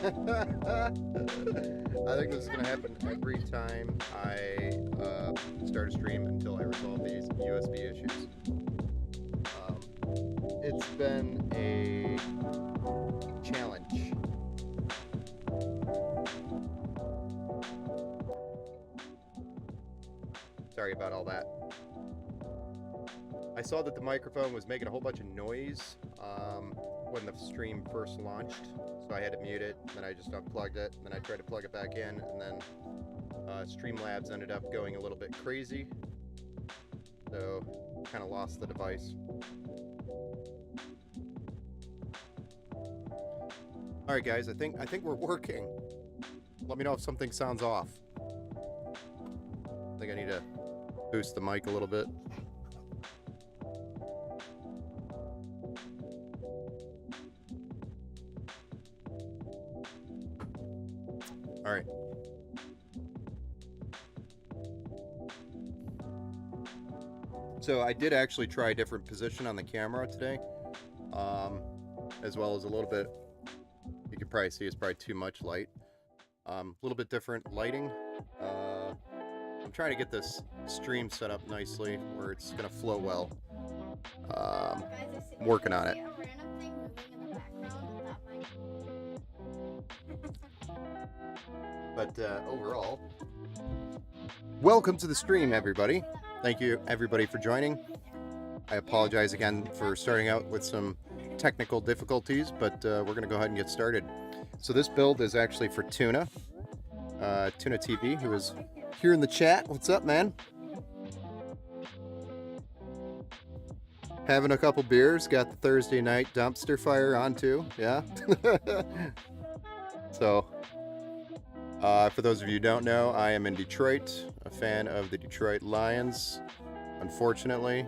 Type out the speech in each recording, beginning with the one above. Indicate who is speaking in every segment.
Speaker 1: I think this is going to happen every time I start a stream until I resolve these USB issues. It's been a challenge. Sorry about all that. I saw that the microphone was making a whole bunch of noise when the stream first launched, so I had to mute it. Then I just unplugged it, then I tried to plug it back in, and then Streamlabs ended up going a little bit crazy, so kind of lost the device. All right, guys, I think we're working. Let me know if something sounds off. I think I need to boost the mic a little bit. All right. So I did actually try a different position on the camera today, as well as a little bit, you can probably see it's probably too much light. A little bit different lighting. I'm trying to get this stream set up nicely where it's gonna flow well. Working on it. But overall, welcome to the stream, everybody. Thank you, everybody, for joining. I apologize again for starting out with some technical difficulties, but we're going to go ahead and get started. So this build is actually for Toona, Toona TV, who is here in the chat. What's up, man? Having a couple beers. Got the Thursday night dumpster fire on too. Yeah. So, for those of you who don't know, I am in Detroit, a fan of the Detroit Lions. Unfortunately,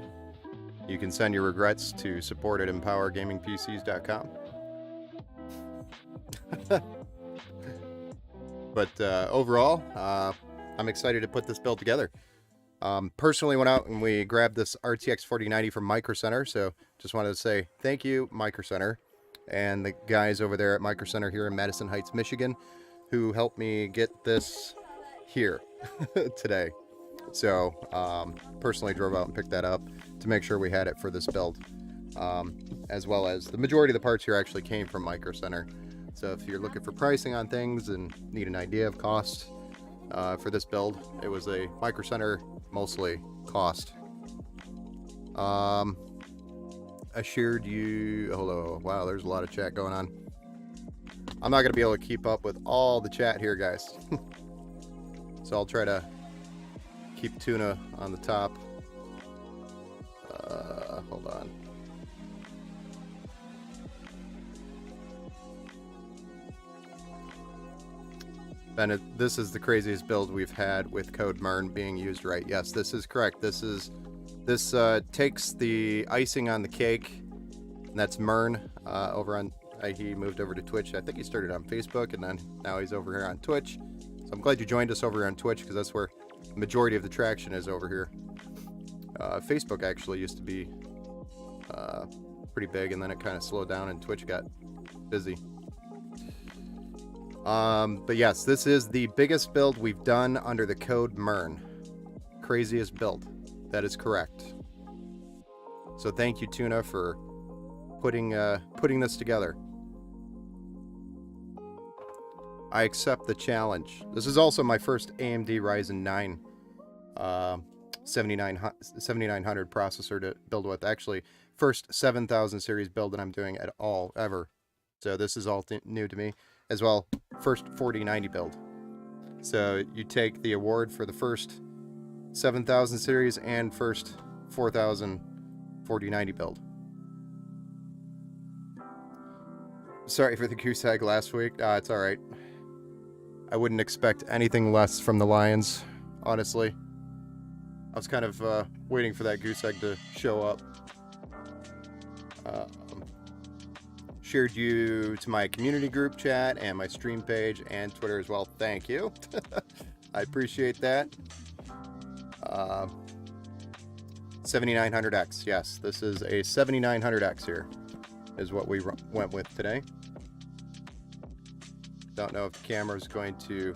Speaker 1: you can send your regrets to support at empowergamingpcs.com. But overall, I'm excited to put this build together. Personally went out and we grabbed this RTX 4090 from Micro Center, so just wanted to say thank you, Micro Center, and the guys over there at Micro Center here in Madison Heights, Michigan, who helped me get this here today. So personally drove out and picked that up to make sure we had it for this build, as well as the majority of the parts here actually came from Micro Center. So if you're looking for pricing on things and need an idea of cost for this build, it was a Micro Center mostly cost. I shared you. Hello. Wow, there's a lot of chat going on. I'm not gonna be able to keep up with all the chat here, guys. So I'll try to keep Toona on the top. Hold on. Bennett, this is the craziest build we've had with code MERN being used right. Yes, this is correct. This takes the icing on the cake, and that's MERN over on. He moved over to Twitch. I think he started on Facebook, and then now he's over here on Twitch. So I'm glad you joined us over here on Twitch, because that's where the majority of the traction is over here. Facebook actually used to be pretty big, and then it kind of slowed down, and Twitch got busy. But yes, this is the biggest build we've done under the code MERN. Craziest build. That is correct. So thank you, Toona, for putting this together. I accept the challenge. This is also my first AMD Ryzen 9 7900 processor to build with. Actually, first 7000 series build that I'm doing at all, ever. So this is all new to me. As well, first 4090 build. So you take the award for the first 7000 series and first 4000 4090 build. Sorry for the goose egg last week. It's alright. I wouldn't expect anything less from the Lions, honestly. I was kind of waiting for that goose egg to show up. Shared you to my community group chat and my stream page and Twitter as well. Thank you. I appreciate that. 7900X. Yes, this is a 7900X here is what we went with today. Don't know if the camera's going to...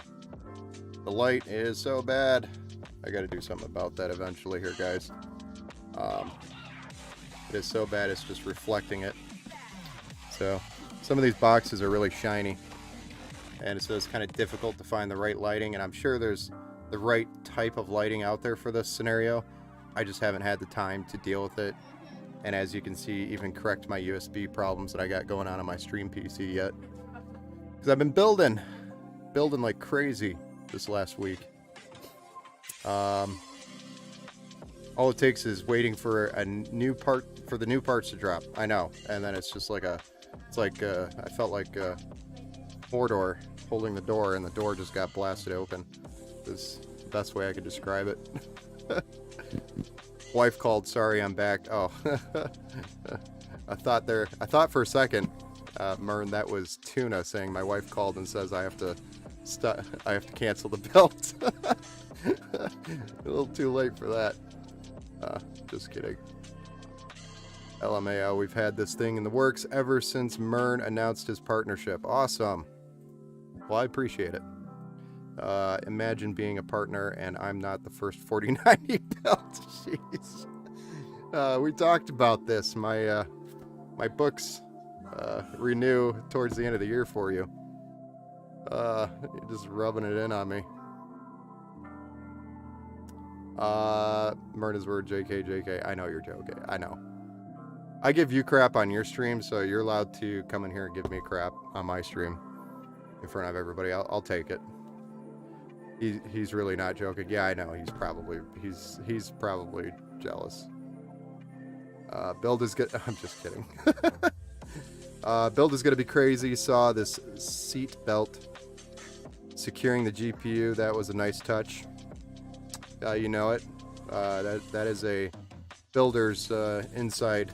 Speaker 1: The light is so bad. I got to do something about that eventually here, guys. It is so bad it's just reflecting it. So some of these boxes are really shiny, and so it's kind of difficult to find the right lighting, and I'm sure there's the right type of lighting out there for this scenario. I just haven't had the time to deal with it, and as you can see, even correct my USB problems that I got going on my stream PC yet, because I've been building like crazy this last week. All it takes is waiting for a new part, for the new parts to drop. I know, and then it's just like I felt like Mordor holding the door, and the door just got blasted open. Is the best way I could describe it. Wife called, sorry, I'm back. Oh, I thought for a second, MERN, that was Toona saying my wife called and says I have to cancel the build. A little too late for that. Just kidding. LMAO, we've had this thing in the works ever since MERN announced his partnership. Awesome. Well, I appreciate it. Imagine being a partner and I'm not the first 4090 built. Jeez. We talked about this. My books renew towards the end of the year for you. You're just rubbing it in on me. Myrna's word, JK. I know you're joking. I know. I give you crap on your stream, so you're allowed to come in here and give me crap on my stream in front of everybody. I'll take it. He's really not joking. Yeah, I know. He's probably jealous. Build is good. I'm just kidding. Build is gonna be crazy. Saw this seat belt securing the GPU. That was a nice touch. You know it. That is a builder's inside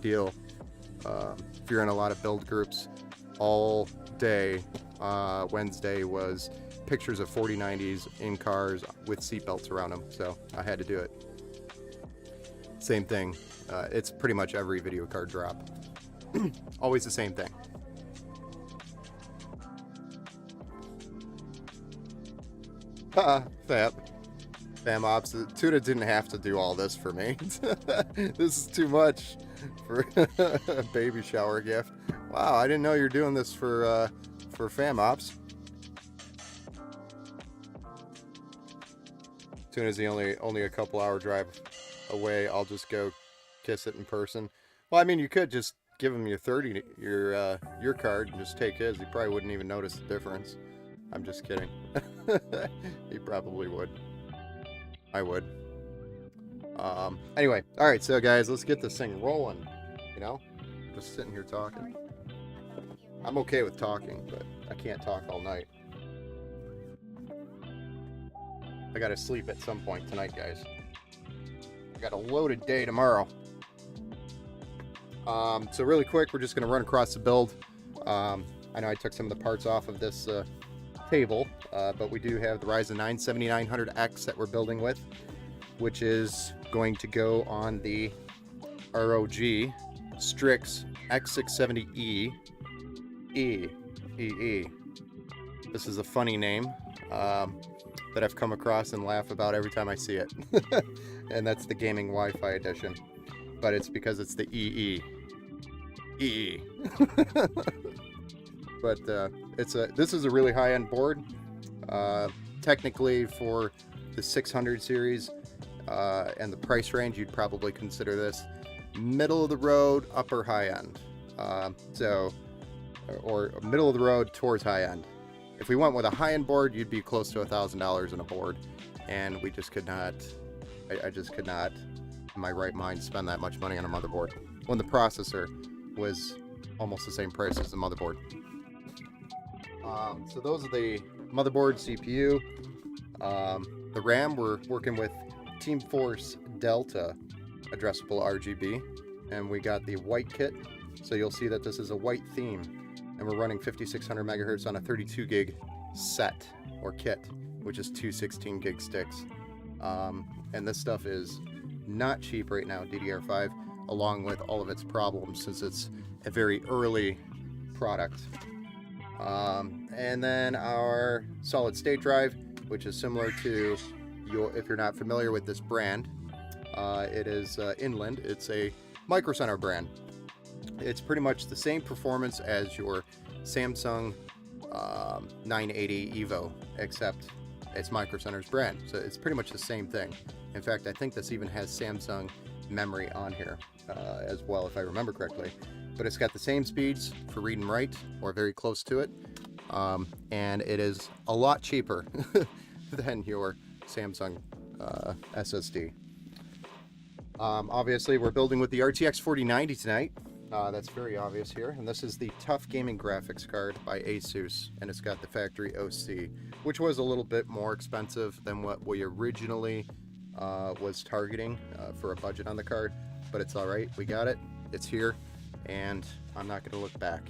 Speaker 1: deal. If you're in a lot of build groups, all day Wednesday was pictures of 4090s in cars with seatbelts around them. So I had to do it. Same thing. It's pretty much every video card drop. Always the same thing. Fam Ops. Toona didn't have to do all this for me. This is too much for a baby shower gift. Wow, I didn't know you're doing this for Fam Ops. Toona's the only a couple hour drive away. I'll just go kiss it in person. Well, I mean, you could just give him your your card and just take his. He probably wouldn't even notice the difference. I'm just kidding. He probably would. I would. Anyway, all right, so guys, let's get this thing rolling. You know, just sitting here talking. I'm okay with talking, but I can't talk all night. I gotta sleep at some point tonight, guys. I got a loaded day tomorrow. So really quick, we're just gonna run across the build. I know I took some of the parts off of this table, but we do have the Ryzen 9 7900X that we're building with, which is going to go on the ROG Strix X670E. This is a funny name that I've come across and laugh about every time I see it. And that's the gaming Wi-Fi edition. But it's because it's the EE. But this is a really high-end board. Technically, for the 600 series and the price range, you'd probably consider this middle of the road, upper high end. Or middle of the road towards high end. If we went with a high-end board, you'd be close to $1,000 in a board, and we just could not. I just could not, in my right mind, spend that much money on a motherboard when the processor was almost the same price as the motherboard. So those are the motherboard, CPU. The RAM, we're working with Team Force Delta addressable RGB, and we got the white kit. So you'll see that this is a white theme, and we're running 5600 megahertz on a 32 gig set or kit, which is two 16 gig sticks. And this stuff is not cheap right now, DDR5, along with all of its problems, since it's a very early product. And then our solid state drive, which is similar to if you're not familiar with this brand, it is Inland. It's a Micro Center brand. It's pretty much the same performance as your Samsung 980 Evo, except it's Micro Center's brand. So it's pretty much the same thing. In fact, I think this even has Samsung memory on here as well, if I remember correctly. But it's got the same speeds for read and write, or very close to it. And it is a lot cheaper than your Samsung SSD. Obviously, we're building with the RTX 4090 tonight. That's very obvious here. And this is the Tough Gaming Graphics card by Asus. And it's got the factory OC, which was a little bit more expensive than what we originally was targeting for a budget on the card. But it's all right. We got it. It's here. And I'm not going to look back.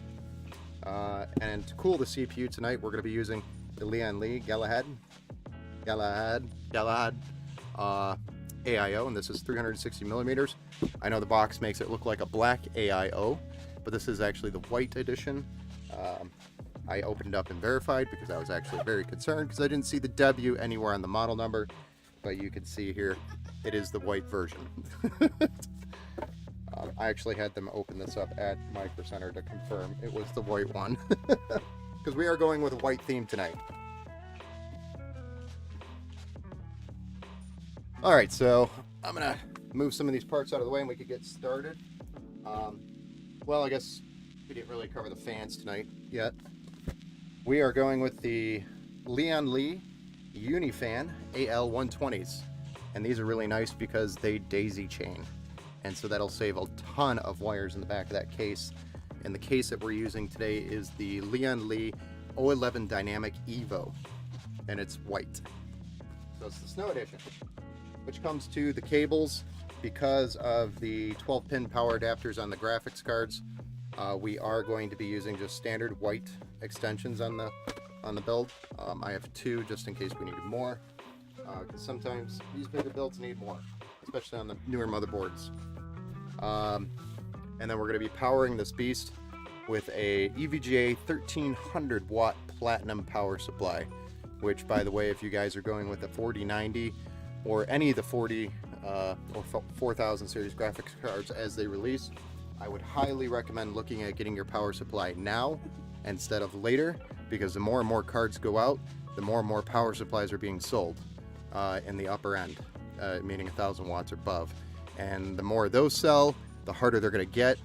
Speaker 1: And to cool the CPU tonight, we're going to be using the Leon Lee Galahad AIO, and this is 360 millimeters. I know the box makes it look like a black AIO, but this is actually the white edition. I opened it up and verified because I was actually very concerned because I didn't see the W anywhere on the model number. But you can see here, it is the white version. I actually had them open this up at Micro Center to confirm it was the white one. Because we are going with a white theme tonight. Alright, so I'm going to move some of these parts out of the way and we could get started. Well, I guess we didn't really cover the fans tonight yet. We are going with the Lian Li Unifan AL120s. And these are really nice because they daisy chain. And so that'll save a ton of wires in the back of that case. And the case that we're using today is the Lian Li 011 Dynamic Evo. And it's white. So it's the Snow Edition. Which comes to the cables. Because of the 12-pin power adapters on the graphics cards, we are going to be using just standard white extensions on the build. I have 2 just in case we need more, because sometimes these bigger builds need more, especially on the newer motherboards. And then we're going to be powering this beast with a EVGA 1300 watt platinum power supply, which, by the way, if you guys are going with a 4090 or any of the 40 or 4000 series graphics cards as they release, I would highly recommend looking at getting your power supply now instead of later, because the more and more cards go out, the more and more power supplies are being sold in the upper end, meaning 1000 watts or above. And the more those sell, the harder they're going to get,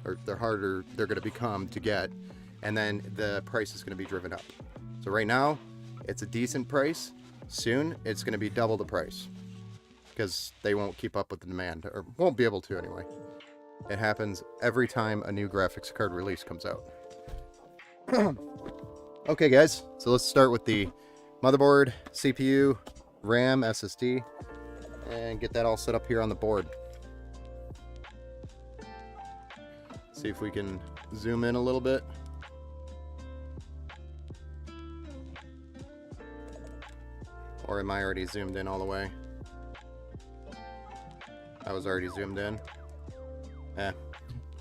Speaker 1: or the harder they're going to become to get, and then the price is going to be driven up. So right now, it's a decent price. Soon, it's going to be double the price, because they won't keep up with the demand, or won't be able to anyway. It happens every time a new graphics card release comes out. Okay guys, so let's start with the motherboard, CPU, RAM, SSD, and get that all set up here on the board. See if we can zoom in a little bit. Or am I already zoomed in all the way? I was already zoomed in.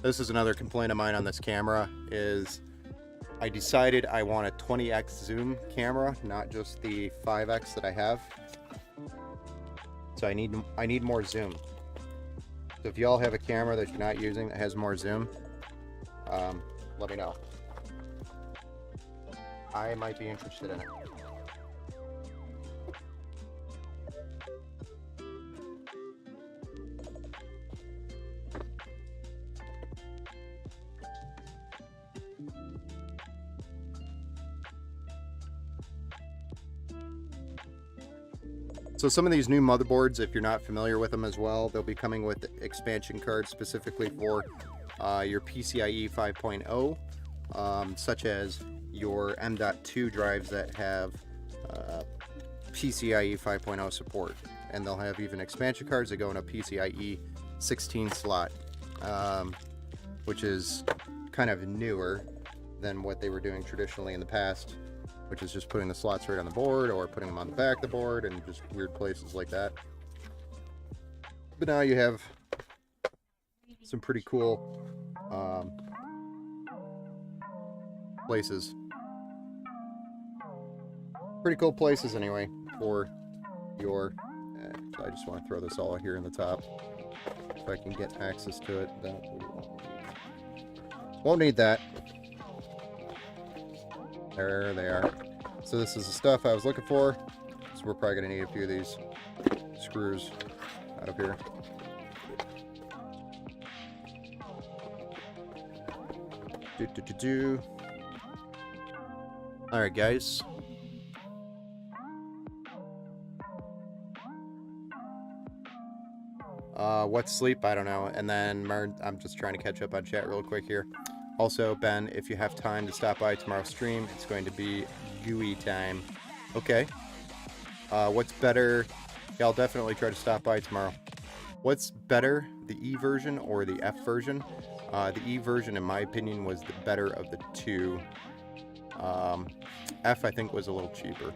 Speaker 1: This is another complaint of mine on this camera, is I decided I want a 20x zoom camera, not just the 5x that I have. So I need more zoom. So if y'all have a camera that you're not using that has more zoom, let me know. I might be interested in it. So some of these new motherboards, if you're not familiar with them as well, they'll be coming with expansion cards specifically for your PCIe 5.0, such as your M.2 drives that have PCIe 5.0 support. And they'll have even expansion cards that go in a PCIe 16 slot, which is kind of newer than what they were doing traditionally in the past, which is just putting the slots right on the board or putting them on the back of the board and just weird places like that. But now you have some pretty cool places. Pretty cool places anyway for your... I just want to throw this all here in the top. If I can get access to it. Won't need that. There they are. So this is the stuff I was looking for. So we're probably going to need a few of these screws out of here. Alright guys. What's sleep? I don't know. And then I'm just trying to catch up on chat real quick here. Also, Ben, if you have time to stop by tomorrow's stream, it's going to be GUI time. Okay. What's better? Yeah, I'll definitely try to stop by tomorrow. What's better, the E version or the F version? The E version, in my opinion, was the better of the two. F, I think, was a little cheaper.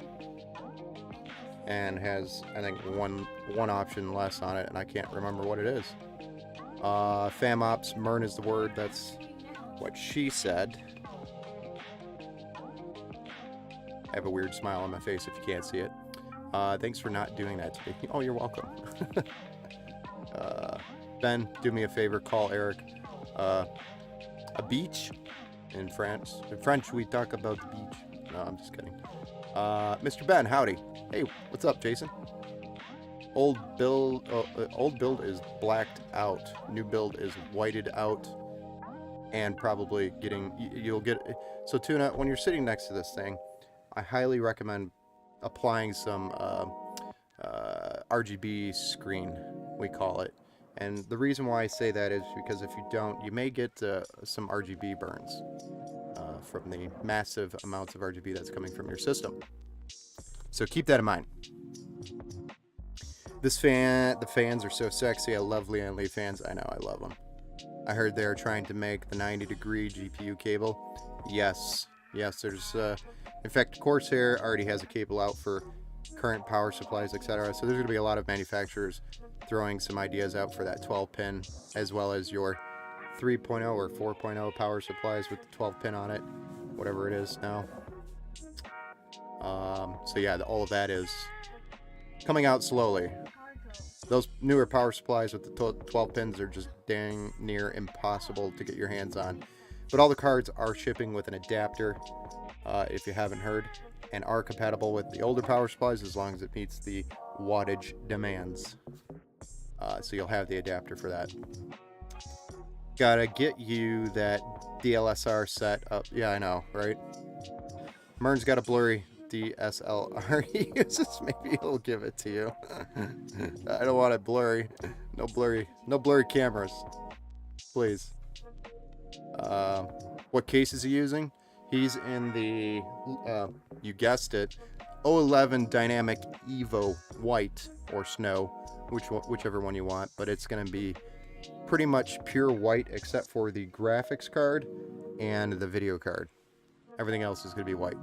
Speaker 1: And has, I think, one option less on it, and I can't remember what it is. FamOps, Mern is the word, that's what she said. I have a weird smile on my face if you can't see it. Thanks for not doing that today. Oh, you're welcome. Ben, do me a favor, call Eric. A beach in France. In French, we talk about the beach. No, I'm just kidding. Mr. Ben, howdy. Hey, what's up, Jason? Old build is blacked out. New build is whited out, and probably getting. You'll get. So Toona, when you're sitting next to this thing, I highly recommend applying some RGB screen, we call it. And the reason why I say that is because if you don't, you may get some RGB burns from the massive amounts of RGB that's coming from your system. So keep that in mind. The fans are so sexy. I love Lian Li fans. I know, I love them. I heard they're trying to make the 90-degree GPU cable. Yes, there's, in fact, Corsair already has a cable out for current power supplies, etc. So there's going to be a lot of manufacturers throwing some ideas out for that 12-pin, as well as your 3.0 or 4.0 power supplies with the 12-pin on it, whatever it is now. So yeah, all of that is coming out slowly. Those newer power supplies with the 12 pins are just dang near impossible to get your hands on. But all the cards are shipping with an adapter, if you haven't heard, and are compatible with the older power supplies as long as it meets the wattage demands. So you'll have the adapter for that. Gotta get you that DLSR set up. Yeah, I know, right? Mern's got a blurry DSLR he uses. Maybe he'll give it to you. I don't want it blurry. No blurry cameras, please. What case is he using? He's in the you guessed it, 011 Dynamic Evo White or Snow, whichever one you want, but it's going to be pretty much pure white except for the graphics card and the video card. Everything else is going to be white.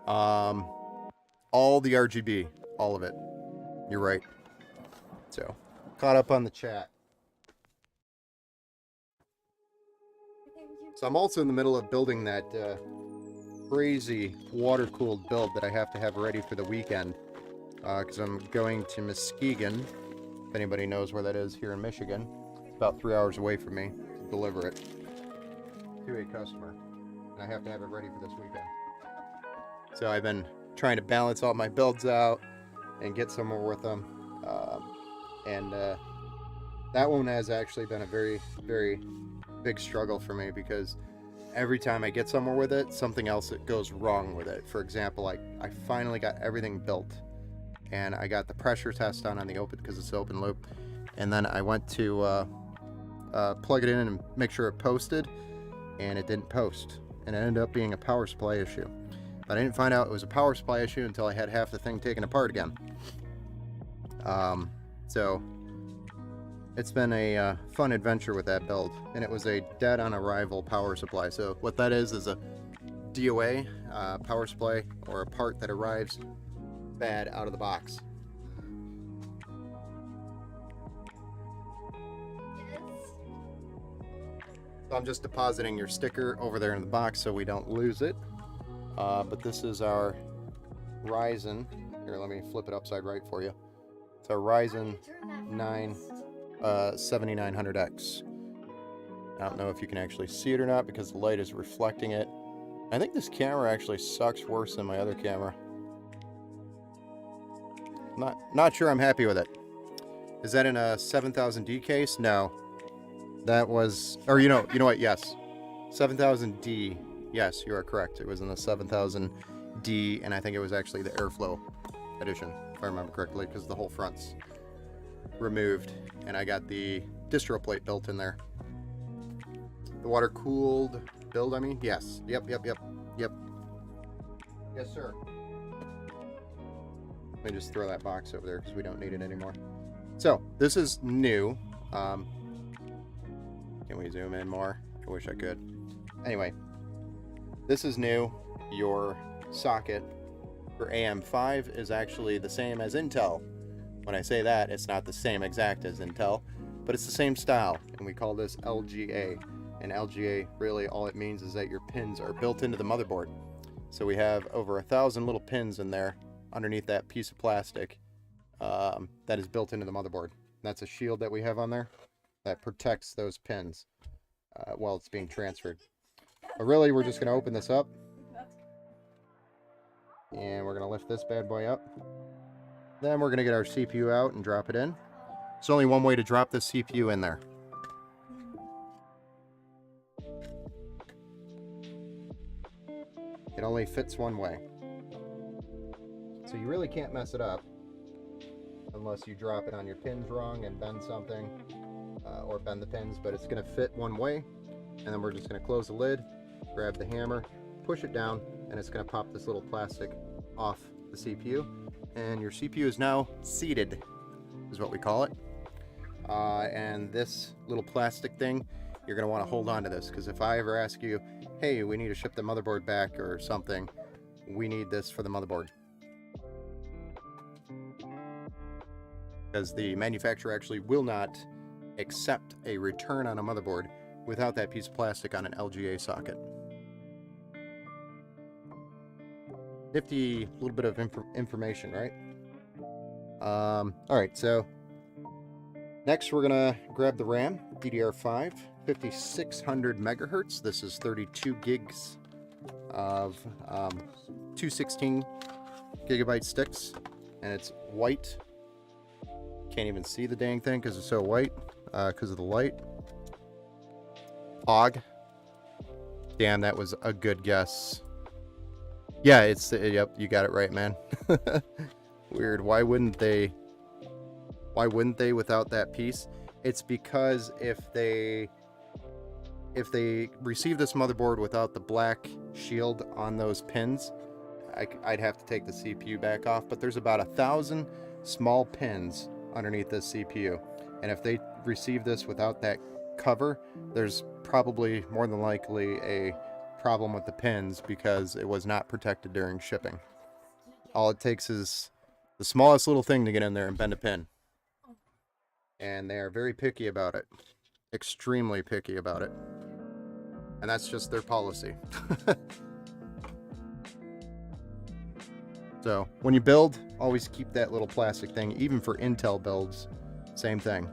Speaker 1: All the RGB, all of it. You're right. So, caught up on the chat. So I'm also in the middle of building that crazy water-cooled build that I have to have ready for the weekend. Because I'm going to Muskegon, if anybody knows where that is here in Michigan. It's about 3 hours away from me to deliver it to a customer. And I have to have it ready for this weekend. So I've been trying to balance all my builds out and get somewhere with them. That one has actually been a very, very big struggle for me because every time I get somewhere with it, something else that goes wrong with it. For example, I finally got everything built and I got the pressure test done on the open because it's open loop. And then I went to plug it in and make sure it posted, and it didn't post. And it ended up being a power supply issue. But I didn't find out it was a power supply issue until I had half the thing taken apart again. So it's been a fun adventure with that build, and it was a dead on arrival power supply. So what that is a DOA power supply, or a part that arrives bad out of the box. So I'm just depositing your sticker over there in the box so we don't lose it. But this is our Ryzen. Here, let me flip it upside right for you. It's our Ryzen 9 7900X. I don't know if you can actually see it or not because the light is reflecting it. I think this camera actually sucks worse than my other camera. Not sure I'm happy with it. Is that in a 7000D case? No. That was, or you know what? Yes, 7000D. Yes, you are correct. It was in the 7000D, and I think it was actually the Airflow edition, if I remember correctly, because the whole front's removed, and I got the distro plate built in there. The water-cooled build, I mean? Yes. Yep. Yes, sir. Let me just throw that box over there because we don't need it anymore. So, this is new. Can we zoom in more? I wish I could. Anyway, this is new. Your socket for AM5 is actually the same as Intel. When I say that, it's not the same exact as Intel, but it's the same style, and we call this LGA. And LGA, really all it means is that your pins are built into the motherboard. So we have over 1,000 little pins in there underneath that piece of plastic that is built into the motherboard. That's a shield that we have on there that protects those pins while it's being transferred. But really, we're just going to open this up. And we're going to lift this bad boy up. Then we're going to get our CPU out and drop it in. There's only one way to drop this CPU in there. It only fits one way. So you really can't mess it up unless you drop it on your pins wrong and bend something or bend the pins, but it's going to fit one way. And then we're just going to close the lid, grab the hammer, push it down, and it's going to pop this little plastic off the CPU. And your CPU is now seated, is what we call it. And this little plastic thing, you're going to want to hold on to this, because if I ever ask you, hey, we need to ship the motherboard back or something, we need this for the motherboard. Because the manufacturer actually will not accept a return on a motherboard without that piece of plastic on an LGA socket. Nifty little bit of information, right? Alright, so next we're going to grab the RAM, DDR5, 5600 megahertz. This is 32 gigs of 216 gigabyte sticks, and it's white. Can't even see the dang thing because it's so white because of the light. Hog. Damn, that was a good guess. Yeah, it's yep, you got it right, man. Weird. Why wouldn't they without that piece? It's because if they receive this motherboard without the black shield on those pins, I'd have to take the CPU back off. But there's about 1,000 small pins underneath this CPU, and if they receive this without that cover, there's probably more than likely a problem with the pins because it was not protected during shipping. All it takes is the smallest little thing to get in there and bend a pin, and they are very picky about it, extremely picky about it, and that's just their policy. So when you build, always keep that little plastic thing. Even for Intel builds, same thing.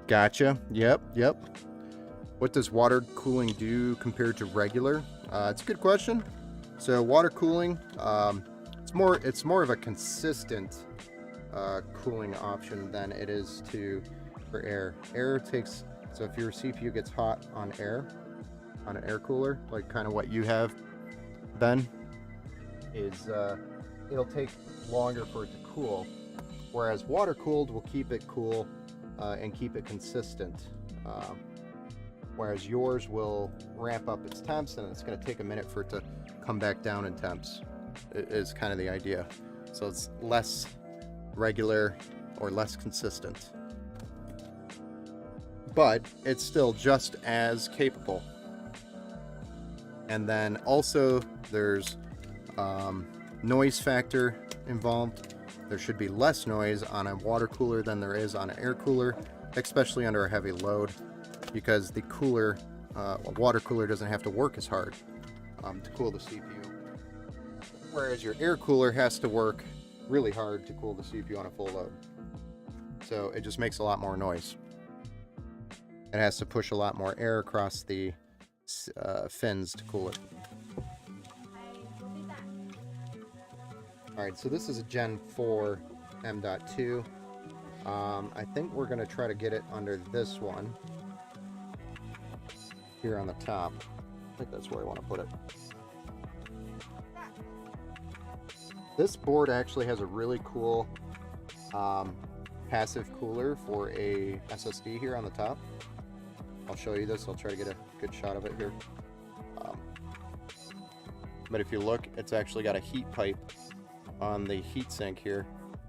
Speaker 1: Gotcha. Yep. What does water cooling do compared to regular? It's a good question. So water cooling, it's more of a consistent cooling option than it is for air. Air takes, so if your CPU gets hot on an air cooler, like kind of what you have, Ben, is it'll take longer for it to cool, whereas water cooled will keep it cool and keep it consistent, whereas yours will ramp up its temps and it's going to take a minute for it to come back down in temps, is kind of the idea. So it's less regular or less consistent, but it's still just as capable. And then also there's noise factor involved. There should be less noise on a water cooler than there is on an air cooler, especially under a heavy load, because the cooler, water cooler doesn't have to work as hard to cool the CPU, whereas your air cooler has to work really hard to cool the CPU on a full load. So it just makes a lot more noise. It has to push a lot more air across the fins to cool it. Alright, so this is a Gen 4 M.2. I think we're going to try to get it under this one here on the top. I think that's where I want to put it. This board actually has a really cool passive cooler for a SSD here on the top. I'll show you this. I'll try to get a good shot of it here. But if you look, it's actually got a heat pipe on the heatsink here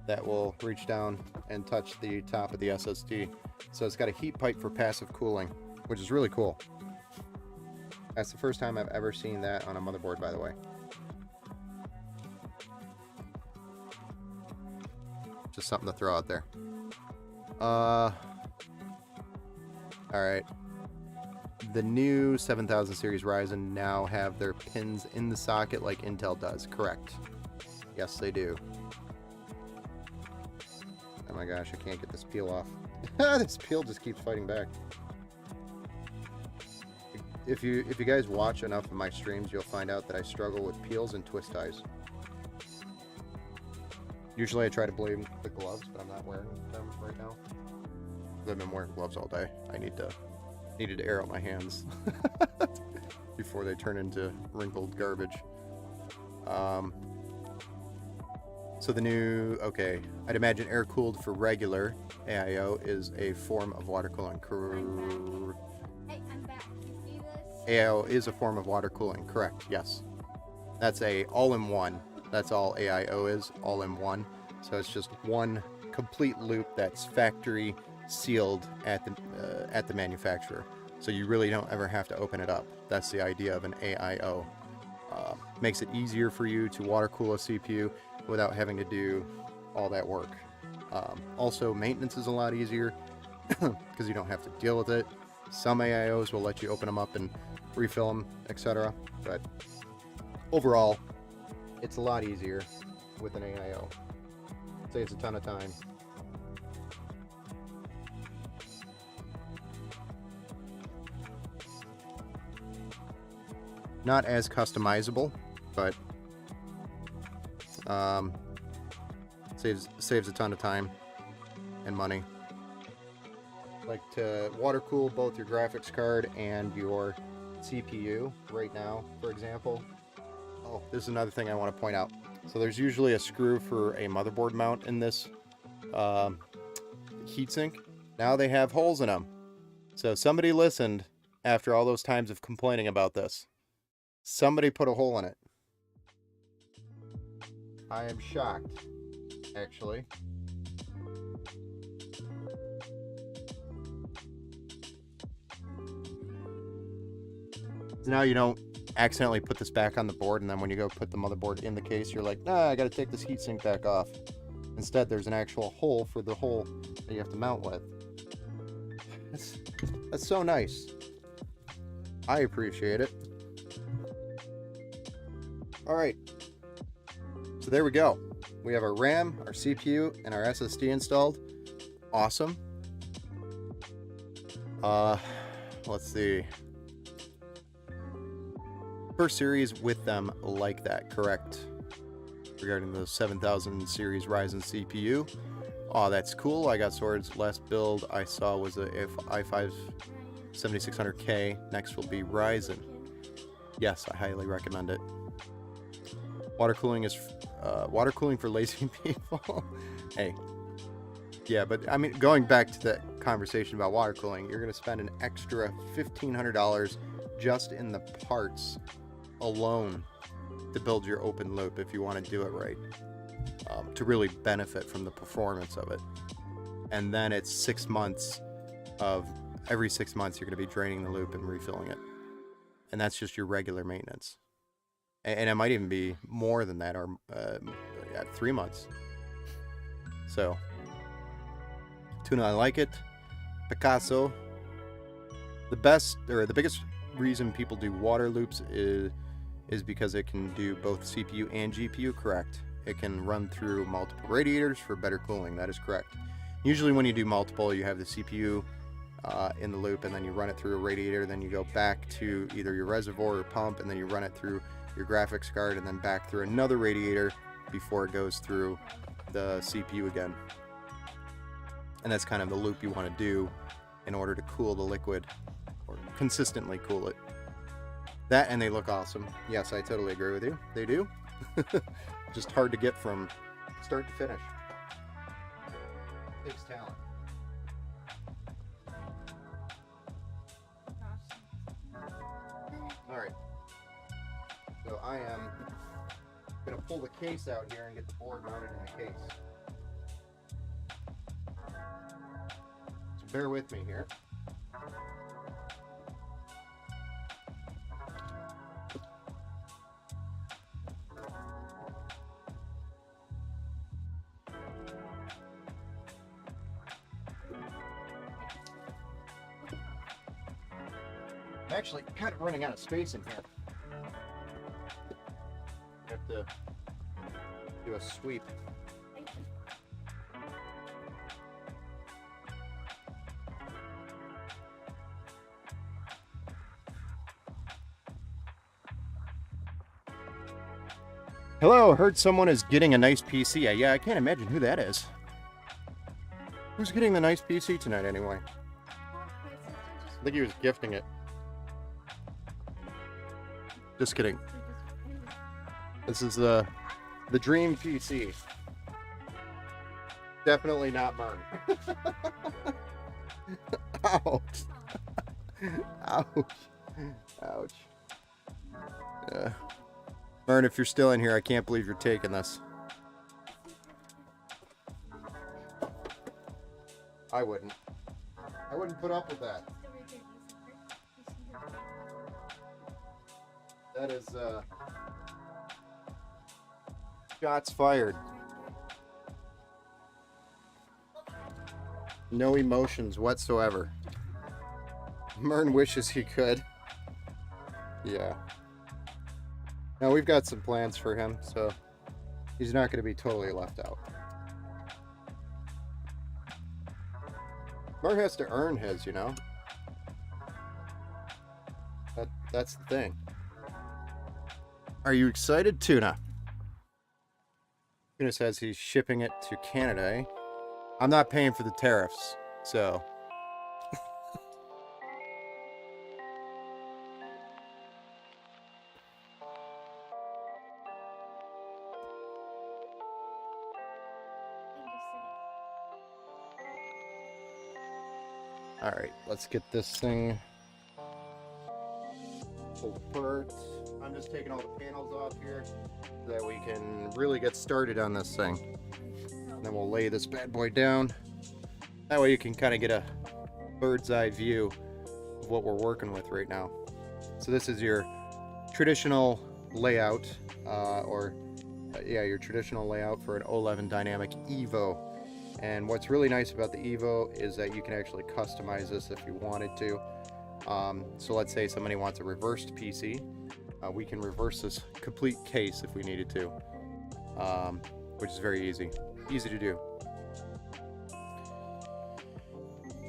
Speaker 1: that will reach down and touch the top of the SSD. So it's got a heat pipe for passive cooling, which is really cool. That's the first time I've ever seen that on a motherboard, by the way. Just something to throw out there. Alright. The new 7000 series Ryzen now have their pins in the socket like Intel does. Correct. Yes, they do. Oh my gosh, I can't get this peel off. This peel just keeps fighting back. If you guys watch enough of my streams, you'll find out that I struggle with peels and twist ties. Usually I try to blame the gloves, but I'm not wearing them right now. I've been wearing gloves all day. I needed to air out my hands before they turn into wrinkled garbage. So the new, okay, I'd imagine air-cooled for regular AIO is a form of water cooling.
Speaker 2: Hey, I'm back. You see this?
Speaker 1: AIO is a form of water cooling, correct, yes. That's a all-in-one. That's all AIO is, all-in-one. So it's just one complete loop that's factory sealed at the manufacturer. So you really don't ever have to open it up. That's the idea of an AIO. Makes it easier for you to water cool a CPU without having to do all that work. Also, maintenance is a lot easier because you don't have to deal with it. Some AIOs will let you open them up and refill them, etc. But overall, it's a lot easier with an AIO. Saves a ton of time. Not as customizable, but saves a ton of time and money. Like to water cool both your graphics card and your CPU right now, for example. Oh, this is another thing I want to point out. So there's usually a screw for a motherboard mount in this heatsink. Now they have holes in them. So somebody listened after all those times of complaining about this. Somebody put a hole in it. I am shocked, actually. Now you don't accidentally put this back on the board, and then when you go put the motherboard in the case, you're like, nah, I gotta take this heatsink back off. Instead, there's an actual hole for the hole that you have to mount with. That's so nice. I appreciate it. Alright, so there we go. We have our RAM, our CPU, and our SSD installed. Awesome. Let's see. First series with them like that, correct? Regarding the 7000 series Ryzen CPU. Oh, that's cool. I got swords. Last build I saw was a i5 7600K. Next will be Ryzen. Yes, I highly recommend it. Water cooling is water cooling for lazy people. Hey, yeah, but I mean, going back to the conversation about water cooling, you're going to spend an extra $1,500 just in the parts alone to build your open loop if you want to do it right, to really benefit from the performance of it. And then it's 6 months of every 6 months you're going to be draining the loop and refilling it, and that's just your regular maintenance. And it might even be more than that, or 3 months. So, Toona, I like it. Picasso. The biggest reason people do water loops is because it can do both CPU and GPU, correct. It can run through multiple radiators for better cooling, that is correct. Usually when you do multiple, you have the CPU in the loop, and then you run it through a radiator, then you go back to either your reservoir or pump, and then you run it through your graphics card, and then back through another radiator before it goes through the CPU again. And that's kind of the loop you want to do in order to cool the liquid, or consistently cool it. That, and they look awesome. Yes, I totally agree with you. They do. Just hard to get from start to finish. Takes talent. Alright. So I am going to pull the case out here and get the board mounted in the case. So bear with me here. actually kind of running out of space in here. I have to do a sweep. Hello, heard someone is getting a nice PC. Yeah, I can't imagine who that is. Who's getting the nice PC tonight anyway? I think he was gifting it. Just kidding. This is the dream PC. Definitely not mine. Ouch. Ouch. Ouch. Mern, if you're still in here, I can't believe you're taking this. I wouldn't. I wouldn't put up with that. That is, shots fired. No emotions whatsoever. Mern wishes he could. Yeah. Now we've got some plans for him, so he's not going to be totally left out. Mern has to earn his, you know. That's the thing. Are you excited, Toona? Toona says he's shipping it to Canada, eh? I'm not paying for the tariffs, so... Alright, let's get this thing pulled apart. I'm just taking all the panels off here so that we can really get started on this thing. And then we'll lay this bad boy down. That way you can kind of get a bird's eye view of what we're working with right now. So this is your traditional layout, your traditional layout for an O11 Dynamic Evo. And what's really nice about the Evo is that you can actually customize this if you wanted to. So let's say somebody wants a reversed PC. We can reverse this complete case if we needed to, which is very easy to do.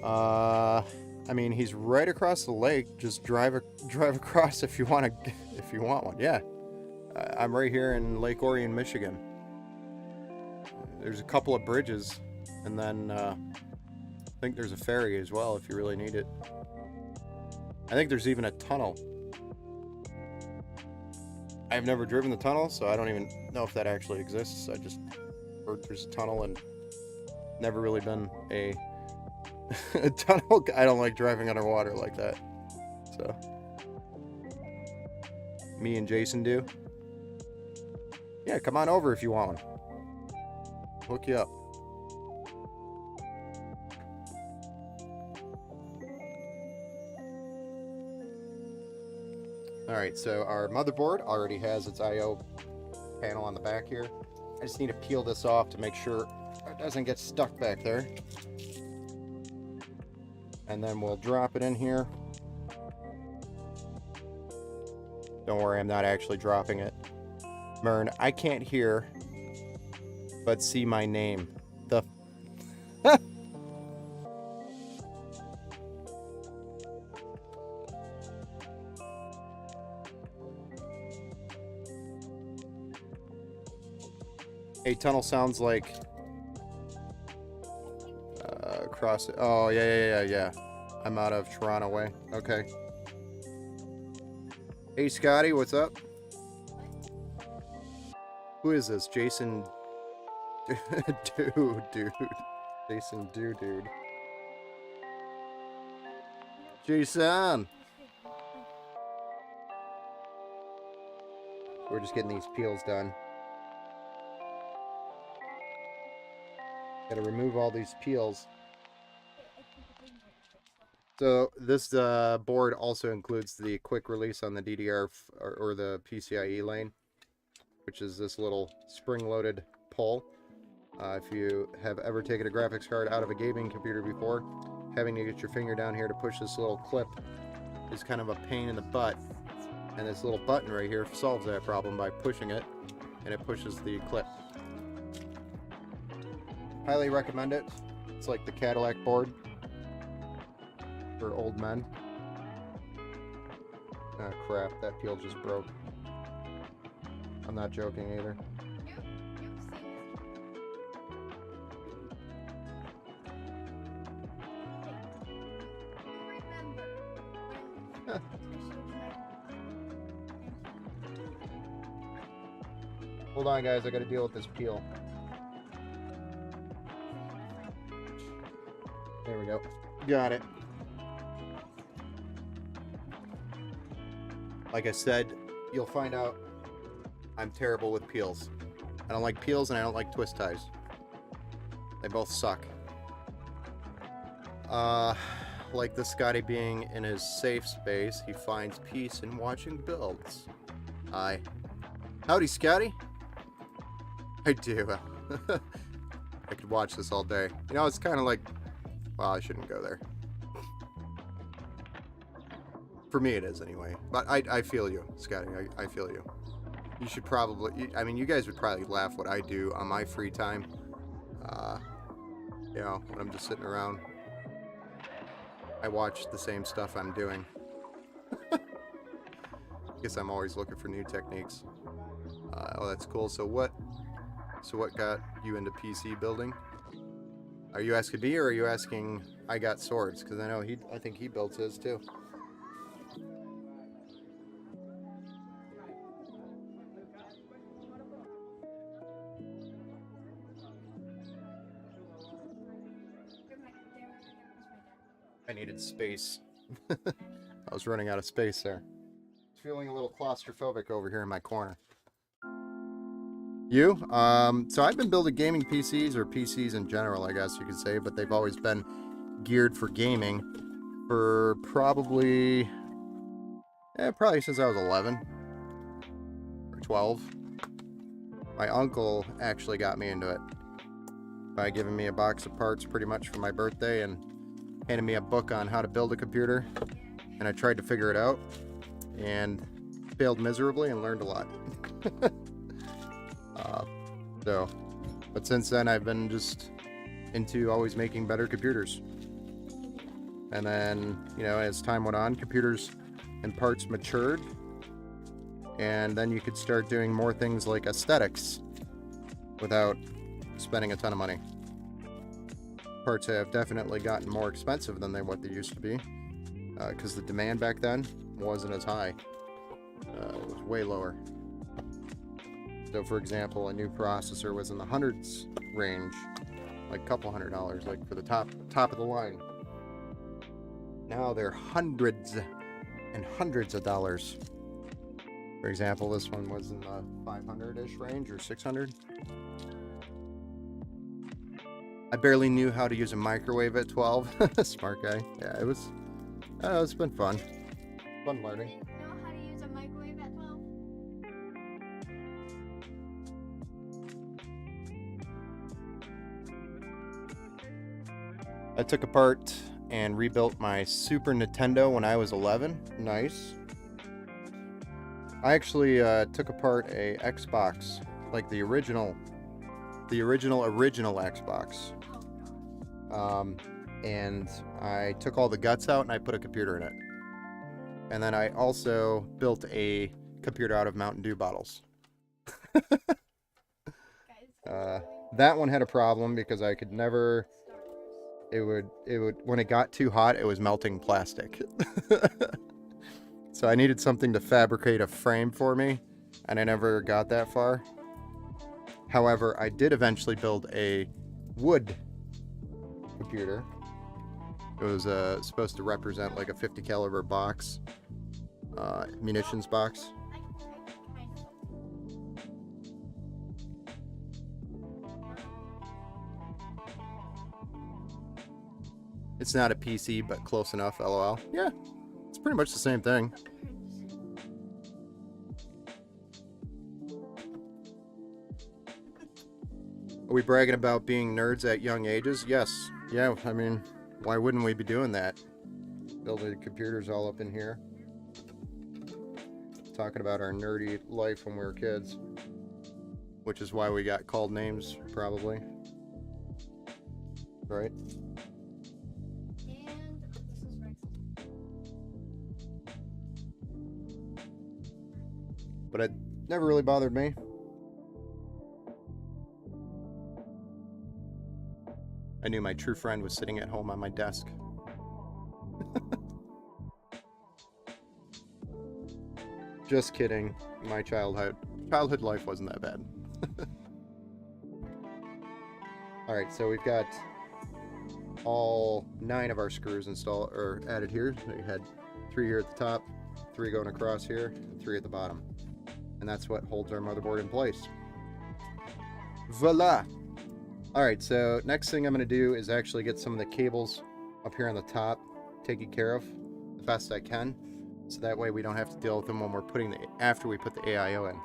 Speaker 1: I mean, he's right across the lake. Just drive across if you want one. Yeah, I'm right here in Lake Orion, Michigan. There's a couple of bridges, and then I think there's a ferry as well if you really need it. I think there's even a tunnel. I've never driven the tunnel, so I don't even know if that actually exists. I just heard there's a tunnel and never really been a tunnel. I don't like driving underwater like that. So me and Jason do. Yeah, come on over if you want one. Hook you up. Alright, so our motherboard already has its I/O panel on the back here. I just need to peel this off to make sure it doesn't get stuck back there. And then we'll drop it in here. Don't worry, I'm not actually dropping it. Mern, I can't hear but see my name. The Hey, tunnel sounds like across. Oh yeah. I'm out of Toronto way. Okay. Hey Scotty, what's up? Who is this? Jason? dude. Jason, dude. Jason. We're just getting these peels done. Gotta remove all these peels. So this board also includes the quick release on the DDR or the PCIe lane, which is this little spring-loaded pull. If you have ever taken a graphics card out of a gaming computer before, having to get your finger down here to push this little clip is kind of a pain in the butt. And this little button right here solves that problem by pushing it, and it pushes the clip. Highly recommend it. It's like the Cadillac board for old men. Ah, crap, that peel just broke. I'm not joking either. Hold on, guys, I gotta deal with this peel. There we go. Got it. Like I said, you'll find out I'm terrible with peels. I don't like peels and I don't like twist ties. They both suck. Like the Scotty being in his safe space, he finds peace in watching builds. Hi. Howdy, Scotty. I do. I could watch this all day. You know, it's kind of like... Well, I shouldn't go there. For me it is anyway. But I feel you, Scotty. I feel you. You should probably... I mean, you guys would probably laugh what I do on my free time. You know, when I'm just sitting around. I watch the same stuff I'm doing. I guess I'm always looking for new techniques. Oh, that's cool. So what got you into PC building? Are you asking me, or are you asking I got swords? Because I know I think he builds his too. I needed space. I was running out of space there. Feeling a little claustrophobic over here in my corner. You? So I've been building gaming PCs, or PCs in general, I guess you could say, but they've always been geared for gaming for probably since I was 11 or 12. My uncle actually got me into it by giving me a box of parts pretty much for my birthday and handed me a book on how to build a computer, and I tried to figure it out and failed miserably and learned a lot. But since then I've been just into always making better computers. And then, you know, as time went on, computers and parts matured, and then you could start doing more things like aesthetics without spending a ton of money. Parts have definitely gotten more expensive than what they used to be, because the demand back then wasn't as high. It was way lower. So for example, a new processor was in the hundreds range, like a couple $100, like for the top of the line. Now they're hundreds and hundreds of dollars. For example, this one was in the 500-ish range, or 600. I barely knew how to use a microwave at 12. Smart guy. Yeah, it's been fun. Fun learning.
Speaker 2: You know how to use a microwave at 12?
Speaker 1: I took apart and rebuilt my Super Nintendo when I was 11. Nice. I actually took apart a Xbox, like the original Xbox. And I took all the guts out and I put a computer in it. And then I also built a computer out of Mountain Dew bottles. That one had a problem because I could never... It would when it got too hot, it was melting plastic. So I needed something to fabricate a frame for me, and I never got that far. However, I did eventually build a wood computer. It was supposed to represent like a 50 caliber box, munitions box. It's not a PC, but close enough, lol. Yeah, it's pretty much the same thing. Are we bragging about being nerds at young ages? Yes. Yeah, I mean, why wouldn't we be doing that? building computers all up in here. Talking about our nerdy life when we were kids. Which is why we got called names, probably. Right?
Speaker 2: And this is Ryzen.
Speaker 1: But it never really bothered me. I knew my true friend was sitting at home on my desk. Just kidding. My childhood life wasn't that bad. Alright, so we've got all 9 of our screws installed or added here. We had 3 here at the top, 3 going across here, and 3 at the bottom. And that's what holds our motherboard in place. Voila! Alright, so next thing I'm going to do is actually get some of the cables up here on the top taken care of the best I can. So that way we don't have to deal with them when we're after we put the AIO in.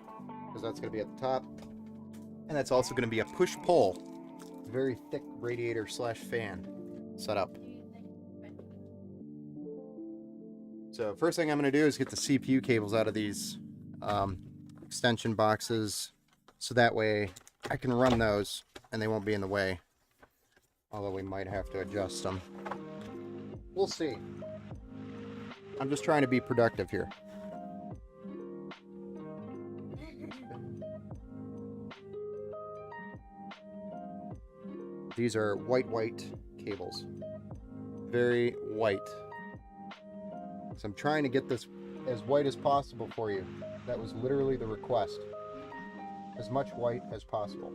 Speaker 1: Because that's going to be at the top. And that's also going to be a push-pull. Very thick radiator / fan setup. So first thing I'm going to do is get the CPU cables out of these extension boxes. So that way I can run those and they won't be in the way. Although we might have to adjust them. We'll see. I'm just trying to be productive here. These are white cables. Very white. So I'm trying to get this as white as possible for you. That was literally the request. As much white as possible.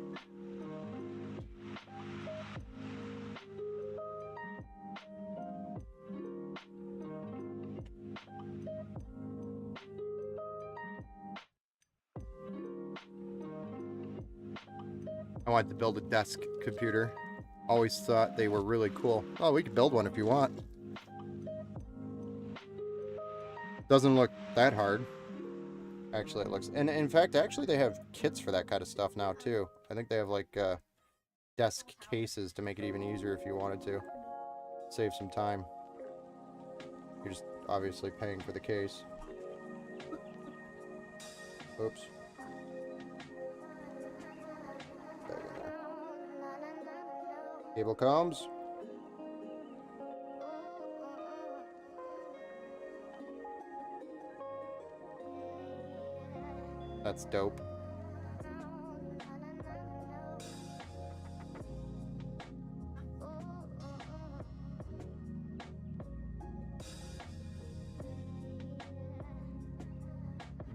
Speaker 1: I wanted to build a desk computer. Always thought they were really cool. Oh, we could build one if you want. Doesn't look that hard. Actually, it looks... And in fact, actually, they have kits for that kind of stuff now, too. I think they have, like, desk cases to make it even easier if you wanted to. Save some time. You're just obviously paying for the case. Oops. Back in there. Cable combs. That's dope.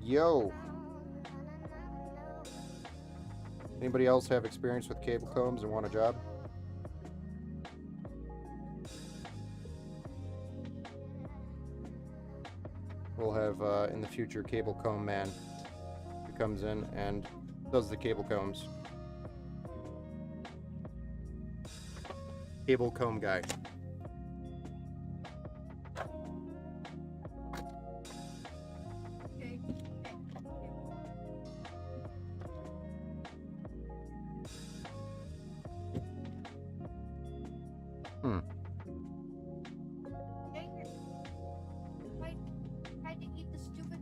Speaker 1: Yo. Anybody else have experience with cable combs and want a job? We'll have in the future cable comb man who comes in and does the cable combs. Cable comb guy.
Speaker 2: Okay. I tried to eat the stupid.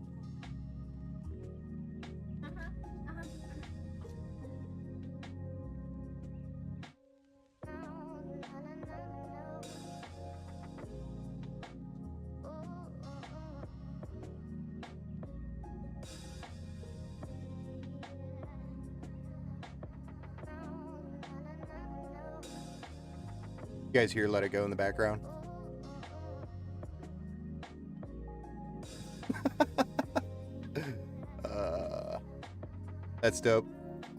Speaker 1: You guys hear Let It Go in the background? That's dope.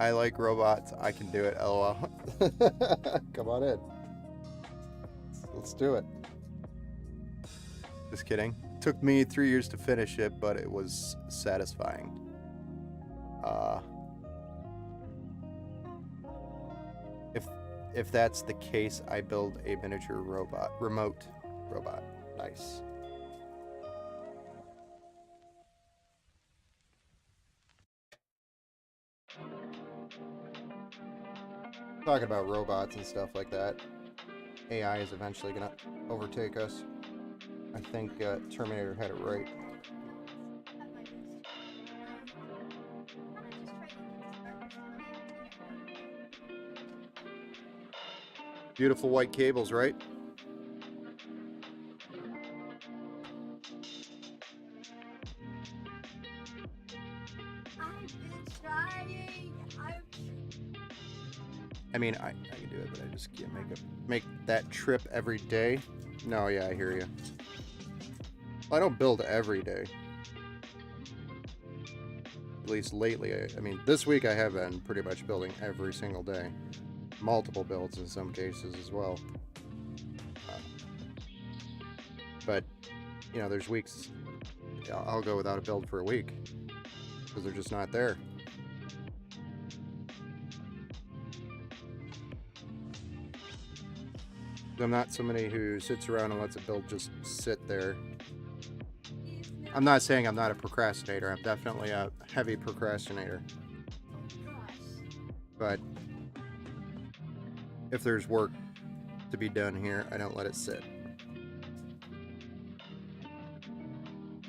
Speaker 1: I like robots. I can do it. LOL. Come on in. Let's do it. Just kidding. Took me 3 years to finish it, but it was satisfying. If that's the case, I build a miniature robot, remote robot. Nice. Talking about robots and stuff like that. AI is eventually gonna overtake us. I think Terminator had it right. Beautiful white cables, right?
Speaker 2: I've been trying.
Speaker 1: I mean, I can do it, but I just can't make that trip every day. No, yeah, I hear you. Well, I don't build every day. At least lately. I mean, this week I have been pretty much building every single day. Multiple builds in some cases as well. But, you know, there's weeks I'll go without a build for a week because they're just not there. I'm not somebody who sits around and lets a build just sit there. I'm not saying I'm not a procrastinator. I'm definitely a heavy procrastinator. But if there's work to be done here, I don't let it sit.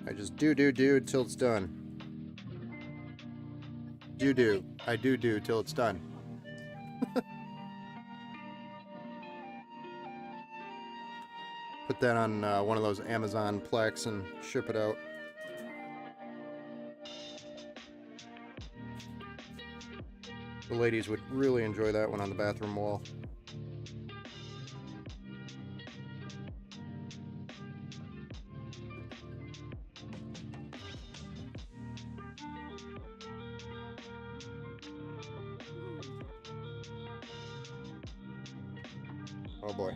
Speaker 1: I just do till it's done. I do till it's done. Put that on one of those Amazon Plex and ship it out. The ladies would really enjoy that one on the bathroom wall. Oh boy.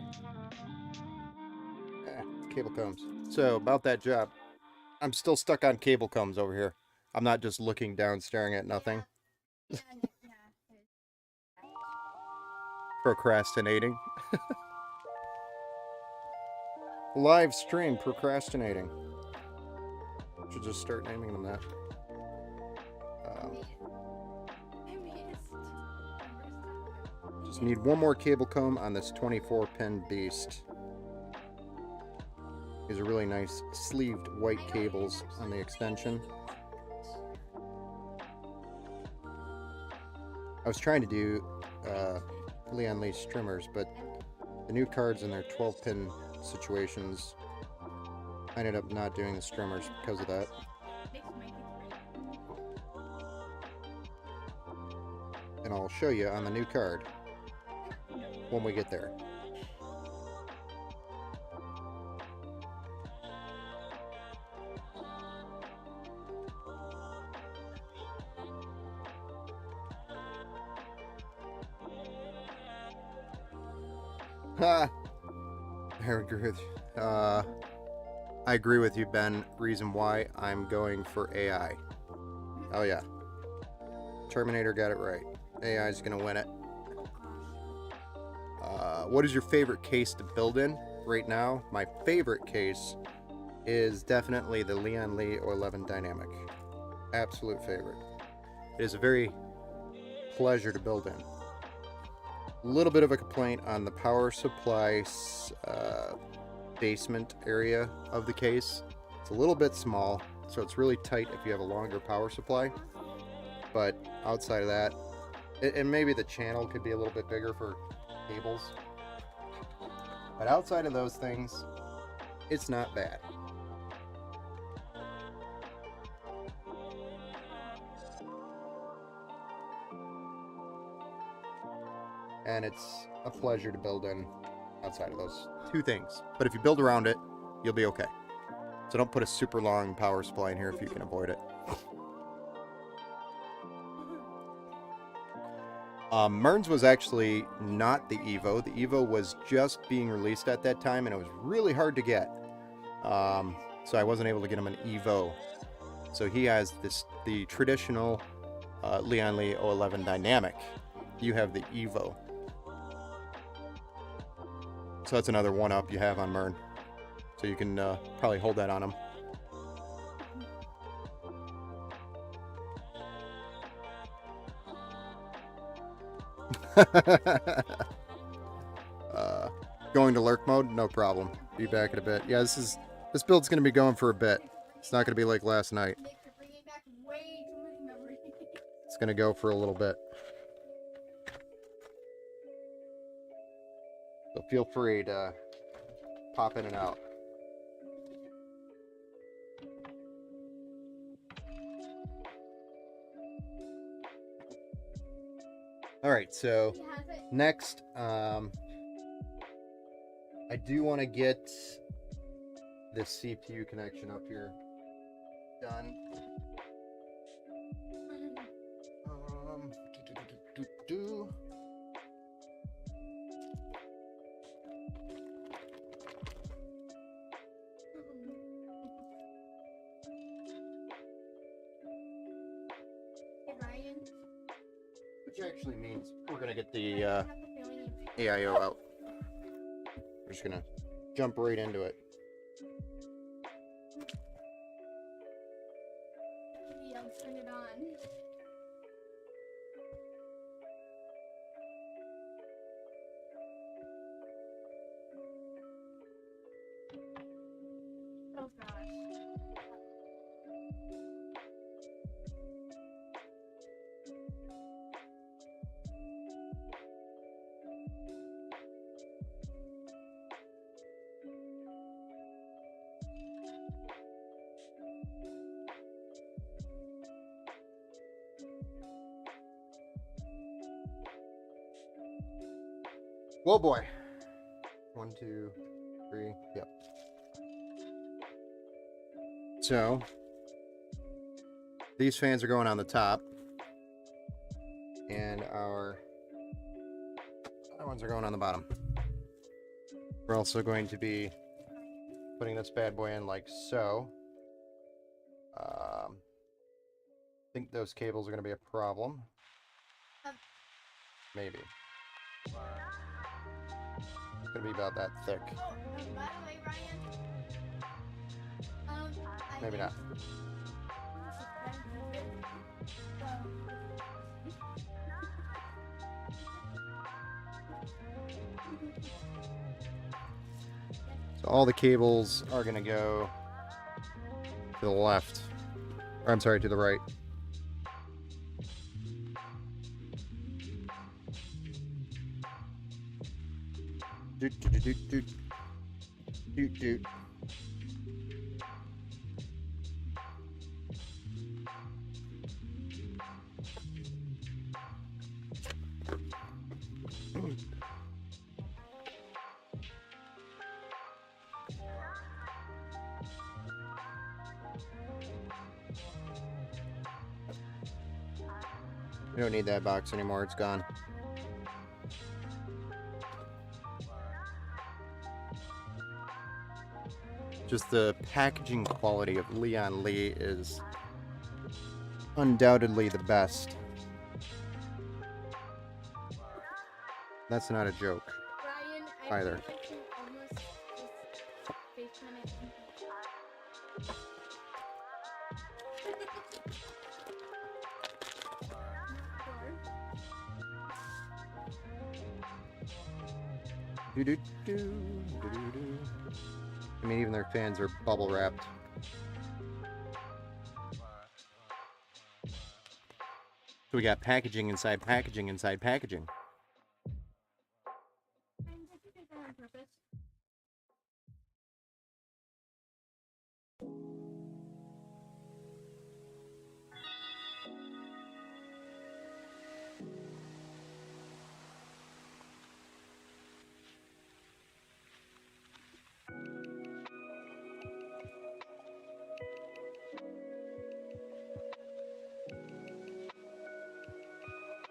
Speaker 1: Cable combs. So about that job, I'm still stuck on cable combs over here. I'm not just looking down staring at nothing.
Speaker 2: Yeah.
Speaker 1: Procrastinating. Live stream procrastinating. Should just start naming them that. Just need one more cable comb on this 24-pin beast. These are really nice sleeved white cables on the extension. I was trying to do Leon Lee strimmers, but the new cards in their 12-pin situations, I ended up not doing the strimmers because of that. And I'll show you on the new card when we get there. Ha! I agree with you, Ben. Reason why I'm going for AI. Oh yeah. Terminator got it right. AI is going to win it. What is your favorite case to build in right now? My favorite case is definitely the Leon Lee 11 Dynamic. Absolute favorite. It is a very pleasure to build in. A little bit of a complaint on the power supply basement area of the case. It's a little bit small, so it's really tight if you have a longer power supply. But outside of that, and maybe the channel could be a little bit bigger for cables. But outside of those things, it's not bad. And it's a pleasure to build in outside of those two things. But if you build around it, you'll be okay. So don't put a super long power supply in here if you can avoid it. Mern's was actually not the Evo. The Evo was just being released at that time, and it was really hard to get. So I wasn't able to get him an Evo. So he has the traditional Leon Lee 11 Dynamic. You have the Evo. So that's another one-up you have on Mern. So you can probably hold that on him. Going to lurk mode, no problem. Be back in a bit. Yeah, this This build's going to be going for a bit. It's not going to be like last night.
Speaker 2: Nick, you're bringing back way too much memory.
Speaker 1: It's going to go for a little bit. So feel free to pop in and out. All right, so
Speaker 2: He has it.
Speaker 1: next, I do want to get this CPU connection up here done. Do.
Speaker 2: Hey, Ryan.
Speaker 1: Which actually means we're gonna get the
Speaker 2: I have a feeling
Speaker 1: AIO out. We're just gonna jump right into it.
Speaker 2: Yeah, I'll turn it on. Oh gosh.
Speaker 1: Whoa, boy. 1, 2, 3. Yep. So these fans are going on the top, and our other ones are going on the bottom. We're also going to be putting this bad boy in like so. I think those cables are going to be a problem. Maybe. It's going to be about that thick.
Speaker 2: Oh, by the way, Ryan. I
Speaker 1: Maybe not. So all the cables are going to go to the left. Or I'm sorry, to the right. Doot, doot, doot, doot. Doot, doot. We don't need that box anymore, it's gone. Just the packaging quality of Leon Lee is undoubtedly the best. That's not a joke.
Speaker 2: Ryan,
Speaker 1: Either.
Speaker 2: think I can almost just FaceTime it.
Speaker 1: Do, do, do, do, do, do. I mean, even their fans are bubble wrapped. So we got packaging inside packaging inside packaging.
Speaker 2: Ryan, did you do that on purpose?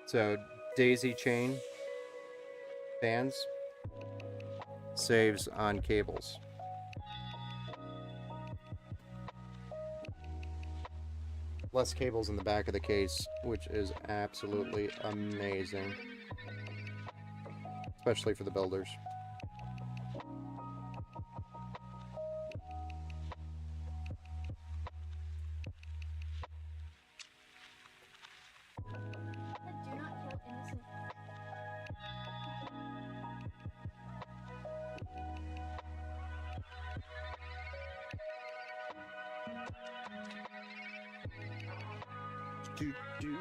Speaker 1: So daisy chain fans saves on cables. Less cables in the back of the case, which is absolutely amazing, especially for the builders.
Speaker 2: Do not kill innocent.
Speaker 1: Do, do.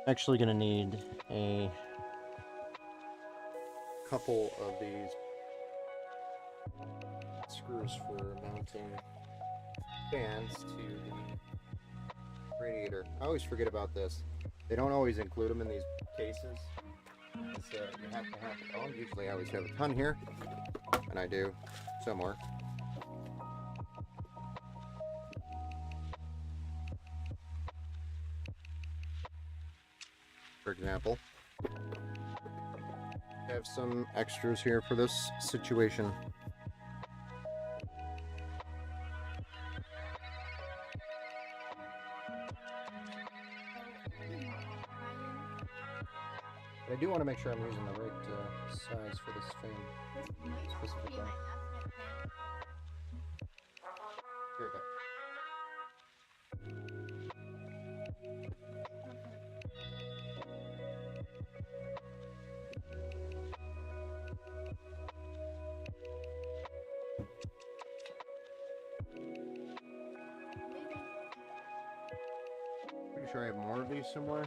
Speaker 1: Actually gonna need a couple of these screws for mounting fans to the radiator. I always forget about this. They don't always include them in these cases. You have to have it all. Usually I always have a ton here, and I do somewhere. For example, I have some extras here for this situation. But I do want to make sure I'm using the right size for this fan specifically. Here we go. Pretty sure I have more of these somewhere.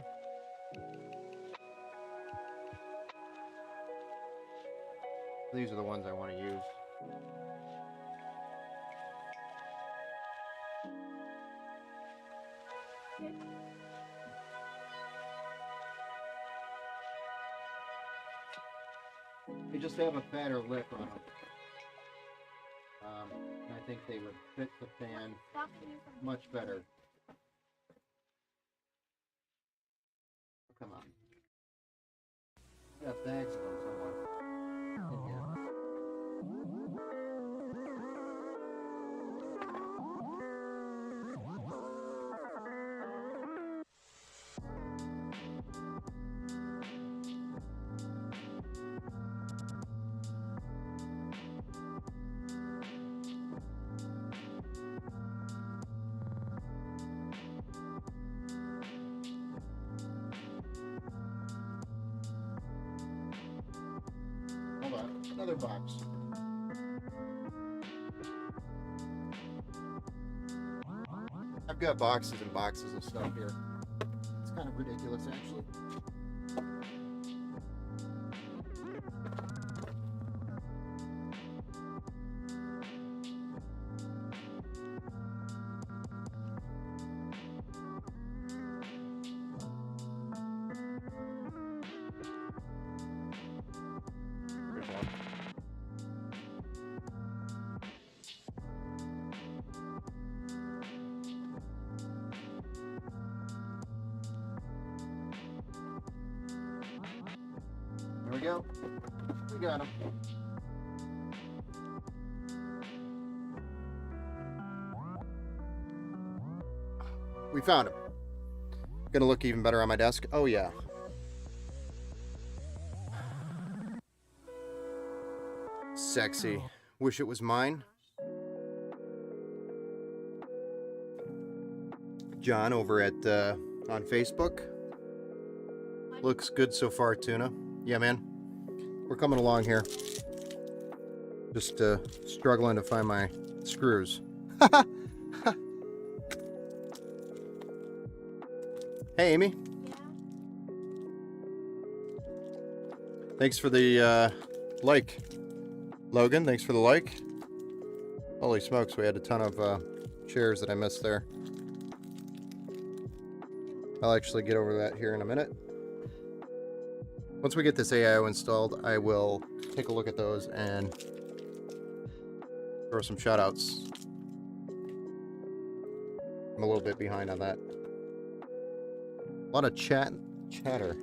Speaker 1: These are the ones I want to use. They just have a fatter lip on them. And I think they would fit the fan much better. Oh, come on. I got bags of them somewhere. In here. Hold on, another box. I've got boxes and boxes of stuff here. It's kind of ridiculous, actually. Here's one. There we go. We got him. We found him. Gonna look even better on my desk. Oh yeah. Sexy. Wish it was mine. John over at on Facebook. Looks good so far, Toona. Yeah, man. We're coming along here. Just struggling to find my screws. Hey, Amy.
Speaker 2: Yeah.
Speaker 1: Thanks for the like. Logan, thanks for the like. Holy smokes, we had a ton of shares that I missed there. I'll actually get over that here in a minute. Once we get this AIO installed, I will take a look at those and throw some shout outs. I'm a little bit behind on that. A lot of chatter.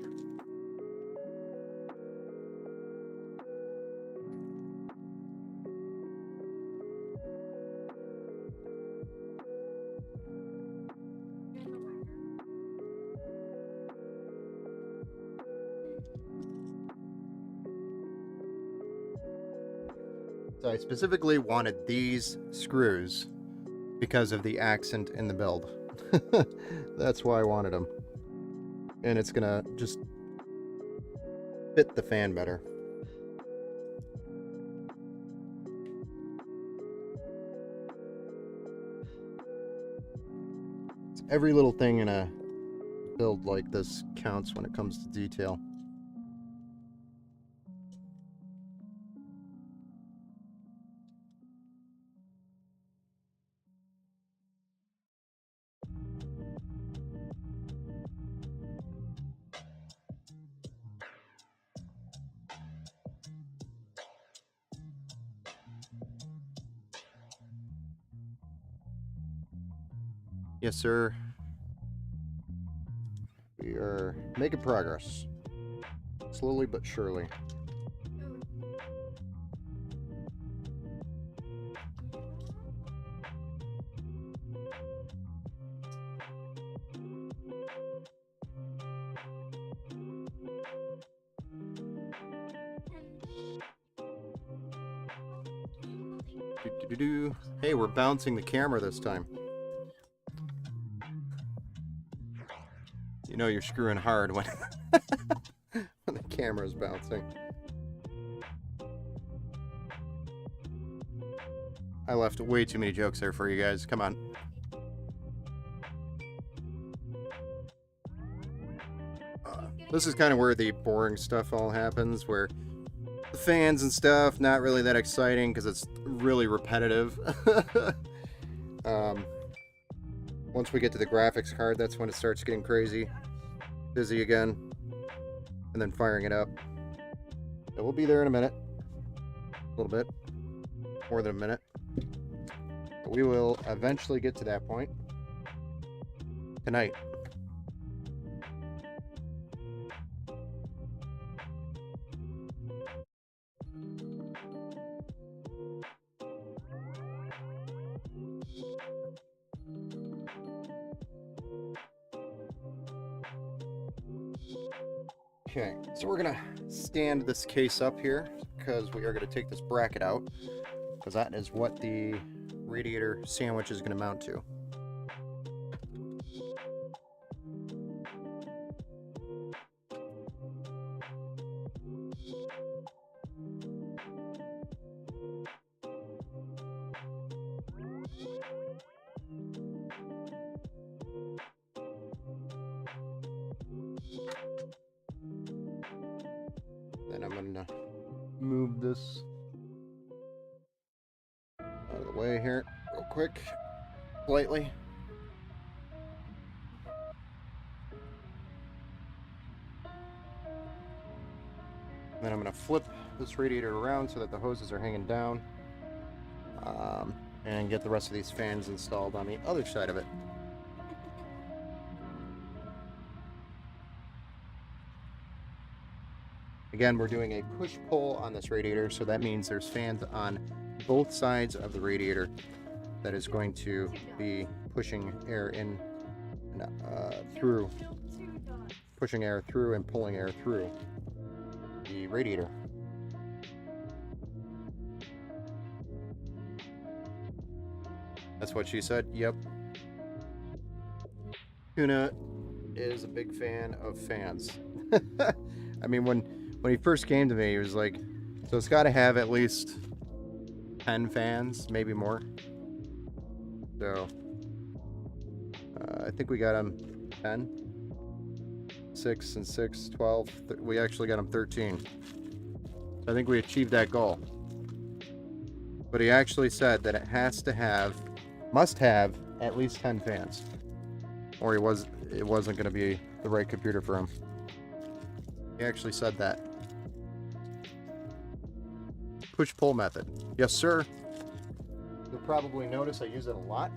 Speaker 1: So I specifically wanted these screws because of the accent in the build. That's why I wanted them. And it's gonna just fit the fan better. Every little thing in a build like this counts when it comes to detail. Yes, sir. We are making progress. Slowly but surely. Hey, we're bouncing the camera this time. You know you're screwing hard when, when the camera's bouncing. I left way too many jokes there for you guys. Come on. This is kind of where the boring stuff all happens, where the fans and stuff, not really that exciting because it's really repetitive. Once we get to the graphics card, that's when it starts getting crazy. Busy again. And then firing it up. So we'll be there in a minute. A little bit. More than a minute. But we will eventually get to that point. Tonight. Okay, so we're gonna stand this case up here because we are gonna take this bracket out because that is what the radiator sandwich is gonna mount to. Then I'm gonna move this out of the way here real quick, lightly. Then I'm gonna flip this radiator around so that the hoses are hanging down, and get the rest of these fans installed on the other side of it. Again, we're doing a push-pull on this radiator, so that means there's fans on both sides of the radiator that is going to be pushing air in, through, pushing air through and pulling air through the radiator. That's what she said. Yep. Toona is a big fan of fans. I mean, when he first came to me, he was like, so it's got to have at least 10 fans, maybe more. So I think we got him 10, 6 and 6, 12. We actually got him 13. So I think we achieved that goal. But he actually said that it has to have, must have at least 10 fans, or it wasn't going to be the right computer for him. He actually said that. Push-pull method. Yes, sir. You'll probably notice I use it a lot.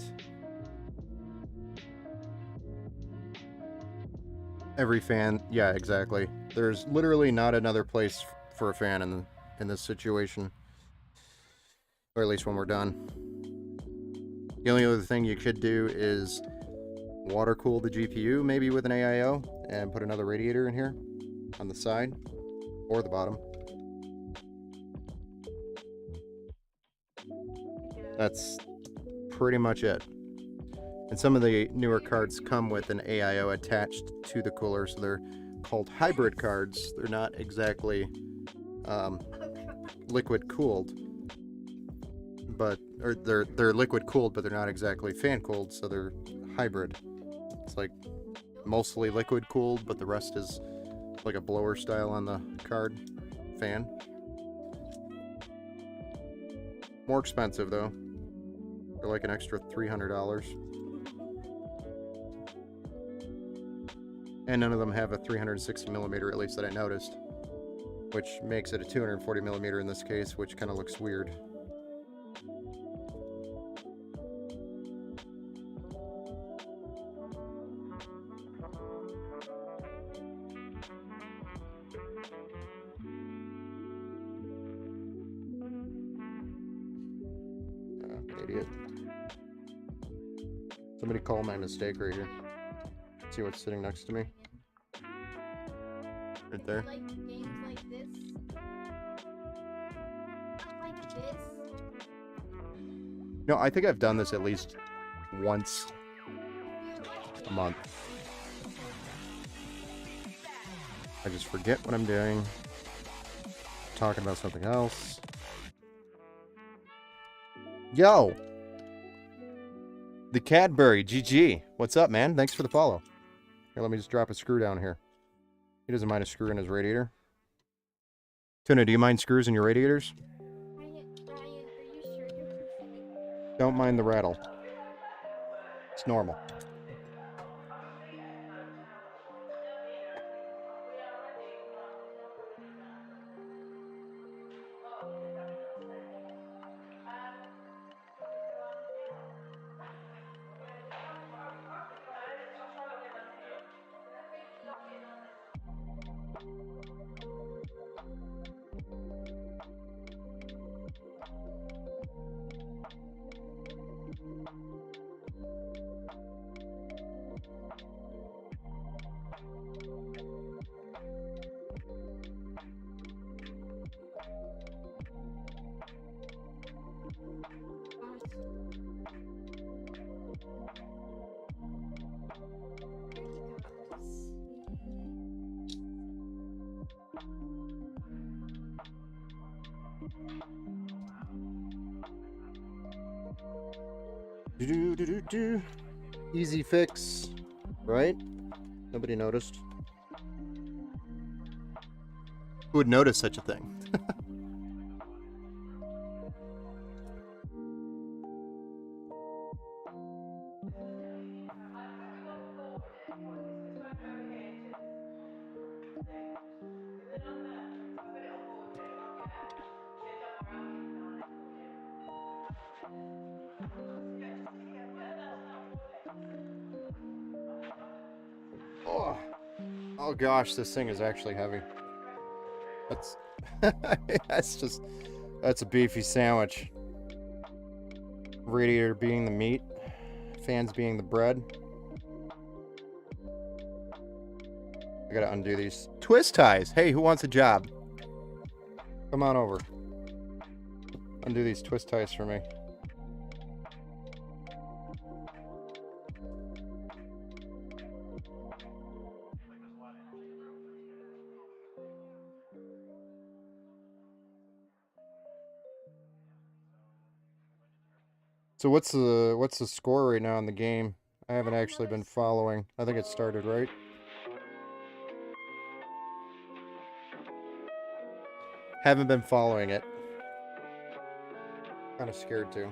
Speaker 1: Every fan, yeah, exactly. There's literally not another place for a fan in this situation, or at least when we're done. The only other thing you could do is water cool the GPU, maybe with an AIO, and put another radiator in here on the side or the bottom. That's pretty much it. And some of the newer cards come with an AIO attached to the cooler, so they're called hybrid cards. They're not exactly liquid cooled, or they're liquid cooled, but they're not exactly fan cooled, so they're hybrid. It's like mostly liquid cooled, but the rest is like a blower style on the card fan. More expensive though. They're like an extra $300. And none of them have a 360 millimeter, at least that I noticed, which makes it a 240 millimeter in this case, which kind of looks weird. Idiot. Somebody call my mistake right here. See what's sitting next to me? Right there.
Speaker 2: Like games like this. Not like this.
Speaker 1: No, I think I've done this at least once a month. I just forget what I'm doing. Talking about something else. Yo! The Cadbury, GG. What's up, man? Thanks for the follow. Here, let me just drop a screw down here. He doesn't mind a screw in his radiator. Toona, do you mind screws in your radiators?
Speaker 2: Ryan, are you sure you're
Speaker 1: Don't mind the rattle. It's normal. Easy fix, right? Nobody noticed. Who would notice such a thing? Oh gosh, this thing is actually heavy. That's that's a beefy sandwich. Radiator being the meat, fans being the bread. I gotta undo these twist ties. Hey, who wants a job? Come on over. Undo these twist ties for me. So what's the score right now in the game? I haven't actually been following. I think it started, right? Haven't been following it. Kind of scared to.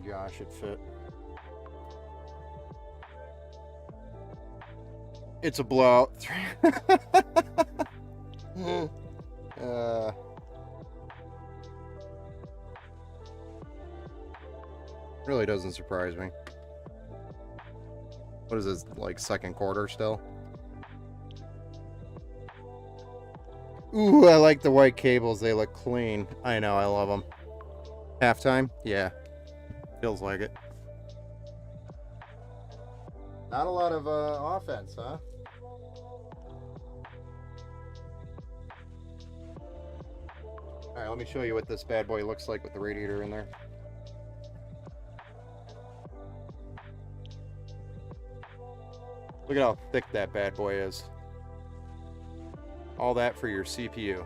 Speaker 1: gosh, it fit. It's a blowout. Really doesn't surprise me. What is this, like second quarter still? Ooh, I like the white cables. They look clean. I know, I love them. Halftime? Yeah. Feels like it. Not a lot of offense, huh? Alright, let me show you what this bad boy looks like with the radiator in there. Look at how thick that bad boy is. All that for your CPU.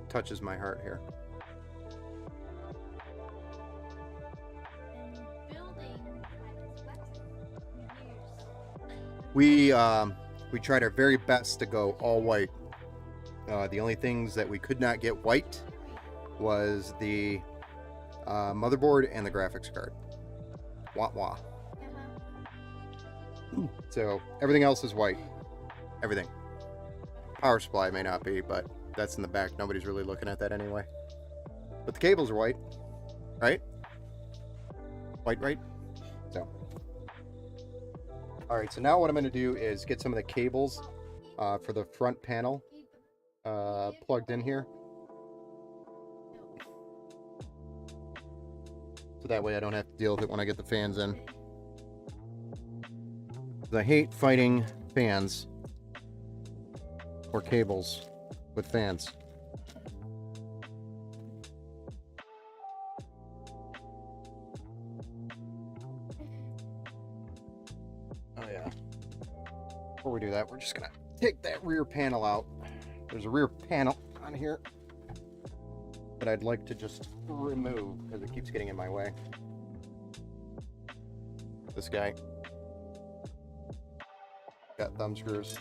Speaker 1: Touches my heart here. We tried our very best to go all white. The only things that we could not get white was the motherboard and the graphics card. Wah wah. So everything else is white. Everything. Power supply may not be, but that's in the back. Nobody's really looking at that anyway. But the cables are white, right? White, right? So. All right, so now what I'm going to do is get some of the cables for the front panel plugged in here. So that way I don't have to deal with it when I get the fans in. 'Cause I hate fighting fans or cables with fans. Oh yeah. Before we do that, we're just gonna take that rear panel out. There's a rear panel on here that I'd like to just remove because it keeps getting in my way. This guy got thumb screws.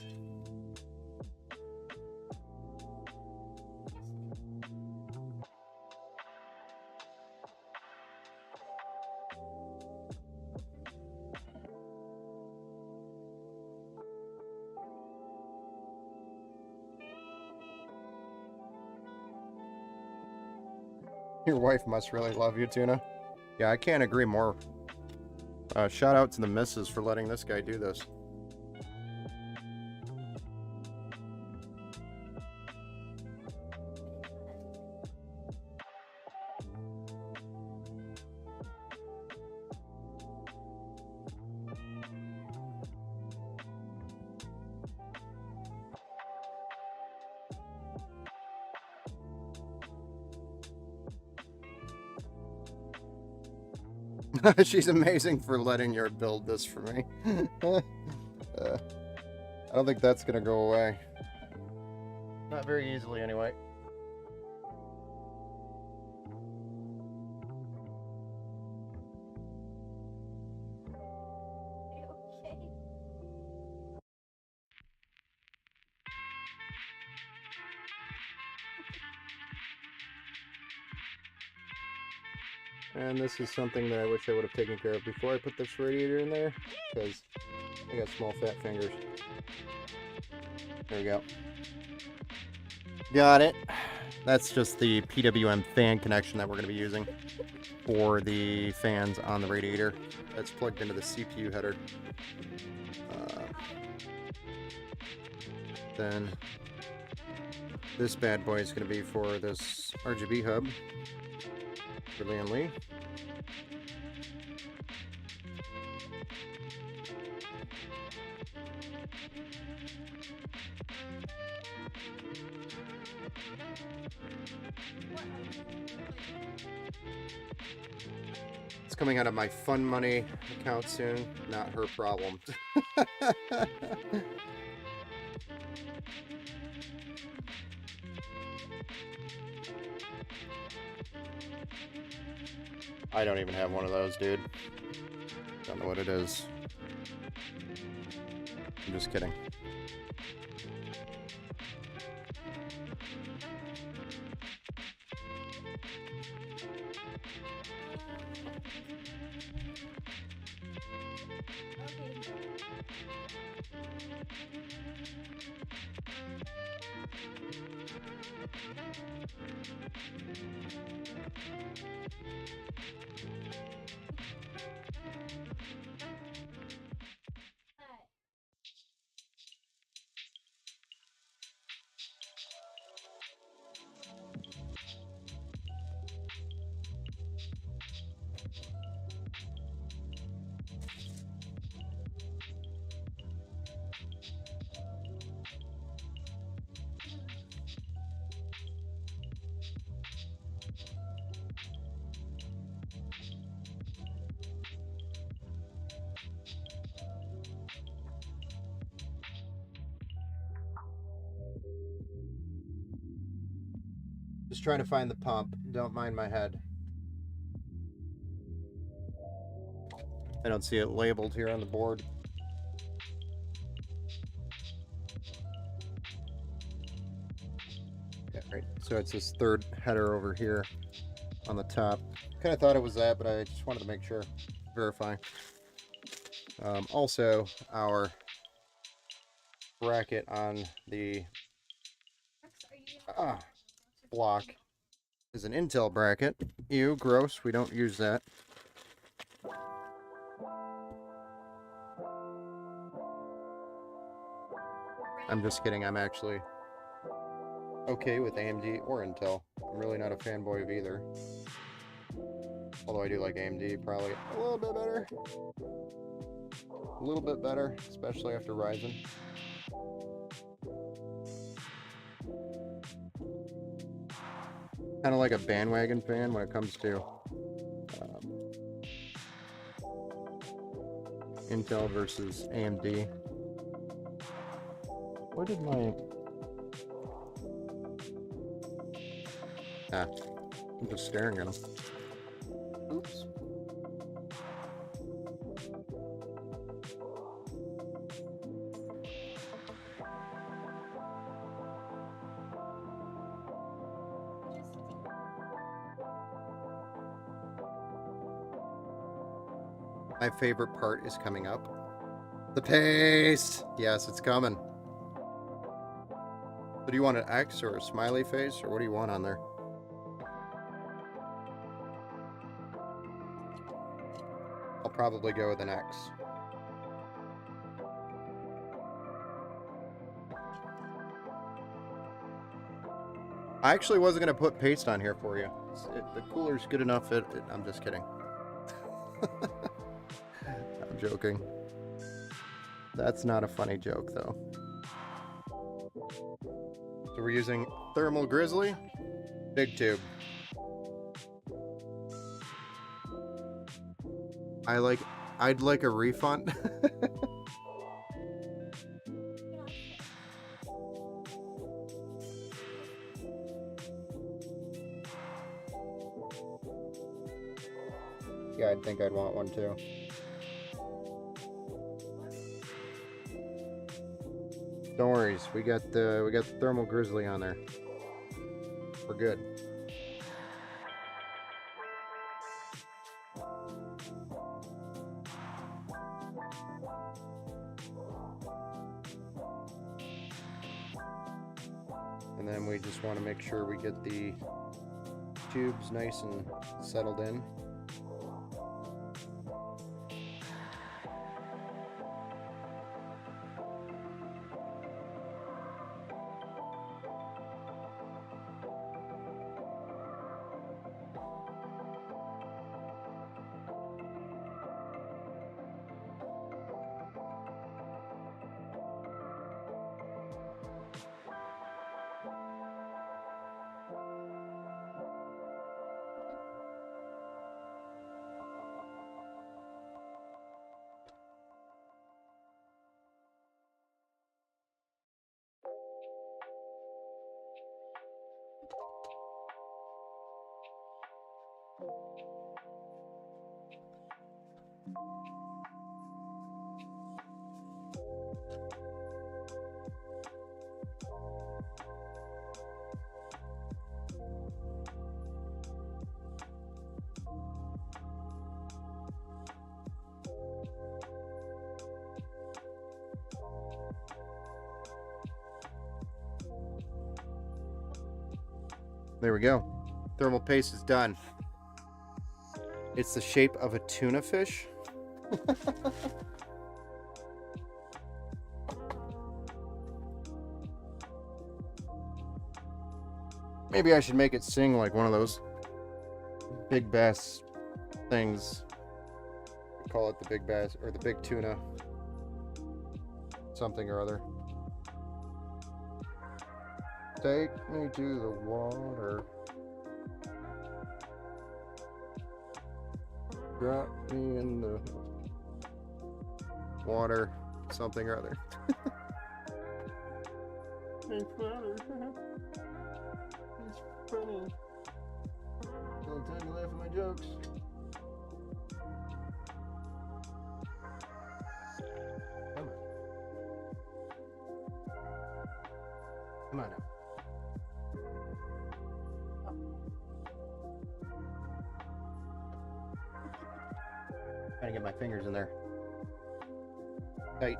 Speaker 1: Your wife must really love you, Toona. Yeah, I can't agree more. Shout out to the missus for letting this guy do this. She's amazing for letting her build this for me. I don't think that's gonna go away. Not very easily, anyway. And this is something that I wish I would have taken care of before I put this radiator in there, because I got small fat fingers. There we go. Got it. That's just the PWM fan connection that we're going to be using for the fans on the radiator. That's plugged into the CPU header. Then this bad boy is going to be for this RGB hub for Lian Lee. It's coming out of my fun money account soon, not her problem. I don't even have one of those, dude. Don't know what it is. I'm just kidding. Just trying to find the pump. Don't mind my head. I don't see it labeled here on the board. Yeah, right. So it's this third header over here on the top. Kind of thought it was that, but I just wanted to make sure. Verify. Also, our bracket on the block is an Intel bracket. Ew, gross. We don't use that. I'm just kidding. I'm actually okay with AMD or Intel. I'm really not a fanboy of either. Although I do like AMD probably a little bit better. A little bit better, especially after Ryzen. Kind of like a bandwagon fan when it comes to Intel versus AMD. What did my... I'm just staring at them. Oops. My favorite part is coming up. The paste! Yes, it's coming. So do you want an X or a smiley face, or what do you want on there? I'll probably go with an X. I actually wasn't going to put paste on here for you. The cooler's good enough. I'm just kidding. I'm joking. That's not a funny joke, though. So we're using Thermal Grizzly, big tube. I'd like a refund. Yeah, I think I'd want one too. Don't worry, we got the Thermal Grizzly on there. We're good. And then we just want to make sure we get the tubes nice and settled in. There we go. Thermal paste is done. It's the shape of a tuna fish. Maybe I should make it sing like one of those big bass things. We call it the big bass or the big tuna. Something or other. Take me to the water. Drop me in the water. Something or other. It's funny. It's funny. Don't time to laugh at my jokes. Come on. Come on now. Trying to get my fingers in there. Tight.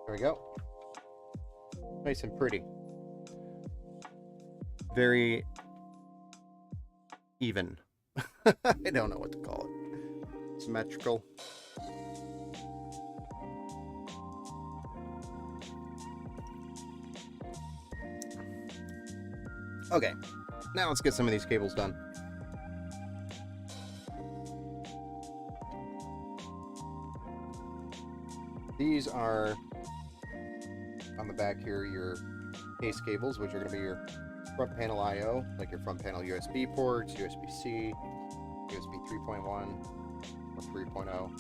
Speaker 1: There we go. Nice and pretty. Very even. I don't know what to call it. Symmetrical. Okay, now let's get some of these cables done. These are on the back here, your case cables, which are going to be your front panel I/O, like your front panel USB ports, USB-C, USB 3.1 or 3.0,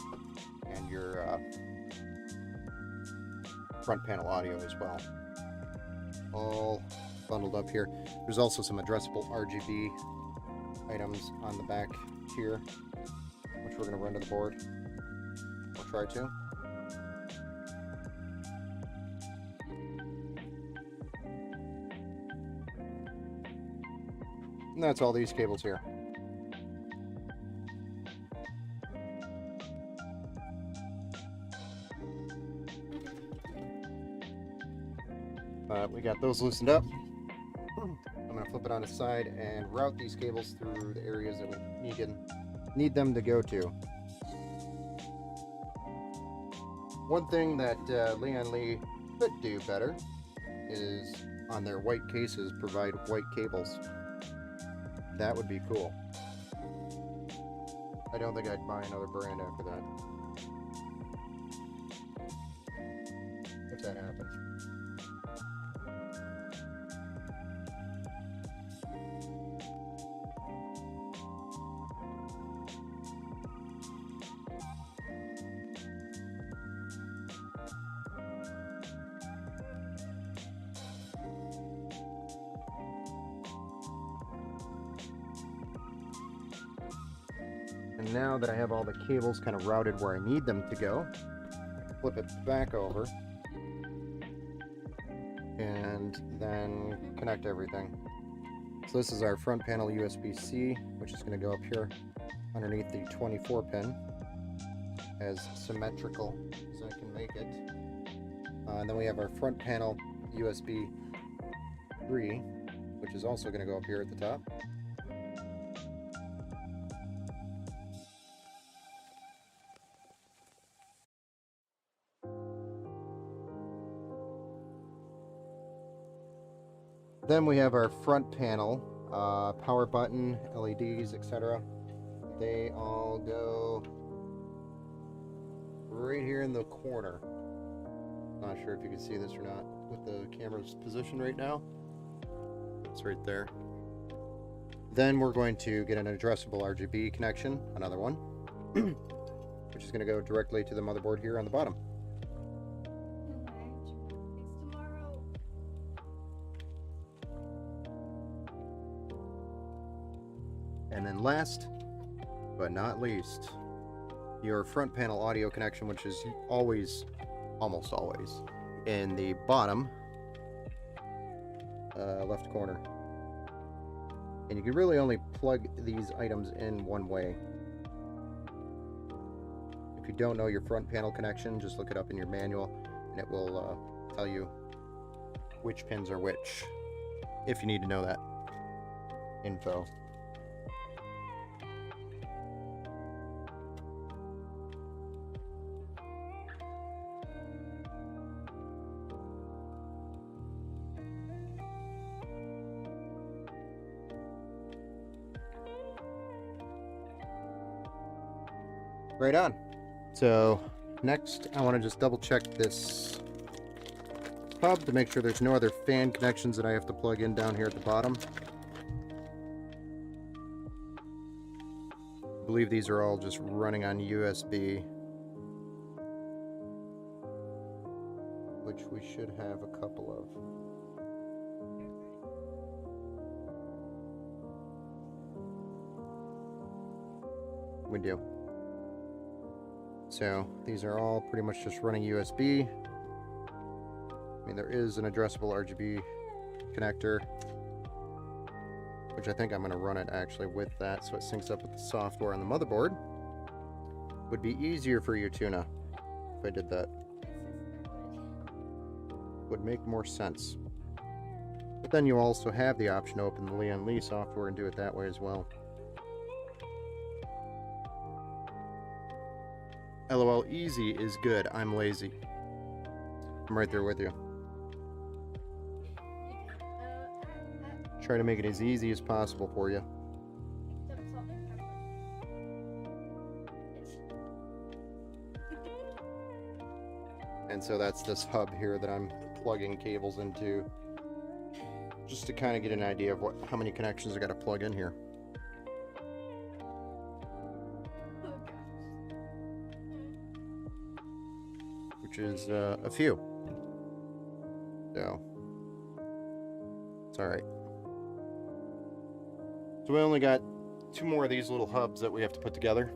Speaker 1: and your front panel audio as well. All bundled up here. There's also some addressable RGB items on the back here, which we're going to run to the board, or try to. And that's all these cables here. We got those loosened up. I'm going to flip it on its side and route these cables through the areas that we need them to go to. One thing that Leon Lee could do better is on their white cases provide white cables. That would be cool. I don't think I'd buy another brand after that. If that happens. And now that I have all the cables kind of routed where I need them to go, flip it back over and then connect everything. So this is our front panel USB-C, which is going to go up here underneath the 24 pin, as symmetrical as I can make it. And then we have our front panel USB 3, which is also going to go up here at the top. Then we have our front panel, power button, LEDs, etc. They all go right here in the corner. Not sure if you can see this or not with the camera's position right now. It's right there. Then we're going to get an addressable RGB connection, another one, which is going to go directly to the motherboard here on the bottom.
Speaker 2: It's tomorrow.
Speaker 1: And then last but not least, your front panel audio connection, which is always, almost always, in the bottom left corner. And you can really only plug these items in one way. If you don't know your front panel connection, just look it up in your manual and it will tell you which pins are which, if you need to know that info. Right on. So next I want to just double check this hub to make sure there's no other fan connections that I have to plug in down here at the bottom. I believe these are all just running on USB, which we should have a couple of. We do. So these are all pretty much just running USB. I mean, there is an addressable RGB connector, which I think I'm going to run it actually with that so it syncs up with the software on the motherboard. Would be easier for you, Toona, if I did that. Would make more sense. But then you also have the option to open the Leon Lee software and do it that way as well. LOL, easy is good. I'm lazy. I'm right there with you. Try to make it as easy as possible for you. And so that's this hub here that I'm plugging cables into, just to kind of get an idea of how many connections I got to plug in here. Which is a few. So it's all right. So we only got 2 more of these little hubs that we have to put together.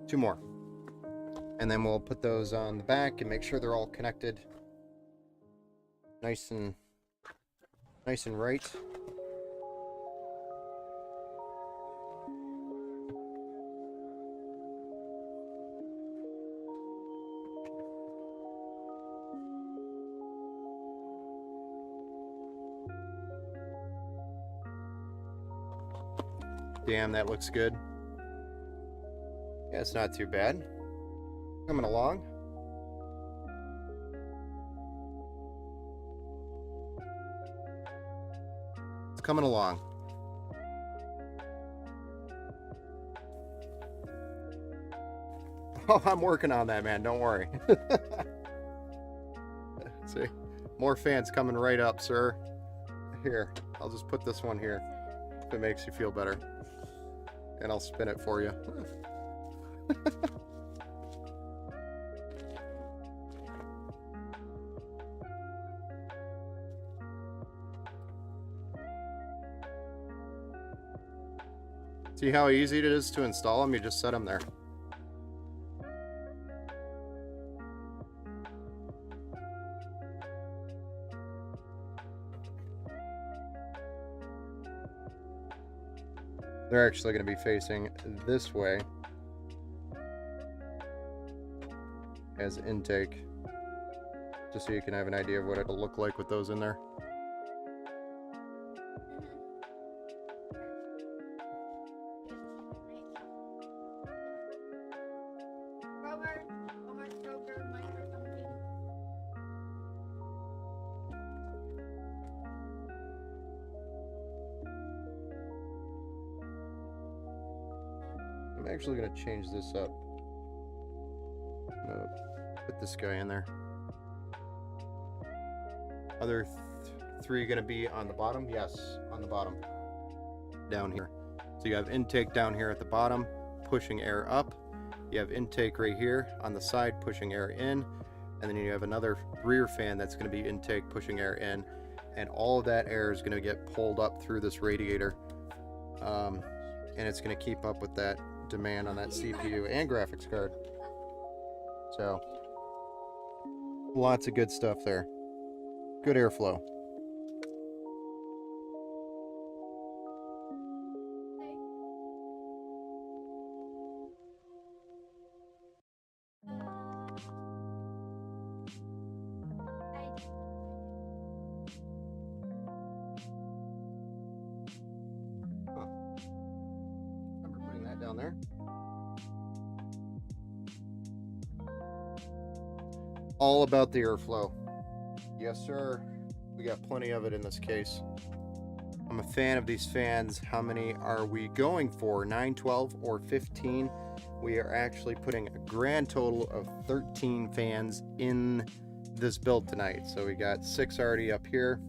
Speaker 1: Two more. And then we'll put those on the back and make sure they're all connected nice and right. Damn, that looks good. Yeah, it's not too bad. Coming along. It's coming along. Oh, I'm working on that, man. Don't worry. See, more fans coming right up, sir. Here, I'll just put this one here if it makes you feel better. And I'll spin it for you. See how easy it is to install them? You just set them there. They're actually going to be facing this way as intake, just so you can have an idea of what it'll look like with those in there. I'm actually going to change this up. I'm going to put this guy in there. Other three going to be on the bottom? Yes, on the bottom. Down here. So you have intake down here at the bottom, pushing air up. You have intake right here on the side, pushing air in. And then you have another rear fan that's going to be intake, pushing air in. And all of that air is going to get pulled up through this radiator. And it's going to keep up with that demand on that CPU and graphics card. So, lots of good stuff there. Good airflow. Remember putting that down there. All about the airflow. Yes, sir. We got plenty of it in this case. I'm a fan of these fans. How many are we going for? 9, 12, or 15? We are actually putting a grand total of 13 fans in this build tonight. So we got 6 already up here.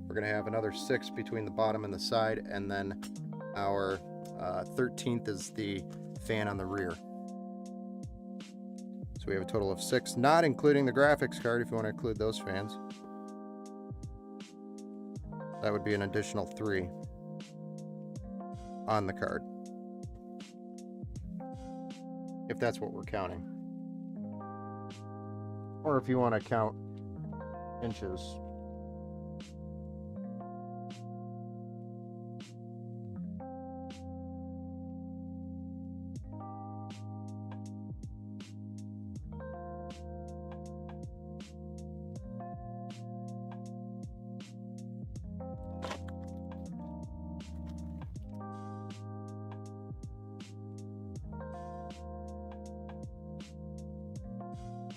Speaker 1: We're going to have another 6 between the bottom and the side. And then our 13th is the fan on the rear. So we have a total of 6, not including the graphics card if you want to include those fans. That would be an additional 3 on the card. If that's what we're counting. Or if you want to count inches.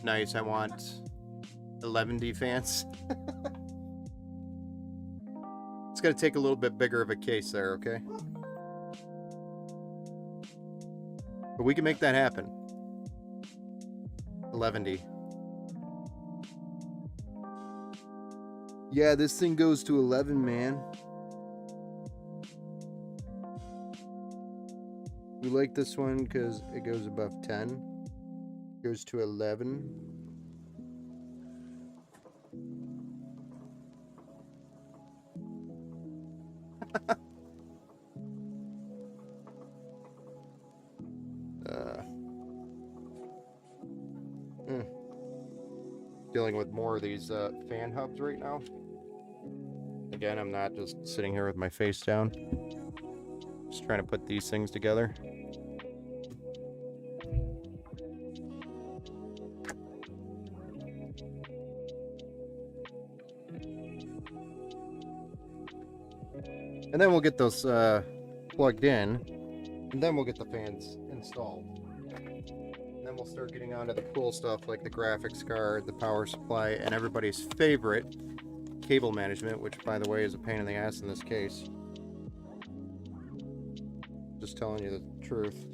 Speaker 1: Nice, I want 11D fans. It's going to take a little bit bigger of a case there, okay? But we can make that happen. 11D. Yeah, this thing goes to 11, man. We like this one because it goes above 10. Goes to 11. Dealing with more of these fan hubs right now. Again, I'm not just sitting here with my face down. Just trying to put these things together. And then we'll get those plugged in, and then we'll get the fans installed. And then we'll start getting onto the cool stuff like the graphics card, the power supply, and everybody's favorite, cable management, which by the way is a pain in the ass in this case. Just telling you the truth.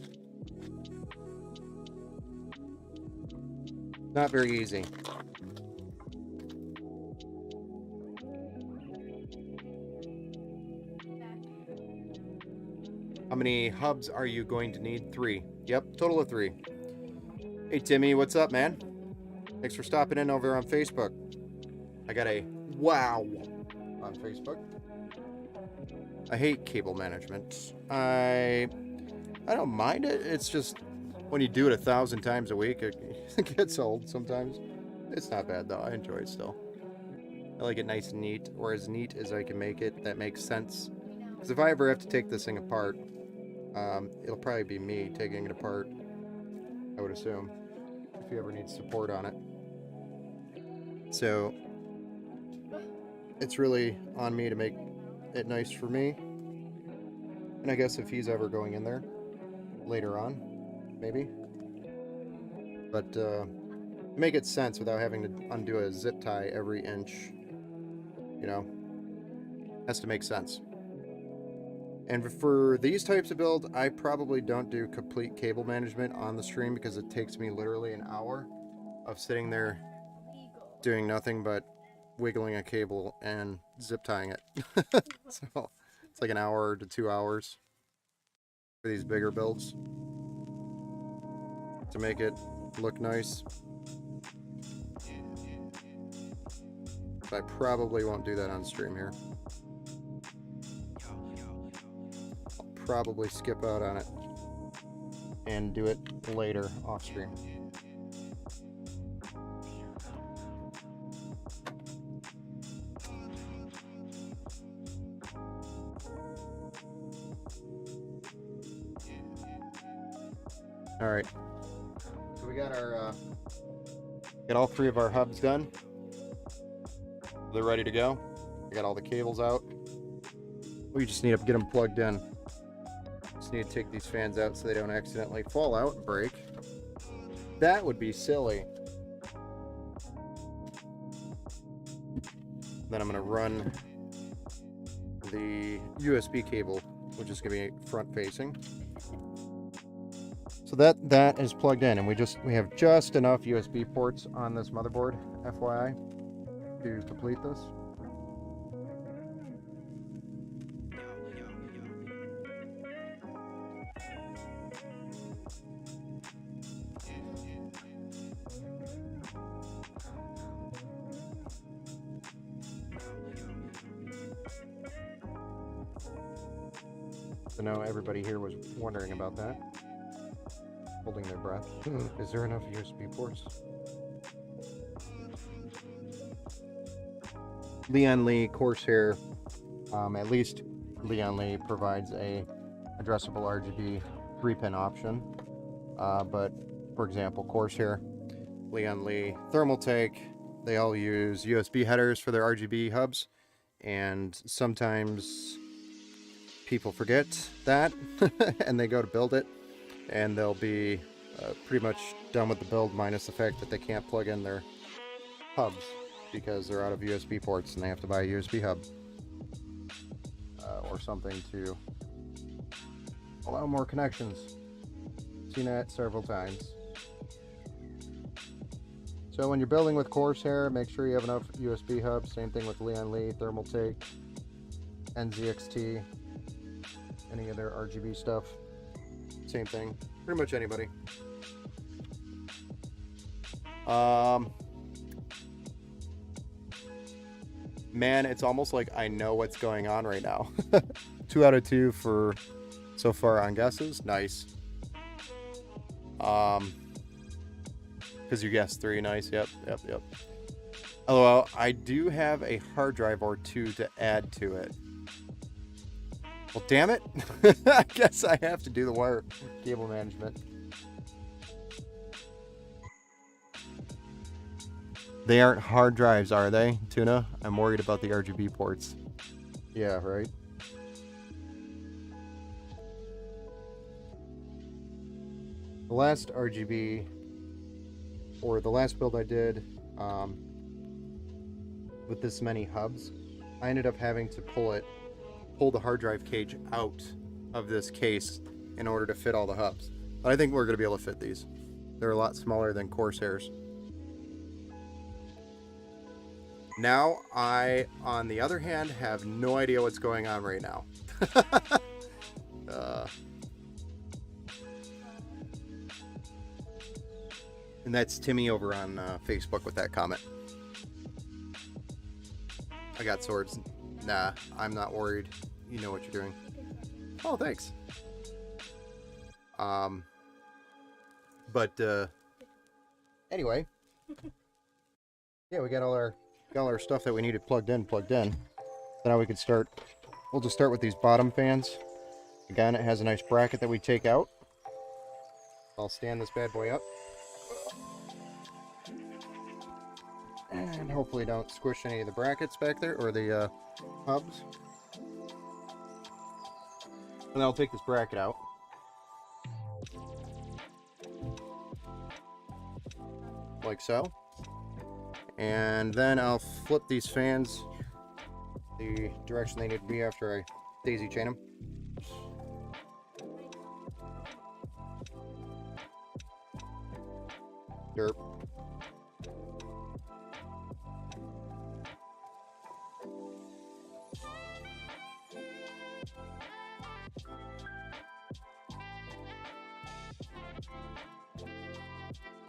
Speaker 1: Not very easy. How many hubs are you going to need? 3. Yep, total of 3. Hey Timmy, what's up, man? Thanks for stopping in over on Facebook. I got a wow on Facebook. I hate cable management. I don't mind it. It's just when you do it 1,000 times a week, it gets old sometimes. It's not bad though. I enjoy it still. I like it nice and neat, or as neat as I can make it. That makes sense. Because if I ever have to take this thing apart, it'll probably be me taking it apart, I would assume, if he ever needs support on it. So it's really on me to make it nice for me. And I guess if he's ever going in there later on, maybe. But make it sense without having to undo a zip tie every inch. You know, has to make sense. And for these types of builds, I probably don't do complete cable management on the stream because it takes me literally an hour of sitting there doing nothing but wiggling a cable and zip tying it. So it's like an hour to 2 hours for these bigger builds to make it look nice. So I probably won't do that on stream here. I'll probably skip out on it and do it later off stream. All right, so we got our got all 3 of our hubs done. They're ready to go. I got all the cables out. We just need to get them plugged in. Just need to take these fans out so they don't accidentally fall out and break. That would be silly. Then I'm going to run the USB cable, which is going to be front facing. So that is plugged in, and we have just enough USB ports on this motherboard, FYI, to complete this. So now everybody here was wondering about that, holding their breath. Is there enough USB ports? Leon Lee Corsair, at least Leon Lee provides a addressable RGB 3-pin option. But for example, Corsair, Leon Lee, Thermaltake, they all use USB headers for their RGB hubs, and sometimes people forget that and they go to build it and they'll be pretty much done with the build, minus the fact that they can't plug in their hubs because they're out of USB ports and they have to buy a USB hub or something to allow more connections. Seen that several times. So when you're building with Corsair, make sure you have enough USB hubs. Same thing with Leon Lee, Thermaltake, NZXT, any other RGB stuff. Same thing. Pretty much anybody. Man, it's almost like I know what's going on right now. 2 out of 2 for so far on guesses. Nice. Because you guessed 3. Nice. Yep. LOL, I do have a hard drive or 2 to add to it. Well, damn it. I guess I have to do the wire cable management. They aren't hard drives, are they, Toona? I'm worried about the RGB ports. Yeah, right. The last RGB, or the last build I did with this many hubs, I ended up having to pull the hard drive cage out of this case in order to fit all the hubs. But I think we're going to be able to fit these. They're a lot smaller than Corsair's. Now, I, on the other hand, have no idea what's going on right now. And that's Timmy over on Facebook with that comment. I got swords. Nah, I'm not worried. You know what you're doing. Oh, thanks. Anyway. Yeah, we got all our stuff that we needed plugged in. So now we can start. We'll just start with these bottom fans. Again, it has a nice bracket that we take out. I'll stand this bad boy up. And hopefully don't squish any of the brackets back there, or the hubs. And I'll take this bracket out. Like so. And then I'll flip these fans the direction they need to be after I daisy chain them. Derp.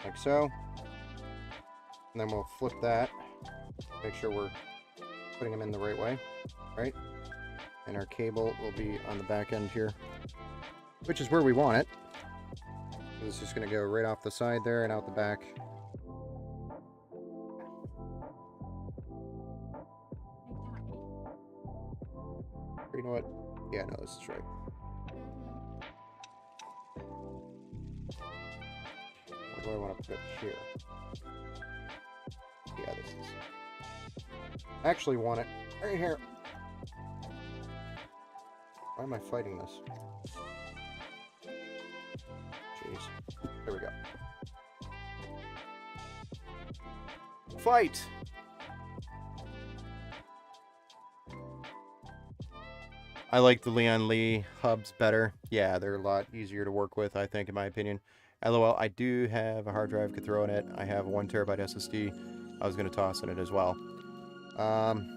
Speaker 1: Like so. And then we'll flip that. Make sure we're putting them in the right way, right? And our cable will be on the back end here, which is where we want it. It's just going to go right off the side there and out the back. You know what? Yeah, no, this is right. Where do I want to put it? Here. Yeah, this is. I actually want it right here. Why am I fighting this? Jeez. There we go. Fight! I like the Leon Lee hubs better. Yeah, they're a lot easier to work with, I think, in my opinion. LOL, I do have a hard drive could throw in it. I have a 1 terabyte SSD. I was going to toss in it as well. 1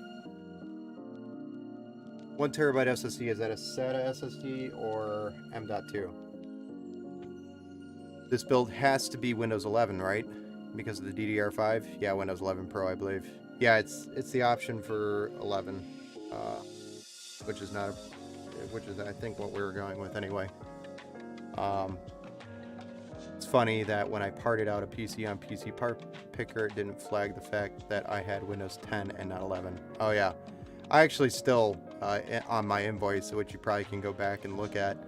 Speaker 1: terabyte SSD, is that a SATA SSD or M.2? This build has to be Windows 11, right? Because of the DDR5? Yeah, Windows 11 Pro, I believe. Yeah, it's the option for 11, which is not, which is I think what we were going with anyway. It's funny that when I parted out a PC on PC Part Picker, it didn't flag the fact that I had Windows 10 and not 11. Oh yeah, I actually still on my invoice, which you probably can go back and look at.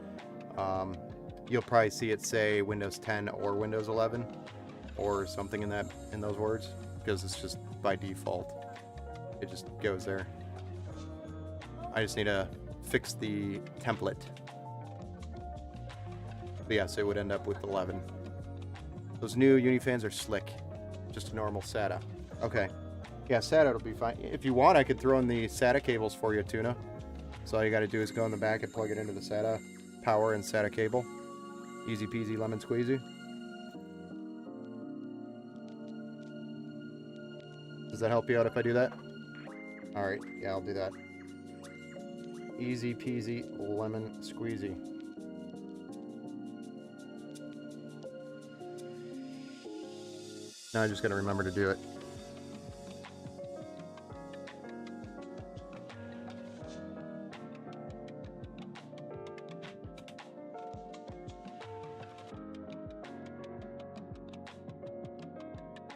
Speaker 1: You'll probably see it say Windows 10 or Windows 11 or something in those words, because it's just by default. It just goes there. I just need to fix the template. But yes, it would end up with 11. Those new Unifans are slick. Just a normal SATA. Okay. Yeah, SATA will be fine. If you want, I could throw in the SATA cables for you, Toona. So all you got to do is go in the back and plug it into the SATA power and SATA cable. Easy peasy lemon squeezy. Does that help you out if I do that? Alright, yeah, I'll do that. Easy peasy lemon squeezy. Now I just gotta remember to do it.